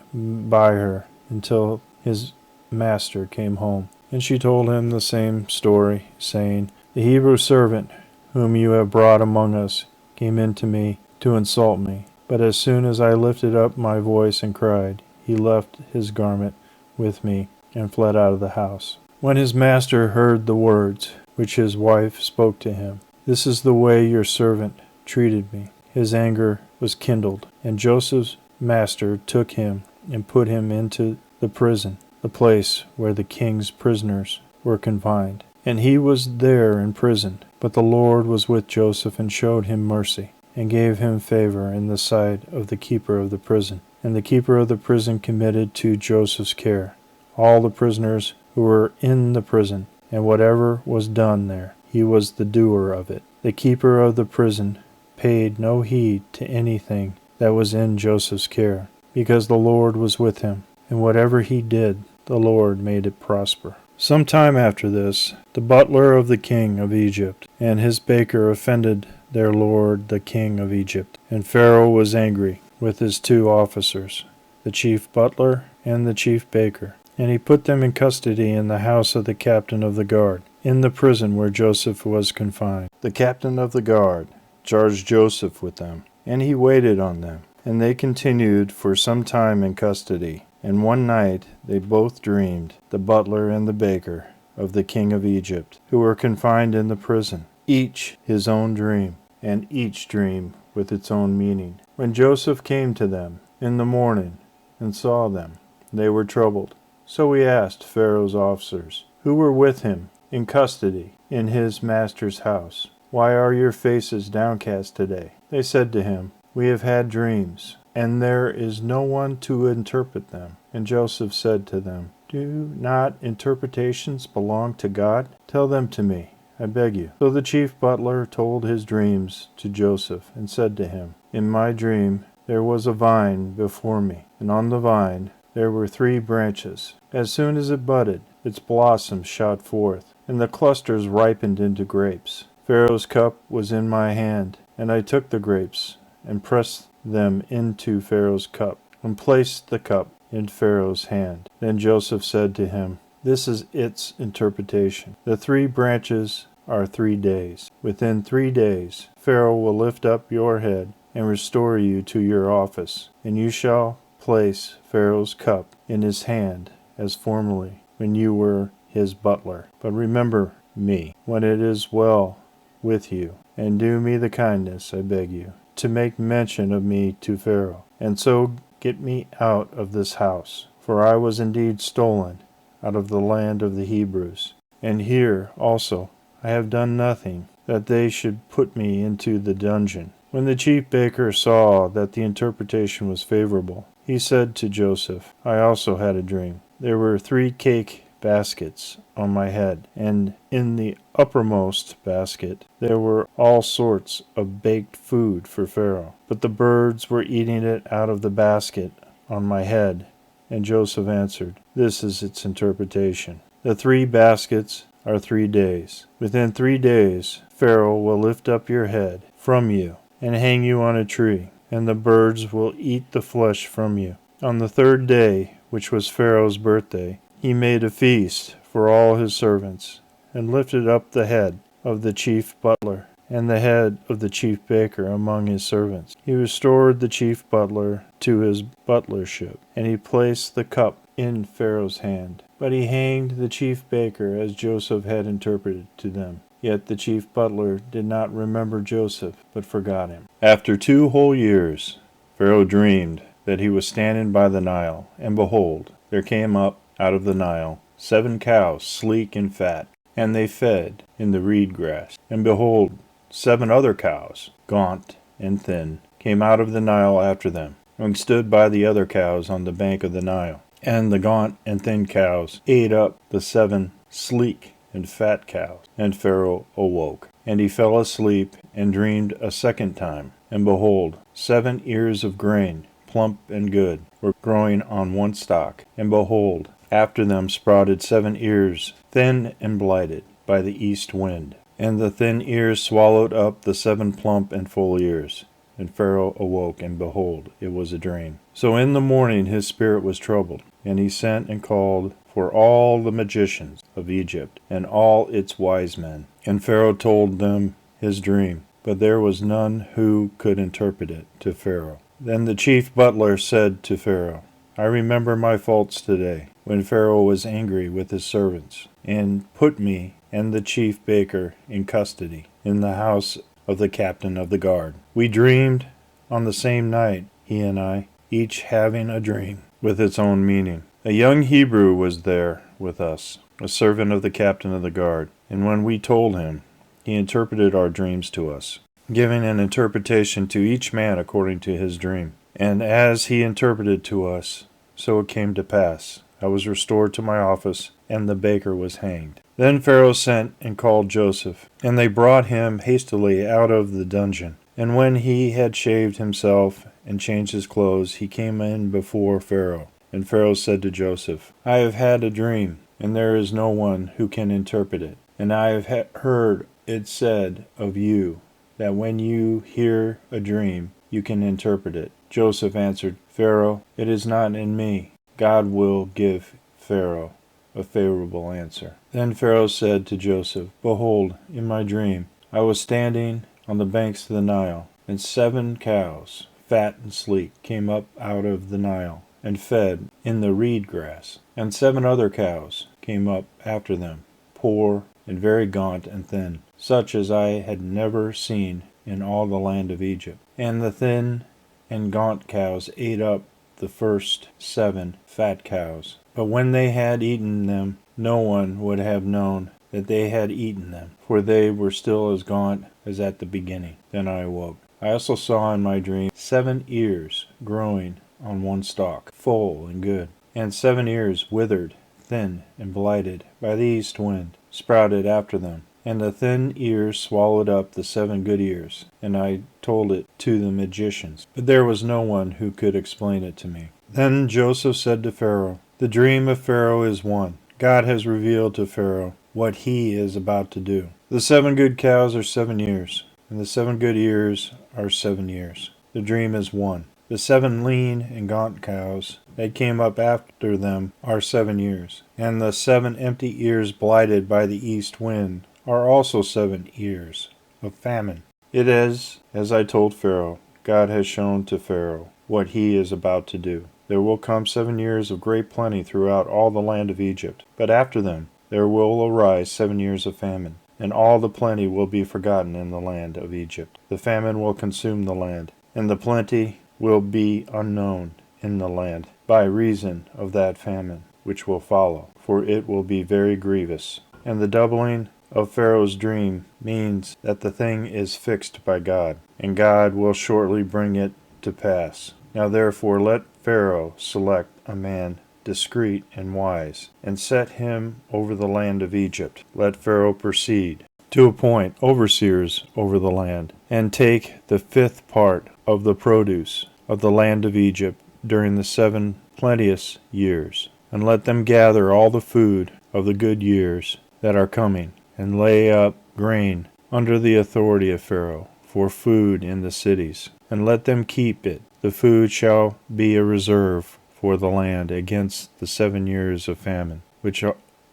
by her until his master came home. And she told him the same story, saying, The Hebrew servant whom you have brought among us came in to me to insult me. But as soon as I lifted up my voice and cried, he left his garment with me and fled out of the house. When his master heard the words which his wife spoke to him, This is the way your servant treated me, his anger was kindled. And Joseph's master took him and put him into the prison, the place where the king's prisoners were confined. And he was there in prison. But the Lord was with Joseph, and showed him mercy, and gave him favor in the sight of the keeper of the prison. And the keeper of the prison committed to Joseph's care all the prisoners who were in the prison, and whatever was done there, he was the doer of it. The keeper of the prison paid no heed to anything that was in Joseph's care, because the Lord was with him, and whatever he did, the Lord made it prosper. Some time after this, the butler of the king of Egypt and his baker offended their lord the king of Egypt. And Pharaoh was angry with his 2 officers, the chief butler and the chief baker. And he put them in custody in the house of the captain of the guard, in the prison where Joseph was confined. The captain of the guard charged Joseph with them, and he waited on them. And they continued for some time in custody. And one night they both dreamed, the butler and the baker, of the king of Egypt, who were confined in the prison, each his own dream, and each dream with its own meaning. When Joseph came to them in the morning and saw them, they were troubled. So he asked Pharaoh's officers, who were with him in custody in his master's house, "Why are your faces downcast today?" They said to him, "We have had dreams, and there is no one to interpret them." And Joseph said to them, "Do not interpretations belong to God? Tell them to me, I beg you." So the chief butler told his dreams to Joseph, and said to him, "In my dream there was a vine before me, and on the vine there were 3 branches. As soon as it budded, its blossoms shot forth, and the clusters ripened into grapes. Pharaoh's cup was in my hand, and I took the grapes, and pressed them into Pharaoh's cup, and placed the cup in Pharaoh's hand." Then Joseph said to him, "This is its interpretation. The 3 branches are 3 days. Within 3 days Pharaoh will lift up your head and restore you to your office, and you shall place Pharaoh's cup in his hand as formerly, when you were his butler. But remember me when it is well with you, and do me the kindness, I beg you, to make mention of me to Pharaoh, and so get me out of this house. For I was indeed stolen out of the land of the Hebrews. And here also I have done nothing that they should put me into the dungeon." When the chief baker saw that the interpretation was favorable, he said to Joseph, "I also had a dream. There were 3 cake baskets on my head, and in the uppermost basket there were all sorts of baked food for Pharaoh. But the birds were eating it out of the basket on my head." And Joseph answered, "This is its interpretation. The 3 baskets are 3 days. Within 3 days Pharaoh will lift up your head from you and hang you on a tree, and the birds will eat the flesh from you." On the 3rd day, which was Pharaoh's birthday, he made a feast for all his servants, and lifted up the head of the chief butler and the head of the chief baker among his servants. He restored the chief butler to his butlership, and he placed the cup in Pharaoh's hand. But he hanged the chief baker as Joseph had interpreted to them. Yet the chief butler did not remember Joseph, but forgot him. After 2 whole years, Pharaoh dreamed that he was standing by the Nile, and behold, there came up out of the Nile 7 cows, sleek and fat, and they fed in the reed grass. And behold, 7 other cows, gaunt and thin, came out of the Nile after them, and stood by the other cows on the bank of the Nile. And the gaunt and thin cows ate up the 7 sleek and fat cows. And Pharaoh awoke, and he fell asleep, and dreamed a second time. And behold, 7 ears of grain, plump and good, were growing on one stalk. And behold, after them sprouted 7 ears, thin and blighted by the east wind. And the thin ears swallowed up the 7 plump and full ears. And Pharaoh awoke, and behold, it was a dream. So in the morning his spirit was troubled, and he sent and called for all the magicians of Egypt, and all its wise men. And Pharaoh told them his dream, but there was none who could interpret it to Pharaoh. Then the chief butler said to Pharaoh, "I remember my faults today, when Pharaoh was angry with his servants, and put me and the chief baker in custody in the house of the captain of the guard. We dreamed on the same night, he and I, each having a dream with its own meaning. A young Hebrew was there with us, a servant of the captain of the guard, and when we told him, he interpreted our dreams to us, giving an interpretation to each man according to his dream. And as he interpreted to us, so it came to pass. I was restored to my office, and the baker was hanged." Then Pharaoh sent and called Joseph, and they brought him hastily out of the dungeon. And when he had shaved himself and changed his clothes, he came in before Pharaoh. And Pharaoh said to Joseph, "I have had a dream, and there is no one who can interpret it. And I have heard it said of you, that when you hear a dream, you can interpret it. Joseph answered, Pharaoh, it is not in me. God will give Pharaoh a favorable answer. Then Pharaoh said to Joseph, Behold, in my dream, I was standing on the banks of the Nile, and 7 cows, fat and sleek, came up out of the Nile, and fed in the reed grass. And 7 other cows came up after them, poor and very gaunt and thin, such as I had never seen in all the land of Egypt. And the thin and gaunt cows ate up the first 7 fat cows. But when they had eaten them, no one would have known that they had eaten them, for they were still as gaunt as at the beginning. Then I awoke. I also saw in my dream 7 ears growing on one stalk, full and good, and 7 ears withered, thin, and blighted by the east wind, sprouted after them. And the thin ears swallowed up the 7 good ears, and I told it to the magicians. But there was no one who could explain it to me. Then Joseph said to Pharaoh, The dream of Pharaoh is one. God has revealed to Pharaoh what he is about to do. The 7 good cows are 7 years, and the 7 good ears are 7 years. The dream is one. The 7 lean and gaunt cows that came up after them are 7 years, and the 7 empty ears blighted by the east wind are also 7 years of famine. It is, as I told Pharaoh, God has shown to Pharaoh what he is about to do. There will come 7 years of great plenty throughout all the land of Egypt, but after them there will arise 7 years of famine, and all the plenty will be forgotten in the land of Egypt. The famine will consume the land, and the plenty will be unknown in the land by reason of that famine which will follow, for it will be very grievous. And the doubling of Pharaoh's dream means that the thing is fixed by God, and God will shortly bring it to pass. Now therefore let Pharaoh select a man discreet and wise, and set him over the land of Egypt. Let Pharaoh proceed to appoint overseers over the land, and take the 5th part of the produce of the land of Egypt during the 7 plenteous years, and let them gather all the food of the good years that are coming, and lay up grain under the authority of Pharaoh for food in the cities, and let them keep it. The food shall be a reserve for the land against the 7 years of famine, which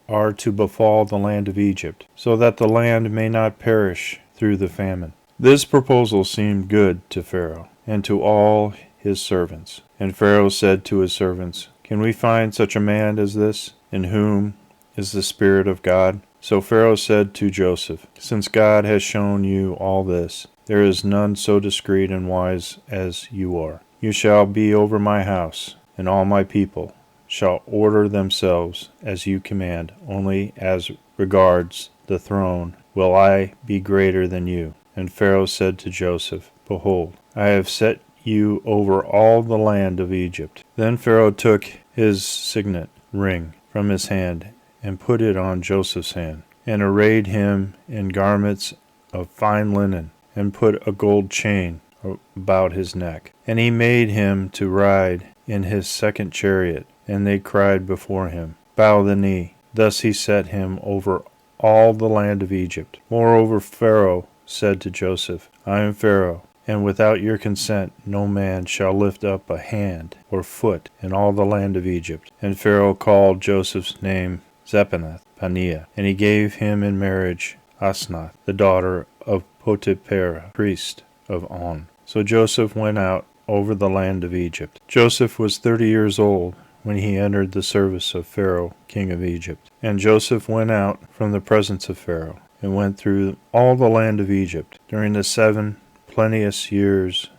are to befall the land of Egypt, so that the land may not perish through the famine. This proposal seemed good to Pharaoh and to all his servants. And Pharaoh said to his servants, Can we find such a man as this, in whom is the Spirit of God? So Pharaoh said to Joseph, Since God has shown you all this, there is none so discreet and wise as you are. You shall be over my house, and all my people shall order themselves as you command. Only as regards the throne will I be greater than you. And Pharaoh said to Joseph, Behold, I have set you over all the land of Egypt. Then Pharaoh took his signet ring from his hand, and put it on Joseph's hand, and arrayed him in garments of fine linen, and put a gold chain about his neck. And he made him to ride in his 2nd chariot, and they cried before him, Bow the knee. Thus he set him over all the land of Egypt. Moreover, Pharaoh said to Joseph, I am Pharaoh, and without your consent no man shall lift up a hand or foot in all the land of Egypt. And Pharaoh called Joseph's name Zephanath-Paneah, and he gave him in marriage Asenath, the daughter of Potiphera, priest of On. So Joseph went out over the land of Egypt. Joseph was 30 years old when he entered the service of Pharaoh, king of Egypt. And Joseph went out from the presence of Pharaoh, and went through all the land of Egypt. During the 7 plenteous years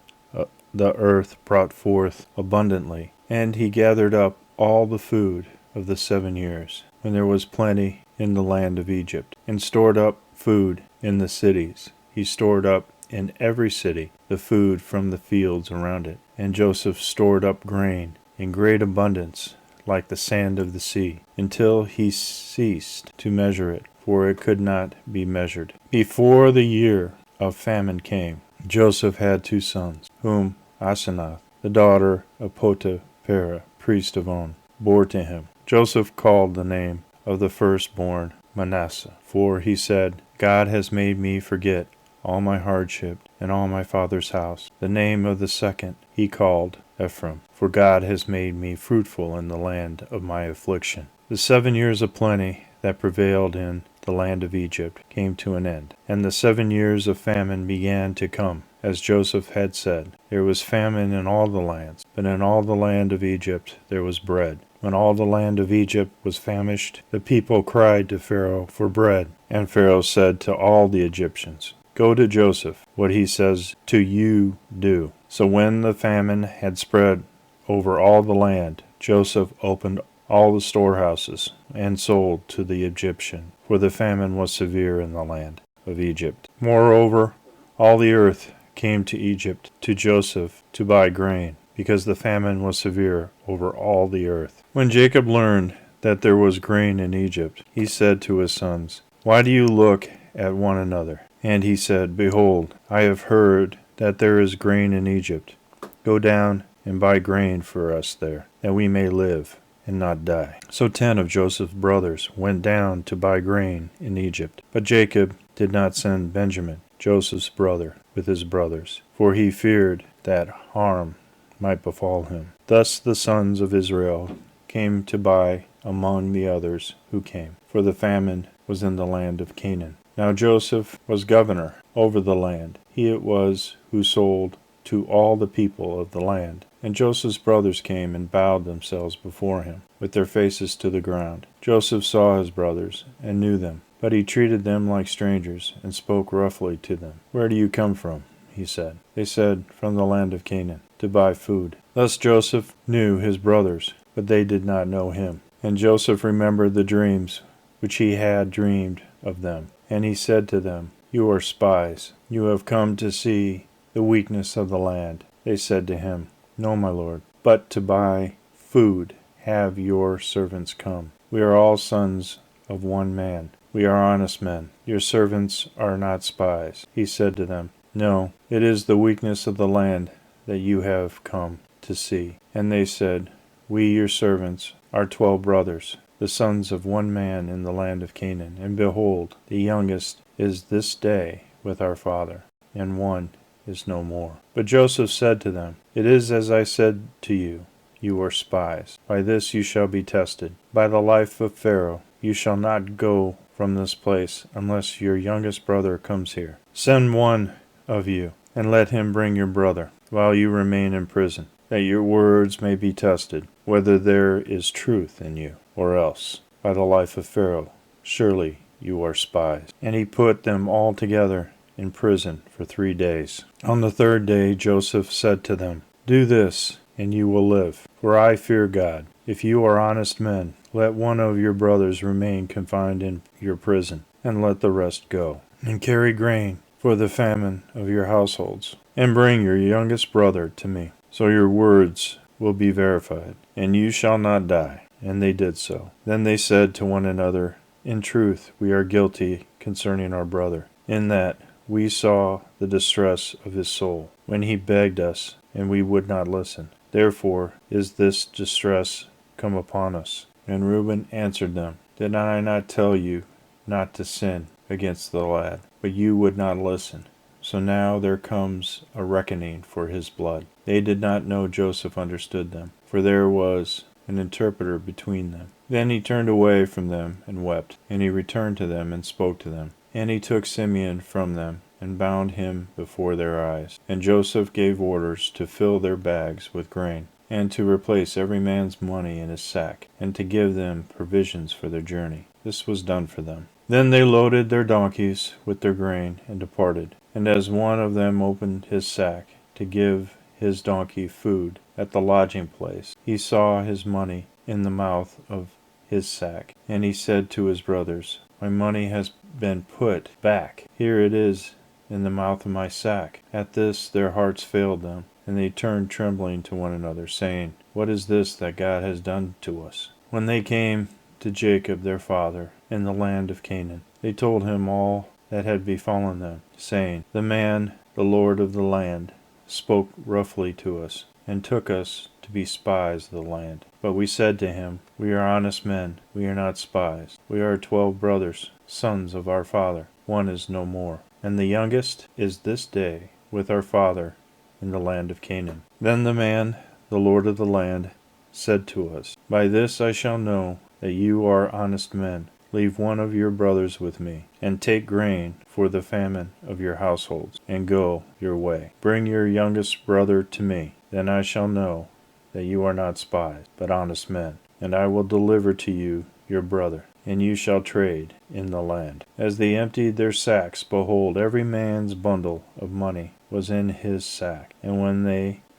the earth brought forth abundantly, and he gathered up all the food of the 7 years, when there was plenty in the land of Egypt, and stored up food in the cities. He stored up in every city the food from the fields around it. And Joseph stored up grain in great abundance, like the sand of the sea, until he ceased to measure it, for it could not be measured. Before the year of famine came, Joseph had 2 sons, whom Asenath, the daughter of Potiphera, priest of On, bore to him. Joseph called the name of the firstborn, Manasseh. For he said, God has made me forget all my hardship and all my father's house. The name of the second he called Ephraim, for God has made me fruitful in the land of my affliction. The 7 years of plenty that prevailed in the land of Egypt came to an end, and the 7 years of famine began to come. As Joseph had said, there was famine in all the lands, but in all the land of Egypt there was bread. When all the land of Egypt was famished, the people cried to Pharaoh for bread. And Pharaoh said to all the Egyptians, Go to Joseph, what he says to you do. So when the famine had spread over all the land, Joseph opened all the storehouses and sold to the Egyptian, for the famine was severe in the land of Egypt. Moreover, all the earth came to Egypt to Joseph to buy grain, because the famine was severe over all the earth. When Jacob learned that there was grain in Egypt, he said to his sons, Why do you look at one another? And he said, Behold, I have heard that there is grain in Egypt. Go down and buy grain for us there, that we may live and not die. So 10 of Joseph's brothers went down to buy grain in Egypt. But Jacob did not send Benjamin, Joseph's brother, with his brothers, for he feared that harm might befall him. Thus the sons of Israel came to buy among the others who came, for the famine was in the land of Canaan. Now Joseph was governor over the land. He it was who sold to all the people of the land. And Joseph's brothers came and bowed themselves before him, with their faces to the ground. Joseph saw his brothers and knew them, but he treated them like strangers and spoke roughly to them. Where do you come from? He said. They said, From the land of Canaan, to buy food. Thus Joseph knew his brothers, but they did not know him. And Joseph remembered the dreams which he had dreamed of them. And he said to them, You are spies. You have come to see the weakness of the land. They said to him, No, my lord, but to buy food have your servants come. We are all sons of one man. We are honest men. Your servants are not spies. He said to them, No, it is the weakness of the land that you have come to see. And they said, We, your servants, are 12 brothers, the sons of one man in the land of Canaan. And behold, the youngest is this day with our father, and one is no more. But Joseph said to them, It is as I said to you, you are spies. By this you shall be tested. By the life of Pharaoh, you shall not go from this place unless your youngest brother comes here. Send one of you, and let him bring your brother, while you remain in prison, that your words may be tested, whether there is truth in you, or else, by the life of Pharaoh, surely you are spies. And he put them all together in prison for 3 days. On the 3rd day Joseph said to them, Do this, and you will live, for I fear God. If you are honest men, let one of your brothers remain confined in your prison, and let the rest go. And carry grain for the famine of your households, and bring your youngest brother to me. So your words will be verified, and you shall not die. And they did so. Then they said to one another, In truth, we are guilty concerning our brother, in that we saw the distress of his soul, when he begged us, and we would not listen. Therefore is this distress come upon us. And Reuben answered them, Did I not tell you not to sin against the lad? But you would not listen. So now there comes a reckoning for his blood. They did not know Joseph understood them, for there was an interpreter between them. Then he turned away from them and wept, and he returned to them and spoke to them. And he took Simeon from them, and bound him before their eyes. And Joseph gave orders to fill their bags with grain, and to replace every man's money in his sack, and to give them provisions for their journey. This was done for them. Then they loaded their donkeys with their grain, and departed. And as one of them opened his sack to give his donkey food at the lodging place, he saw his money in the mouth of his sack. And he said to his brothers, My money has been put back. Here it is in the mouth of my sack. At this their hearts failed them, and they turned trembling to one another, saying, What is this that God has done to us? When they came to Jacob their father in the land of Canaan, they told him all that had befallen them, saying, The man, the lord of the land, spoke roughly to us, and took us to be spies of the land. But we said to him, We are honest men, we are not spies. We are 12 brothers, sons of our father. One is no more, and the youngest is this day with our father in the land of Canaan. Then the man, the Lord of the land, said to us, By this I shall know that you are honest men. Leave one of your brothers with me, and take grain for the famine of your households, and go your way. Bring your youngest brother to me, then I shall know that you are not spies, but honest men. And I will deliver to you your brother, and you shall trade in the land. As they emptied their sacks, behold, every man's bundle of money was in his sack. And when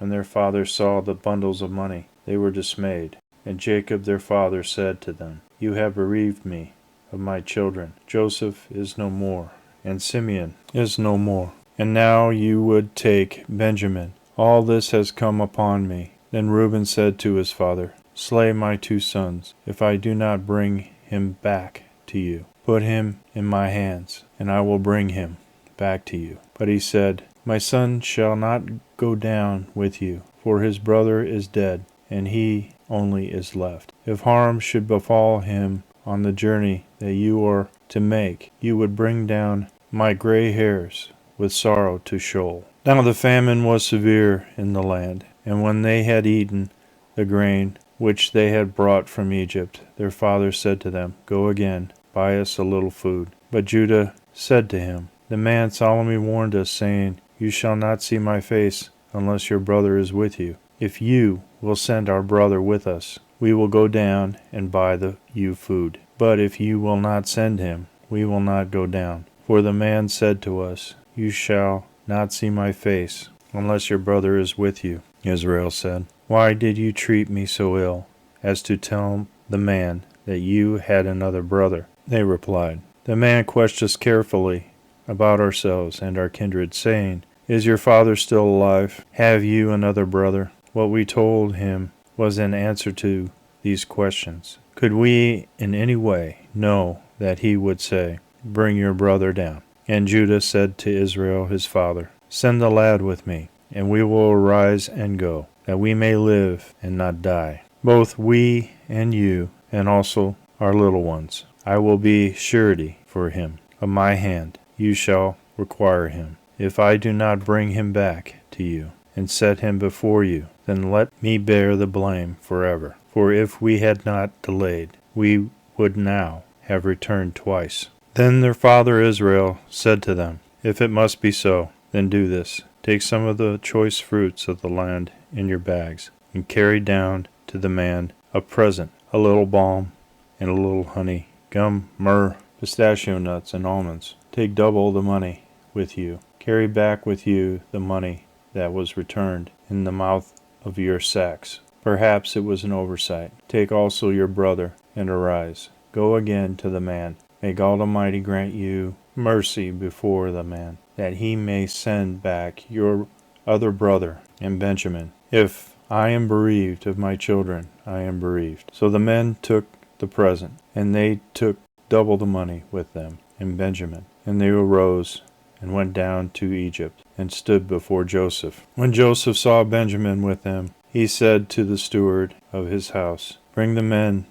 their father saw the bundles of money, they were dismayed. And Jacob their father said to them, You have bereaved me of my children. Joseph is no more, and Simeon is no more. And now you would take Benjamin. All this has come upon me. Then Reuben said to his father, Slay my 2 sons, if I do not bring him back to you. Put him in my hands, and I will bring him back to you. But he said, My son shall not go down with you, for his brother is dead, and he only is left. If harm should befall him on the journey that you are to make, you would bring down my gray hairs with sorrow to Sheol. Now the famine was severe in the land, and when they had eaten the grain which they had brought from Egypt, their father said to them, Go again, buy us a little food. But Judah said to him, The man solemnly warned us, saying, You shall not see my face unless your brother is with you. If you will send our brother with us, we will go down and buy you food. But if you will not send him, we will not go down. For the man said to us, You shall not see my face unless your brother is with you. Israel said, Why did you treat me so ill as to tell the man that you had another brother? They replied, The man questioned us carefully about ourselves and our kindred, saying, Is your father still alive? Have you another brother? What we told him was in answer to these questions. Could we in any way know that he would say, Bring your brother down? And Judah said to Israel his father, Send the lad with me, and we will arise and go, that we may live and not die, both we and you, and also our little ones. I will be surety for him. Of my hand you shall require him. If I do not bring him back to you, and set him before you, then let me bear the blame forever. For if we had not delayed, we would now have returned twice. Then their father Israel said to them, If it must be so, then do this. Take some of the choice fruits of the land in your bags, and carry down to the man a present, a little balm, and a little honey, gum, myrrh, pistachio nuts, and almonds. Take double the money with you. Carry back with you the money that was returned in the mouth of your sacks. Perhaps it was an oversight. Take also your brother, and arise. Go again to the man. May God Almighty grant you mercy before the man, that he may send back your other brother and Benjamin. If I am bereaved of my children, I am bereaved. So the men took the present, and they took double the money with them and Benjamin. And they arose and went down to Egypt, and stood before Joseph. When Joseph saw Benjamin with them, he said to the steward of his house, Bring the men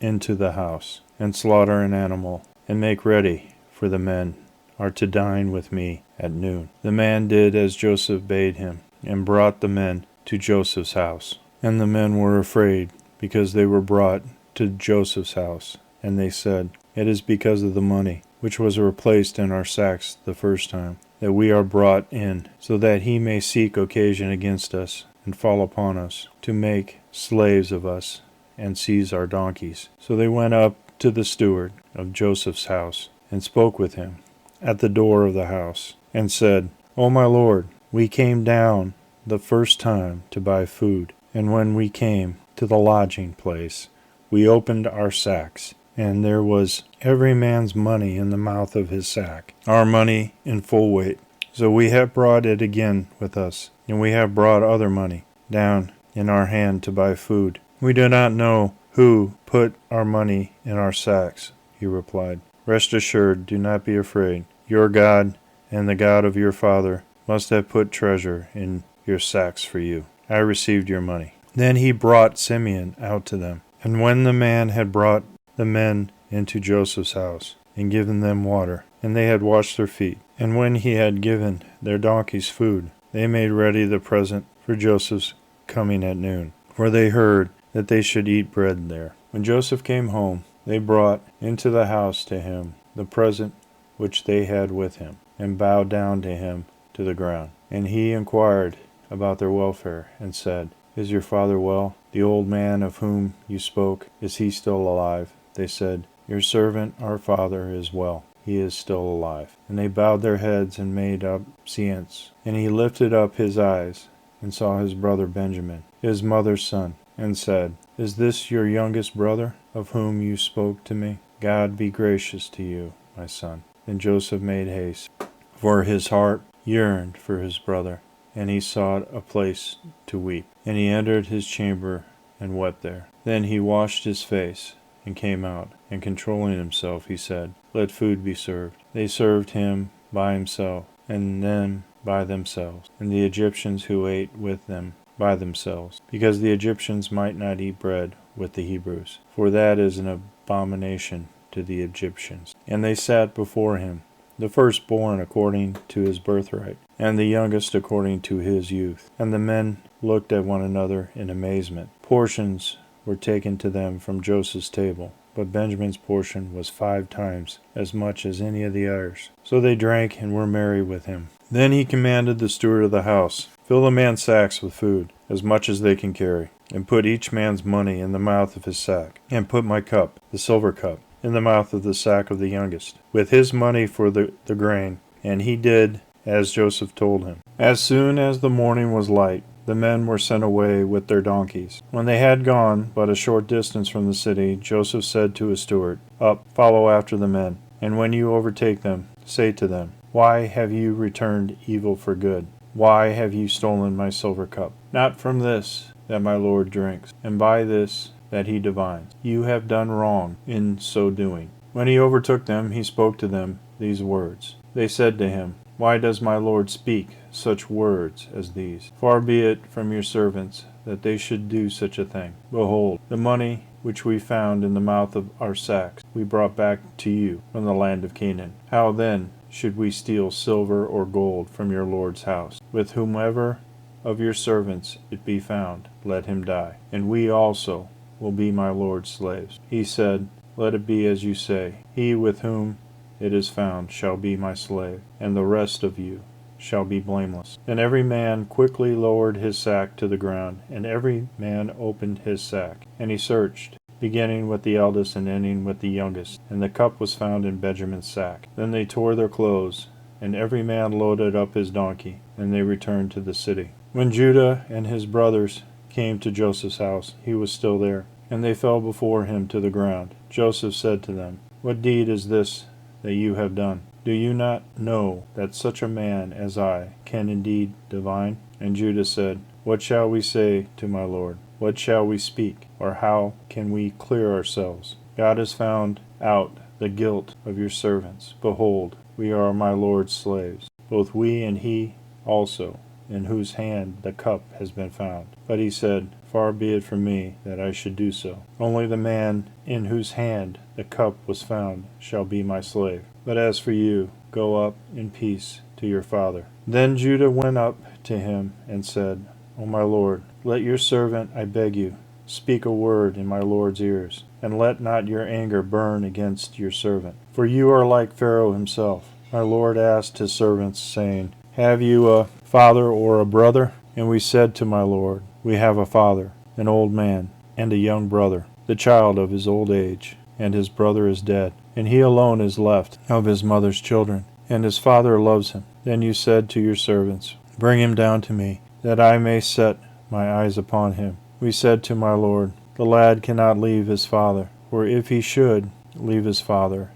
into the house, and slaughter an animal, and make ready, for the men are to dine with me at noon. The man did as Joseph bade him, and brought the men to Joseph's house. And the men were afraid, because they were brought to Joseph's house. And they said, It is because of the money, which was replaced in our sacks the first time, that we are brought in, so that he may seek occasion against us, and fall upon us, to make slaves of us, and seize our donkeys. So they went up to the steward of Joseph's house, and spoke with him at the door of the house, and said, O my lord, we came down the first time to buy food, and when we came to the lodging place, we opened our sacks, and there was every man's money in the mouth of his sack, our money in full weight. So we have brought it again with us, and we have brought other money down in our hand to buy food. We do not know who put our money in our sacks, he replied. Rest assured, do not be afraid. Your God and the God of your father must have put treasure in your sacks for you. I received your money. Then he brought Simeon out to them. And when the man had brought the men into Joseph's house, and given them water, and they had washed their feet, and when he had given their donkeys food, they made ready the present for Joseph's coming at noon, for they heard that they should eat bread there. When Joseph came home, they brought into the house to him the present which they had with him, and bowed down to him to the ground. And he inquired about their welfare, and said, Is your father well? The old man of whom you spoke, is he still alive? They said, Your servant, our father, is well. He is still alive. And they bowed their heads and made obeisance. And he lifted up his eyes, and saw his brother Benjamin, his mother's son, and said, Is this your youngest brother, of whom you spoke to me? God be gracious to you, my son. Then Joseph made haste, for his heart yearned for his brother, and he sought a place to weep. And he entered his chamber and wept there. Then he washed his face, and came out, and controlling himself, he said, Let food be served. They served him by himself, and them by themselves, and the Egyptians who ate with them by themselves, because the Egyptians might not eat bread with the Hebrews, for that is an abomination to the Egyptians. And they sat before him, the firstborn according to his birthright, and the youngest according to his youth. And the men looked at one another in amazement. Portions were taken to them from Joseph's table, but Benjamin's portion was 5 times as much as any of the others. So they drank and were merry with him. Then he commanded the steward of the house, Fill the man's sacks with food, as much as they can carry, and put each man's money in the mouth of his sack, and put my cup, the silver cup, in the mouth of the sack of the youngest, with his money for the grain. And he did as Joseph told him. As soon as the morning was light, the men were sent away with their donkeys. When they had gone but a short distance from the city, Joseph said to his steward, Up, follow after the men, and when you overtake them, say to them, Why have you returned evil for good? Why have you stolen my silver cup? Not from this that my Lord drinks, and by this that he divines. You have done wrong in so doing. When he overtook them, he spoke to them these words. They said to him, Why does my Lord speak such words as these? Far be it from your servants that they should do such a thing. Behold, the money which we found in the mouth of our sacks we brought back to you from the land of Canaan. How then should we steal silver or gold from your Lord's house? With whomever of your servants it be found, let him die, and we also will be my Lord's slaves. He said, Let it be as you say. He with whom it is found shall be my slave, and the rest of you shall be blameless. Then every man quickly lowered his sack to the ground, and every man opened his sack. And he searched, beginning with the eldest and ending with the youngest, and the cup was found in Benjamin's sack. Then they tore their clothes, and every man loaded up his donkey, and they returned to the city. When Judah and his brothers came to Joseph's house, he was still there, and they fell before him to the ground. Joseph said to them, What deed is this that you have done? Do you not know that such a man as I can indeed divine? And Judah said, What shall we say to my Lord? What shall we speak? Or how can we clear ourselves? God has found out the guilt of your servants. Behold, we are my Lord's slaves, both we and he also, in whose hand the cup has been found. But he said, Far be it from me that I should do so. Only the man in whose hand the cup was found shall be my slave. But as for you, go up in peace to your father. Then Judah went up to him and said, O my Lord, let your servant, I beg you, speak a word in my Lord's ears, and let not your anger burn against your servant. For you are like Pharaoh himself. My Lord asked his servants, saying, Have you a father or a brother? And we said to my Lord, We have a father, an old man, and a young brother, the child of his old age, and his brother is dead, and he alone is left of his mother's children, and his father loves him. Then you said to your servants, Bring him down to me, that I may set my eyes upon him. We said to my Lord, The lad cannot leave his father, for if he should leave his father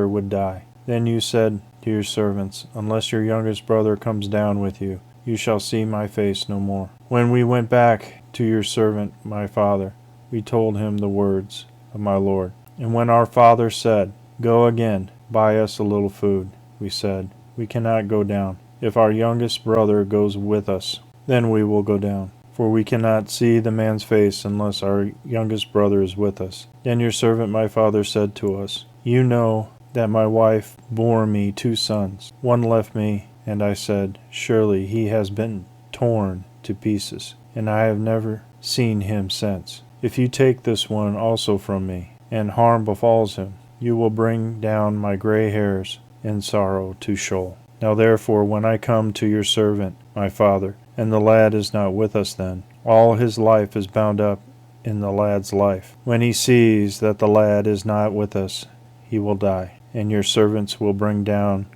would die. Then you said to your servants, Unless your youngest brother comes down with you, you shall see my face no more. When we went back to your servant my father, we told him the words of my Lord. And when our father said, Go again, buy us a little food, we said, We cannot go down. If our youngest brother goes with us, then we will go down. for we cannot see the man's face unless our youngest brother is with us. Then your servant my father said to us, You know that my wife bore me 2 sons. One left me, and I said, Surely he has been torn to pieces, and I have never seen him since. If you take this one also from me, and harm befalls him, you will bring down my gray hairs in sorrow to Sheol. Now therefore, when I come to your servant, my father, and the lad is not with us then, all his life is bound up in the lad's life. When he sees that the lad is not with us, he will die, and your servants will bring down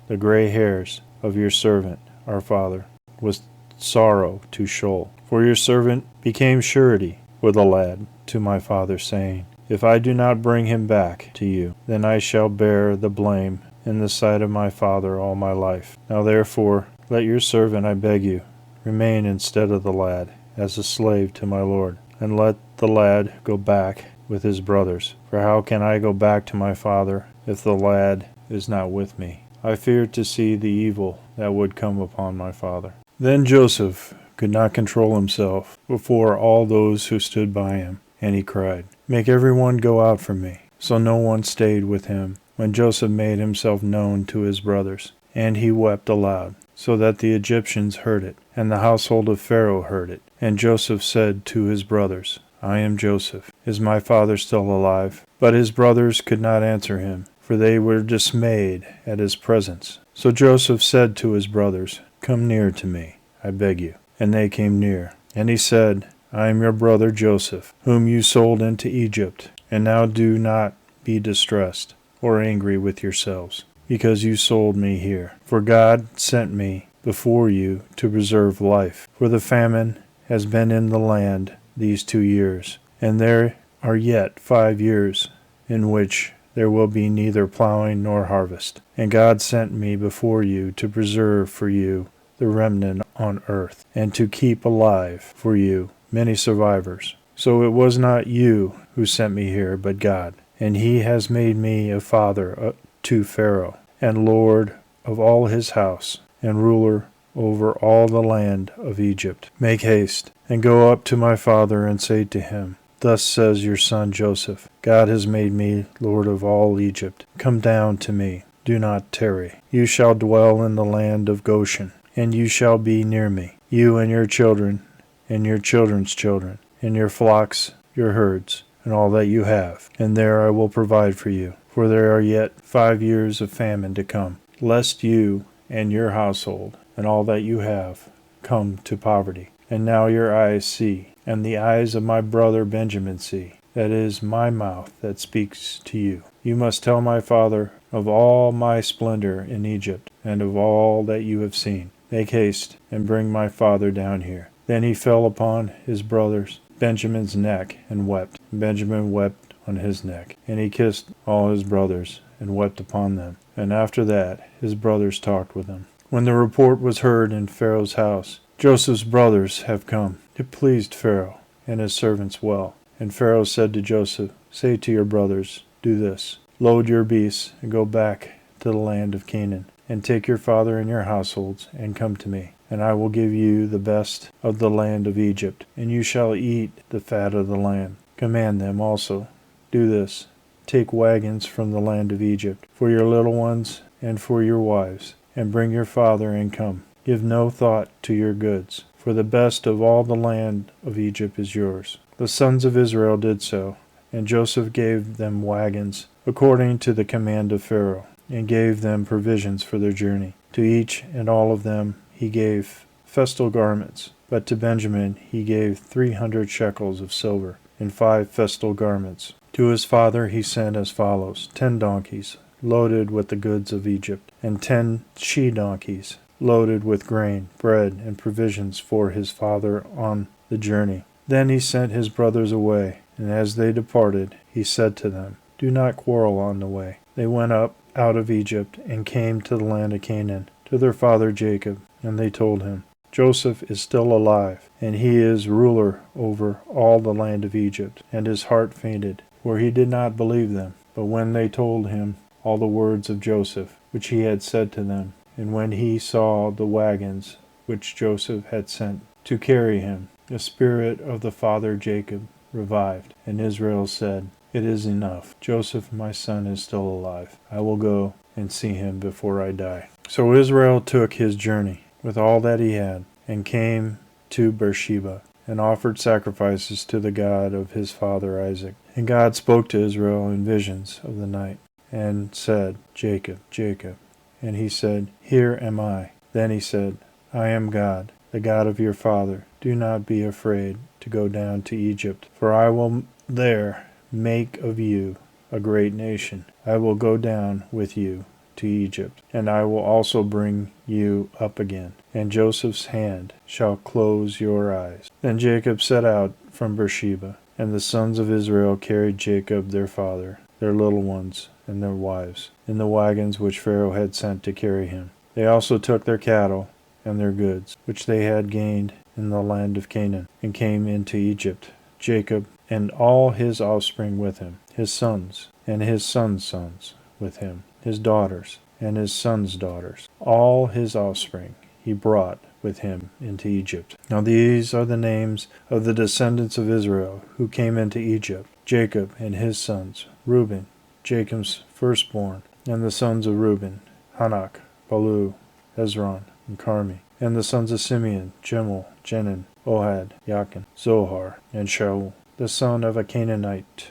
the gray hairs of your servant, our father, with sorrow to Sheol. For your servant became surety for the lad to my father, saying, If I do not bring him back to you, then I shall bear the blame in the sight of my father all my life. Now therefore, let your servant, I beg you, remain instead of the lad, as a slave to my lord, and let the lad go back with his brothers. For how can I go back to my father if the lad is not with me? I fear to see the evil that would come upon my father. Then Joseph could not control himself before all those who stood by him, and he cried, Make everyone go out from me. So no one stayed with him when Joseph made himself known to his brothers. And he wept aloud, so that the Egyptians heard it, and the household of Pharaoh heard it. And Joseph said to his brothers, I am Joseph. Is my father still alive? But his brothers could not answer him, for they were dismayed at his presence. So Joseph said to his brothers, Come near to me, I beg you. And they came near. And he said, I am your brother Joseph, whom you sold into Egypt. And now do not be distressed or angry with yourselves, because you sold me here. For God sent me before you to preserve life. For the famine has been in the land these 2 years, and there are yet 5 years in which there will be neither plowing nor harvest. And God sent me before you to preserve for you the remnant on earth, and to keep alive for you many survivors. So it was not you who sent me here, but God. And he has made me a father to Pharaoh, and lord of all his house, and ruler over all the land of Egypt. Make haste, and go up to my father, and say to him, Thus says your son Joseph, God has made me lord of all Egypt. Come down to me, do not tarry. You shall dwell in the land of Goshen, and you shall be near me, you and your children, and your children's children, and your flocks, your herds, and all that you have. And there I will provide for you, for there are yet 5 years of famine to come, lest you and your household, and all that you have, come to poverty. And now your eyes see, and the eyes of my brother Benjamin see. That is my mouth that speaks to you. You must tell my father of all my splendor in Egypt, and of all that you have seen. Make haste, and bring my father down here. Then he fell upon his brother's Benjamin's neck, and wept. Benjamin wept on his neck, and he kissed all his brothers, and wept upon them. And after that his brothers talked with him. When the report was heard in Pharaoh's house, Joseph's brothers have come. It pleased Pharaoh and his servants well. And Pharaoh said to Joseph, Say to your brothers, Do this. Load your beasts, and go back to the land of Canaan, and take your father and your households, and come to me. And I will give you the best of the land of Egypt, and you shall eat the fat of the land. Command them also, Do this. Take wagons from the land of Egypt, for your little ones and for your wives, and bring your father and come. Give no thought to your goods, for the best of all the land of Egypt is yours. The sons of Israel did so, and Joseph gave them wagons according to the command of Pharaoh, and gave them provisions for their journey. To each and all of them he gave festal garments, but to Benjamin he gave 300 shekels of silver, and 5 festal garments. To his father he sent as follows: 10 donkeys, loaded with the goods of Egypt, and 10 she-donkeys, loaded with grain, bread, and provisions for his father on the journey. Then he sent his brothers away, and as they departed, he said to them, Do not quarrel on the way. They went up out of Egypt, and came to the land of Canaan, to their father Jacob. And they told him, Joseph is still alive, and he is ruler over all the land of Egypt. And his heart fainted, for he did not believe them. But when they told him all the words of Joseph, which he had said to them, and when he saw the wagons which Joseph had sent to carry him, The spirit of the father Jacob revived, and Israel said, "It is enough. Joseph my son is still alive. I will go and see him before I die." So Israel took his journey with all that he had, and came to Beersheba, and offered sacrifices to the God of his father Isaac. And God spoke to Israel in visions of the night, and said, "Jacob, Jacob." And he said, "Here am I." Then he said, "I am God, the God of your father. Do not be afraid to go down to Egypt, for I will there make of you a great nation. I will go down with you to Egypt, and I will also bring you up again, and Joseph's hand shall close your eyes." Then Jacob set out from Beersheba, and the sons of Israel carried Jacob their father, their little ones, and their wives, in the wagons which Pharaoh had sent to carry him. They also took their cattle and their goods, which they had gained in the land of Canaan, and came into Egypt. Jacob and all his offspring with him, his sons and his sons' sons with him, his daughters and his sons' daughters, all his offspring he brought with him into Egypt. Now these are the names of the descendants of Israel who came into Egypt: Jacob and his sons, Reuben, Jacob's firstborn, and the sons of Reuben, Hanok, Palu, Hezron, and Carmi. And the sons of Simeon, Jemuel, Jenin, Ohad, Jachin, Zohar, and Shaul, the son of a Canaanite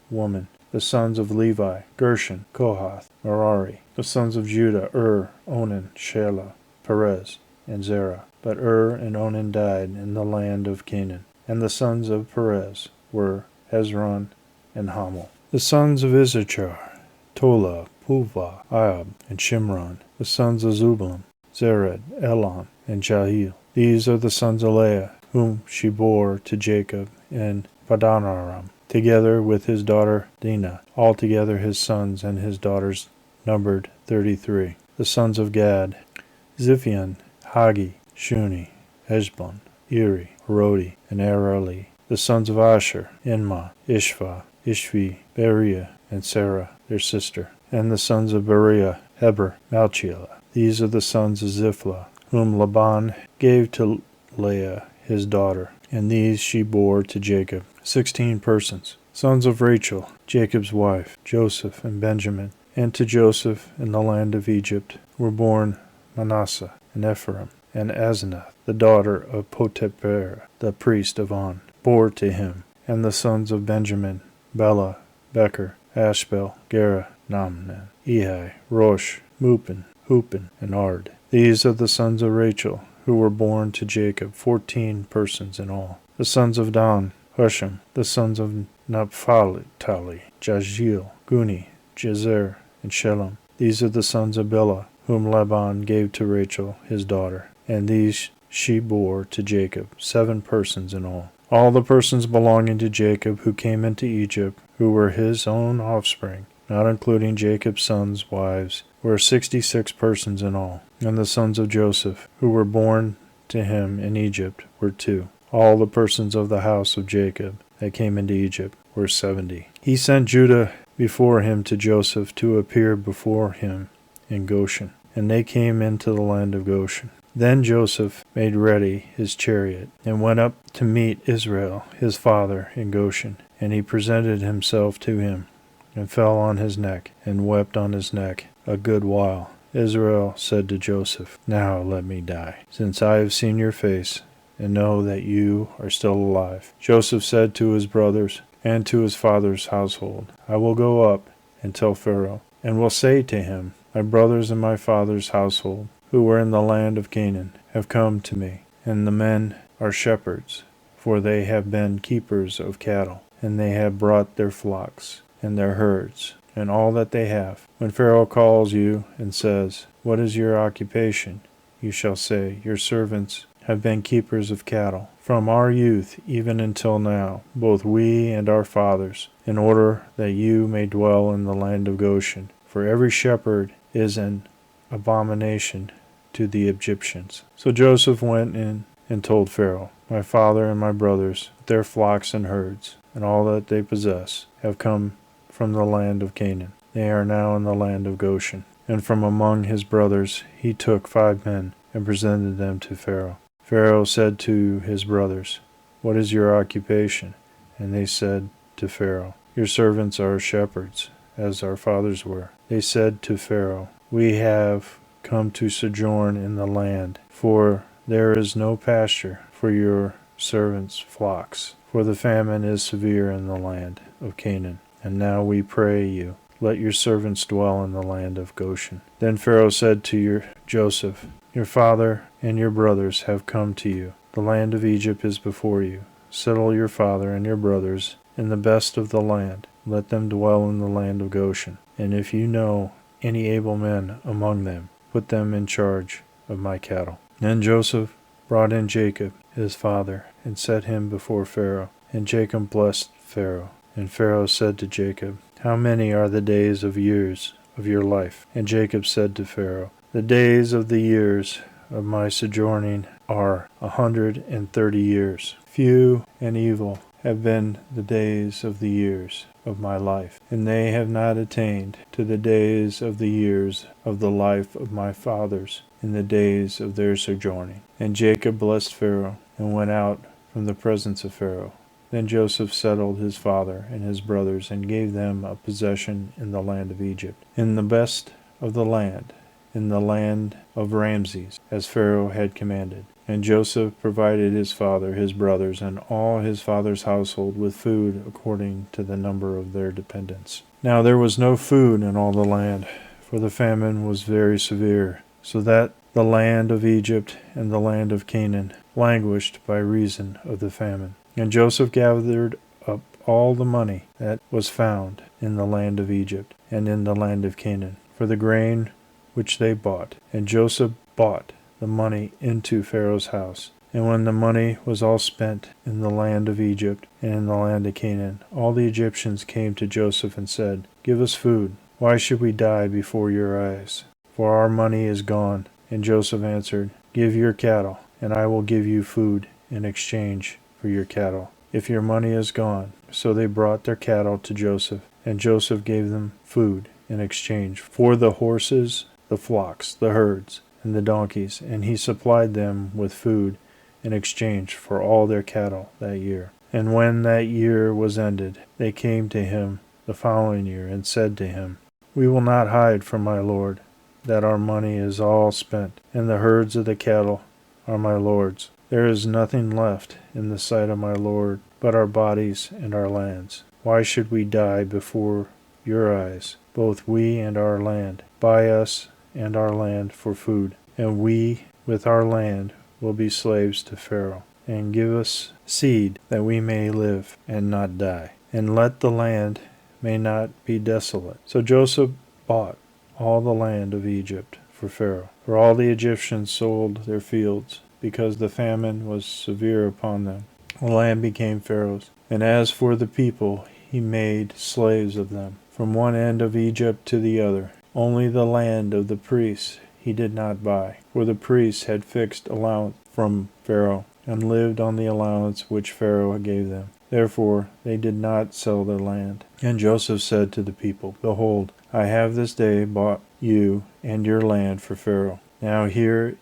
woman. The sons of Levi, Gershon, Kohath, Merari. The sons of Judah, Onan, Shelah, Perez, and Zerah. But and Onan died in the land of Canaan. And the sons of Perez were Hezron and Hamul. The sons of Issachar, Tola, Puvah, Ab, and Shimron. The sons of Zebulun, Zered, Elon, and Jahiel. These are the sons of Leah, whom she bore to Jacob in Padanaram, together with his daughter Dinah. Altogether his sons and his daughters numbered 33. The sons of Gad, Ziphion, Hagi, Shuni, Heshbon, Eri, Rodi, and Arali. The sons of Asher, Inma, Ishva, Ishvi, Beriah, and Sarah, their sister. And the sons of Beriah, Heber, Malchiel. These are the sons of Ziphlah, whom Laban gave to Leah his daughter, and these she bore to Jacob. 16 persons. Sons of Rachel, Jacob's wife, Joseph and Benjamin. And to Joseph in the land of Egypt were born Manasseh and Ephraim, and Asenath, the daughter of Potiphera, the priest of On, bore to him. And the sons of Benjamin, Bela, Becher, Ashbel, Gera, Namnan, Ehi, Rosh, Mupin, Hupin, and Ard. These are the sons of Rachel, who were born to Jacob, 14 persons in all. The sons of Dan, Husham. The sons of Naphtali, Jaziel, Guni, Jezer, and Shalom. These are the sons of Bilhah, whom Laban gave to Rachel his daughter, and these she bore to Jacob, 7 persons in all. All the persons belonging to Jacob who came into Egypt, who were his own offspring, not including Jacob's sons' wives, were 66 persons in all. And the sons of Joseph, who were born to him in Egypt, were 2. All the persons of the house of Jacob that came into Egypt were 70. He sent Judah before him to Joseph to appear before him in Goshen, and they came into the land of Goshen. Then Joseph made ready his chariot, and went up to meet Israel his father in Goshen. And he presented himself to him, and fell on his neck, and wept on his neck a good while. Israel said to Joseph, "Now let me die, since I have seen your face, and know that you are still alive." Joseph said to his brothers and to his father's household, "I will go up and tell Pharaoh, and will say to him, My brothers and my father's household, who were in the land of Canaan, have come to me, and the men are shepherds, for they have been keepers of cattle, and they have brought their flocks and their herds, and all that they have. When Pharaoh calls you and says, What is your occupation? You shall say, Your servants have been keepers of cattle, from our youth even until now, both we and our fathers, in order that you may dwell in the land of Goshen. For every shepherd is an abomination to the Egyptians." So Joseph went in and told Pharaoh, "My father and my brothers, their flocks and herds, and all that they possess, have come from the land of Canaan. They are now in the land of Goshen." And from among his brothers he took 5 men, and presented them to Pharaoh. Pharaoh said to his brothers, "What is your occupation?" And they said to Pharaoh, "Your servants are shepherds, as our fathers were." They said to Pharaoh, "We have come to sojourn in the land, for there is no pasture for your servants' flocks, for the famine is severe in the land of Canaan. And now we pray you, let your servants dwell in the land of Goshen." Then Pharaoh said to Joseph, "Your father and your brothers have come to you. The land of Egypt is before you. Settle your father and your brothers in the best of the land. Let them dwell in the land of Goshen. And if you know any able men among them, put them in charge of my cattle." Then Joseph brought in Jacob, his father, and set him before Pharaoh. And Jacob blessed Pharaoh. And Pharaoh said to Jacob, "How many are the days of years of your life?" And Jacob said to Pharaoh, "The days of the years of my sojourning are 130 years. Few and evil have been the days of the years of my life, and they have not attained to the days of the years of the life of my fathers in the days of their sojourning." And Jacob blessed Pharaoh, and went out from the presence of Pharaoh. Then Joseph settled his father and his brothers, and gave them a possession in the land of Egypt, in the best of the land, in the land of Ramses, as Pharaoh had commanded. And Joseph provided his father, his brothers, and all his father's household with food according to the number of their dependents. Now there was no food in all the land, for the famine was very severe, so that the land of Egypt and the land of Canaan languished by reason of the famine. And Joseph gathered up all the money that was found in the land of Egypt and in the land of Canaan, for the grain which they bought. And Joseph bought the money into Pharaoh's house. And when the money was all spent in the land of Egypt and in the land of Canaan, all the Egyptians came to Joseph and said, "Give us food. Why should we die before your eyes? For our money is gone." And Joseph answered, "Give your cattle, and I will give you food in exchange for your cattle, if your money is gone." So they brought their cattle to Joseph, and Joseph gave them food in exchange for the horses, the flocks, the herds, and the donkeys, and he supplied them with food in exchange for all their cattle that year. And when that year was ended, they came to him the following year, and said to him, "We will not hide from my lord that our money is all spent, and the herds of the cattle are my lord's. There is nothing left in the sight of my lord but our bodies and our lands. Why should we die before your eyes, both we and our land? Buy us and our land for food, and we with our land will be slaves to Pharaoh, and give us seed that we may live and not die, and let the land may not be desolate." So Joseph bought all the land of Egypt for Pharaoh, for all the Egyptians sold their fields, because the famine was severe upon them. The land became Pharaoh's. And as for the people, he made slaves of them, from one end of Egypt to the other. Only the land of the priests he did not buy, for the priests had fixed allowance from Pharaoh, and lived on the allowance which Pharaoh gave them. Therefore they did not sell their land. And Joseph said to the people, "Behold, I have this day bought you and your land for Pharaoh. Now here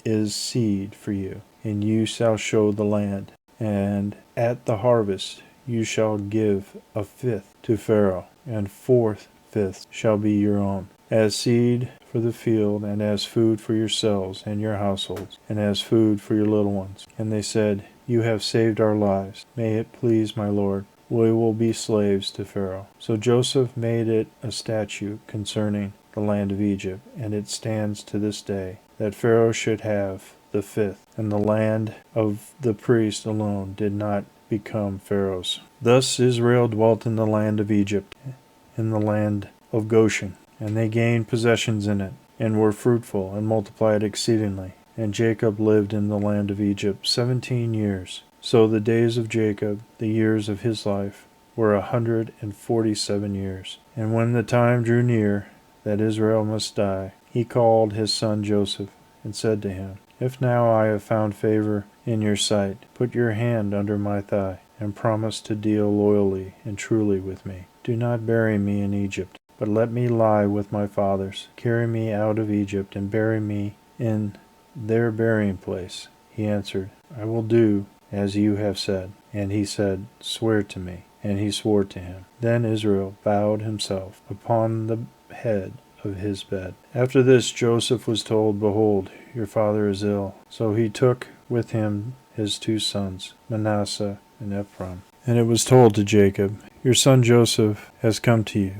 is seed for you, and you shall sow the land. And at the harvest you shall give a fifth to Pharaoh, and 4/5 shall be your own, as seed for the field, and as food for yourselves and your households, and as food for your little ones." And they said, "You have saved our lives. May it please my lord, we will be slaves to Pharaoh." So Joseph made it a statute concerning the land of Egypt, and it stands to this day, that Pharaoh should have the fifth, and the land of the priest alone did not become Pharaoh's. Thus Israel dwelt in the land of Egypt, in the land of Goshen, and they gained possessions in it, and were fruitful, and multiplied exceedingly. And Jacob lived in the land of Egypt 17 years. So the days of Jacob, the years of his life, were 147 years. And when the time drew near that Israel must die, he called his son Joseph, and said to him, "If now I have found favor in your sight, put your hand under my thigh, and promise to deal loyally and truly with me. Do not bury me in Egypt, but let me lie with my fathers. Carry me out of Egypt, and bury me in their burying place, He answered, I will do as you have said. And he said, Swear to me. And he swore to him. Then Israel bowed himself upon the head of his bed. After this Joseph was told, Behold, your father is ill. So he took with him his 2 sons, Manasseh and Ephraim. And it was told to Jacob, Your son Joseph has come to you.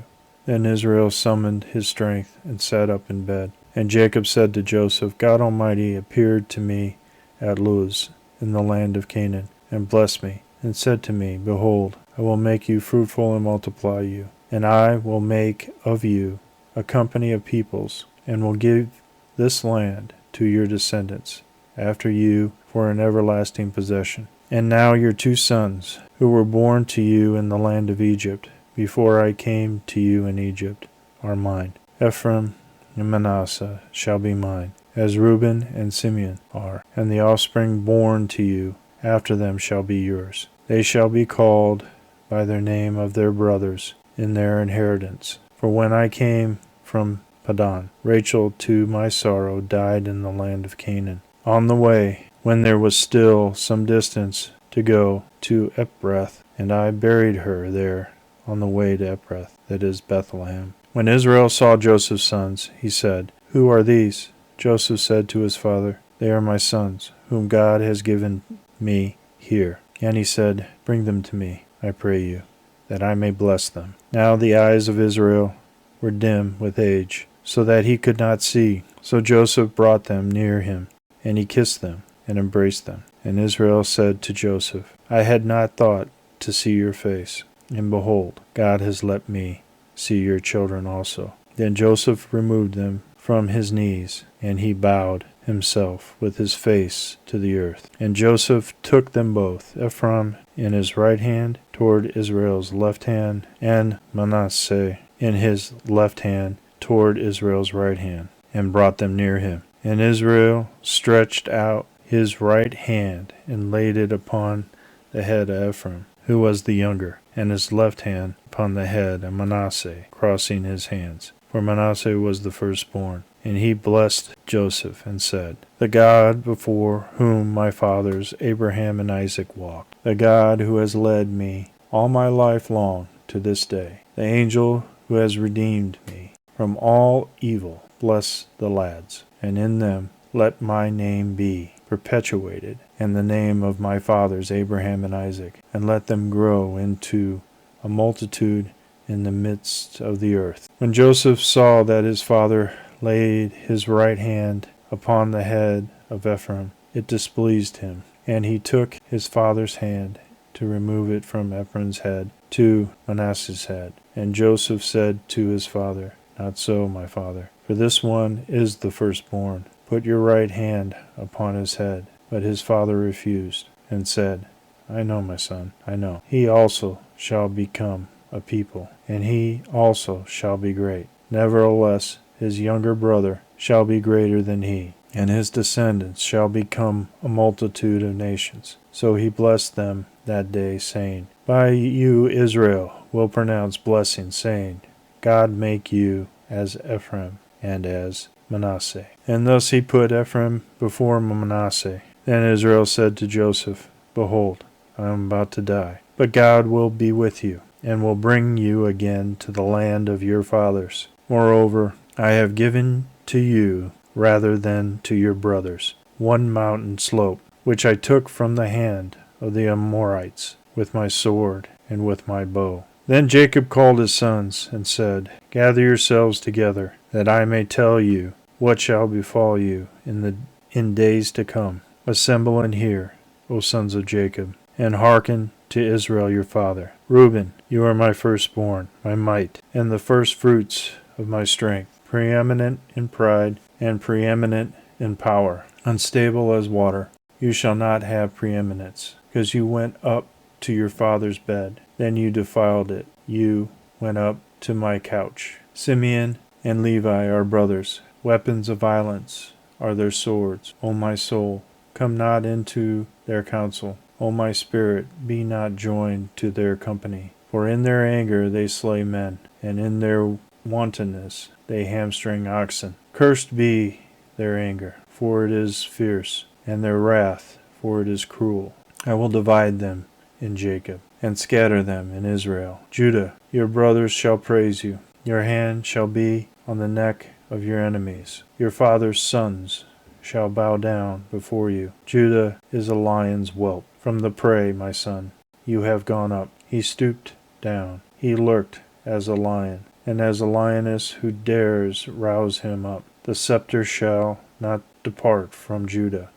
Then Israel summoned his strength and sat up in bed. And Jacob said to Joseph, God Almighty appeared to me at Luz in the land of Canaan, and blessed me, and said to me, Behold, I will make you fruitful and multiply you, and I will make of you a company of peoples, and will give this land to your descendants after you for an everlasting possession. And now your 2 sons, who were born to you in the land of Egypt, before I came to you in Egypt, are mine. Ephraim and Manasseh shall be mine, as Reuben and Simeon are, and the offspring born to you after them shall be yours. They shall be called by their name of their brothers in their inheritance. For when I came from Paddan, Rachel to my sorrow died in the land of Canaan. On the way, when there was still some distance to go to Ephrath, and I buried her there on the way to Ephrath, that is Bethlehem. When Israel saw Joseph's sons, he said, Who are these? Joseph said to his father, They are my sons, whom God has given me here. And he said, Bring them to me, I pray you, that I may bless them. Now the eyes of Israel were dim with age, so that he could not see. So Joseph brought them near him, and he kissed them and embraced them. And Israel said to Joseph, I had not thought to see your face, and behold, God has let me see your children also. Then Joseph removed them from his knees, and he bowed himself with his face to the earth. And Joseph took them both, Ephraim in his right hand toward Israel's left hand, and Manasseh in his left hand toward Israel's right hand, and brought them near him. And Israel stretched out his right hand and laid it upon the head of Ephraim, who was the younger, and his left hand upon the head of Manasseh, crossing his hands. For Manasseh was the firstborn. And he blessed Joseph and said, The God before whom my fathers Abraham and Isaac walked, the God who has led me all my life long to this day, the angel who has redeemed me from all evil, bless the lads, and in them let my name be perpetuated, and the name of my fathers Abraham and Isaac, and let them grow into a multitude in the midst of the earth. When Joseph saw that his father laid his right hand upon the head of Ephraim, it displeased him, and he took his father's hand to remove it from Ephraim's head to Manasseh's head. And Joseph said to his father, Not so, my father, for this one is the firstborn. Put your right hand upon his head. But his father refused, and said, I know, my son, I know. He also shall become a people, and he also shall be great. Nevertheless, his younger brother shall be greater than he, and his descendants shall become a multitude of nations. So he blessed them that day, saying, By you Israel will pronounce blessing, saying, God make you as Ephraim and as Manasseh. And thus he put Ephraim before Manasseh. Then Israel said to Joseph, Behold, I am about to die, but God will be with you, and will bring you again to the land of your fathers. Moreover, I have given to you, rather than to your brothers, one mountain slope, which I took from the hand of the Amorites, with my sword and with my bow. Then Jacob called his sons, and said, Gather yourselves together, that I may tell you what shall befall you in days to come. Assemble and hear, O sons of Jacob, and hearken to Israel your father. Reuben, you are my firstborn, my might, and the firstfruits of my strength, preeminent in pride, and preeminent in power, unstable as water. You shall not have preeminence, because you went up to your father's bed. Then you defiled it. You went up to my couch. Simeon and Levi are brothers. Weapons of violence are their swords. O my soul, come not into their counsel. O my spirit, be not joined to their company. For in their anger they slay men, and in their wantonness they hamstring oxen. Cursed be their anger, for it is fierce. and their wrath, for it is cruel. I will divide them in Jacob, and scatter them in Israel. Judah, your brothers shall praise you. Your hand shall be on the neck of your enemies. Your father's sons shall bow down before you. Judah is a lion's whelp. From the prey, my son, you have gone up. He stooped down. He lurked as a lion, and as a lioness who dares rouse him up. The scepter shall not depart from Judah,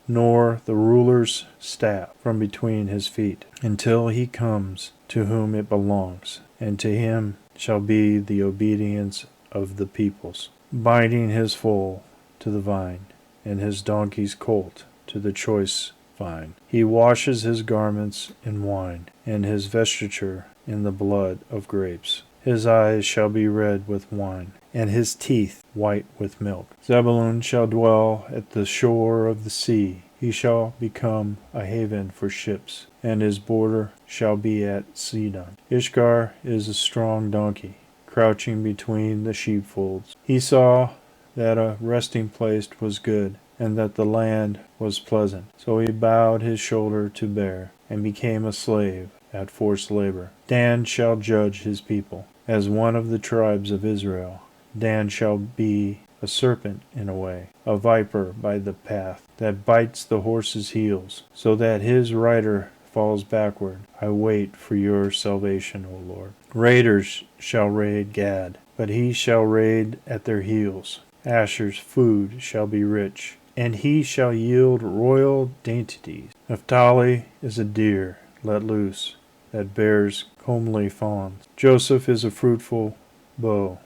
nor the ruler's staff from between his feet, until he comes to whom it belongs, and to him shall be the obedience of the peoples, binding his foal to the vine, and his donkey's colt to the choice vine. He washes his garments in wine, and his vesture in the blood of grapes. His eyes shall be red with wine, and his teeth white with milk. Zebulun shall dwell at the shore of the sea. He shall become a haven for ships, and his border shall be at Sidon. Ishkar is a strong donkey, crouching between the sheepfolds. He saw that a resting place was good, and that the land was pleasant. So he bowed his shoulder to bear, and became a slave at forced labor. Dan shall judge his people, as one of the tribes of Israel. Dan shall be a serpent in a way, a viper by the path, that bites the horse's heels, so that his rider falls backward. I wait for your salvation, O Lord. Raiders shall raid Gad, but he shall raid at their heels. Asher's food shall be rich, and he shall yield royal dainties. Naphtali is a deer let loose, that bears comely fawns. Joseph is a fruitful bow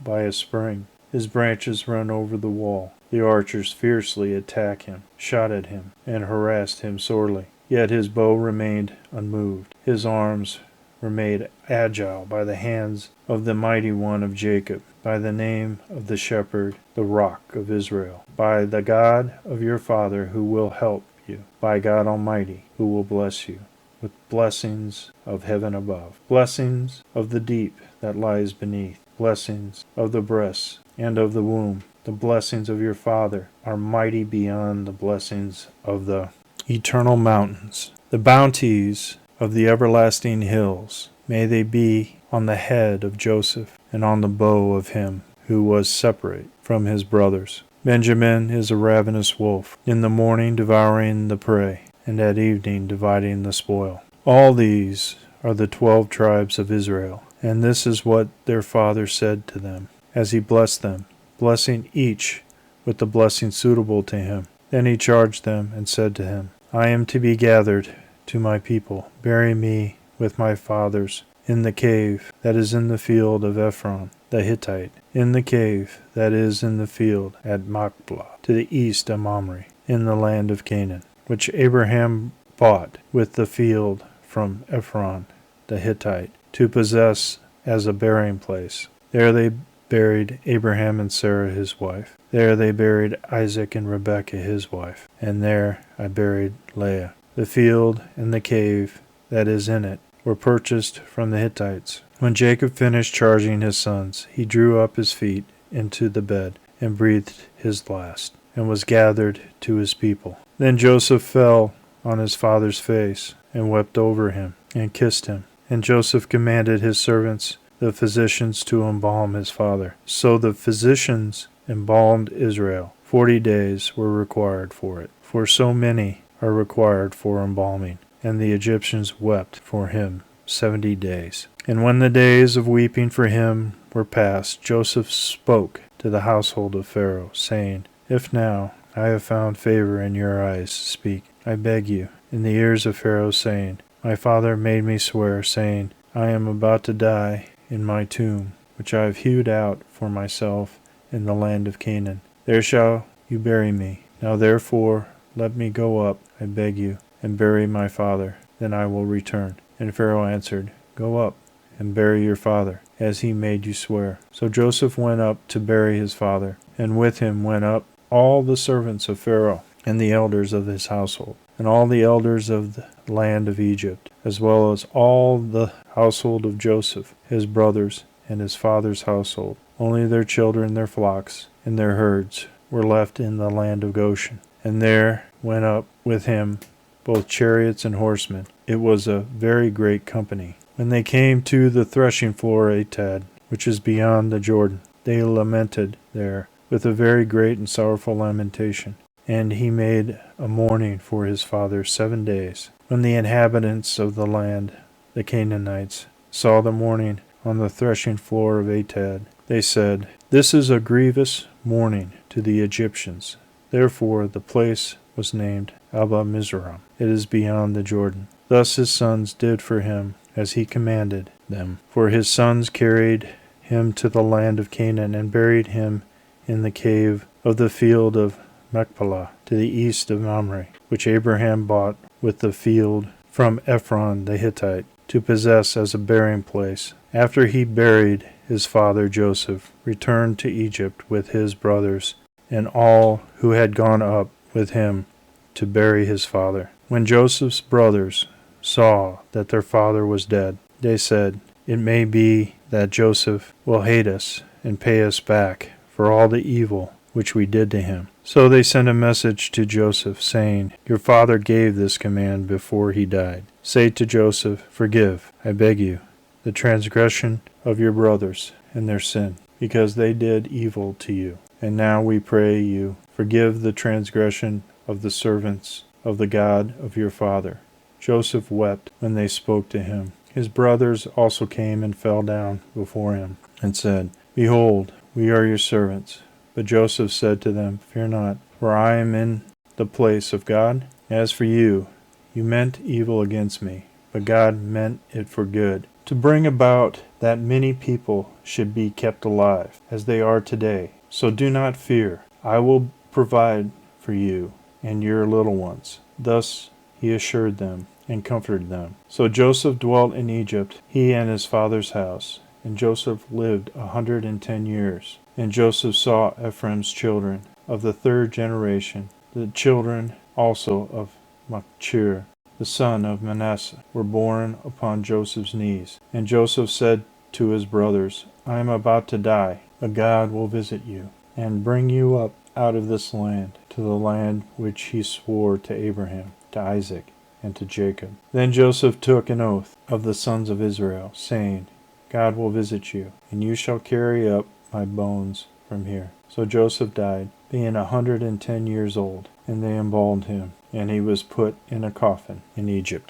by a spring. His branches run over the wall. The archers fiercely attack him, shot at him, and harassed him sorely. Yet his bow remained unmoved. His arms were made agile by the hands of the mighty one of Jacob, by the name of the shepherd, the rock of Israel, by the God of your father who will help you, by God Almighty who will bless you with blessings of heaven above, blessings of the deep that lies beneath, blessings of the breasts and of the womb. The blessings of your father are mighty beyond the blessings of the eternal mountains. The bounties of the everlasting hills, may they be on the head of Joseph and on the bow of him who was separate from his brothers. Benjamin is a ravenous wolf, in the morning devouring the prey, and at evening dividing the spoil. All these are the 12 tribes of Israel, and this is what their father said to them, as he blessed them, blessing each with the blessing suitable to him. Then he charged them and said to him, I am to be gathered to my people. Bury me with my fathers in the cave that is in the field of Ephron the Hittite, in the cave that is in the field at Machpelah, to the east of Mamre, in the land of Canaan, which Abraham bought with the field from Ephron the Hittite, to possess as a burying place. There they buried Abraham and Sarah his wife. There they buried Isaac and Rebekah his wife. And there I buried Leah. The field and the cave that is in it were purchased from the Hittites. When Jacob finished charging his sons, he drew up his feet into the bed and breathed his last, and was gathered to his people. Then Joseph fell on his father's face and wept over him and kissed him. And Joseph commanded his servants, the physicians, to embalm his father. So the physicians embalmed Israel. 40 days were required for it, for so many are required for embalming. And the Egyptians wept for him 70 days. And when the days of weeping for him were past, Joseph spoke to the household of Pharaoh, saying, If now I have found favor in your eyes, speak, I beg you, in the ears of Pharaoh, saying, My father made me swear, saying, I am about to die in my tomb, which I have hewed out for myself in the land of Canaan. There shall you bury me. Now therefore let me go up, I beg you, and bury my father, then I will return. And Pharaoh answered, Go up, and bury your father, as he made you swear. So Joseph went up to bury his father, and with him went up all the servants of Pharaoh, and the elders of his household, and all the elders of the land of Egypt, as well as all the household of Joseph, his brothers, and his father's household. Only their children, their flocks, and their herds were left in the land of Goshen. and there went up with him both chariots and horsemen. It was a very great company. When they came to the threshing floor Atad, which is beyond the Jordan, they lamented there with a very great and sorrowful lamentation. And he made a mourning for his father 7 days. When the inhabitants of the land, the Canaanites, saw the mourning on the threshing floor of Atad, they said, "This is a grievous mourning to the Egyptians." Therefore the place was named Abba Mizraim. It is beyond the Jordan. Thus his sons did for him as he commanded them. For his sons carried him to the land of Canaan and buried him in the cave of the field of Machpelah to the east of Mamre, which Abraham bought with the field from Ephron the Hittite to possess as a burying place. After he buried his father Joseph, returned to Egypt with his brothers and all who had gone up with him to bury his father. When Joseph's brothers saw that their father was dead, they said, "It may be that Joseph will hate us and pay us back for all the evil which we did to him." So they sent a message to Joseph, saying, "Your father gave this command before he died. Say to Joseph, 'Forgive, I beg you, the transgression of your brothers and their sin, because they did evil to you. And now we pray you, forgive the transgression of the servants of the God of your father." Joseph wept when they spoke to him. His brothers also came and fell down before him, and said, "Behold, we are your servants." But Joseph said to them, "Fear not, for I am in the place of God. As for you, you meant evil against me, but God meant it for good, to bring about that many people should be kept alive, as they are today. So do not fear. I will provide for you and your little ones." Thus he assured them and comforted them. So Joseph dwelt in Egypt, he and his father's house. And Joseph lived 110 years. And Joseph saw Ephraim's children of the third generation. The children also of Machir, the son of Manasseh, were born upon Joseph's knees. And Joseph said to his brothers, "I am about to die, but God will visit you, and bring you up out of this land, to the land which he swore to Abraham, to Isaac, and to Jacob." Then Joseph took an oath of the sons of Israel, saying, "God will visit you, and you shall carry up my bones from here." So Joseph died, being 110 years old, and they embalmed him, and he was put in a coffin in Egypt.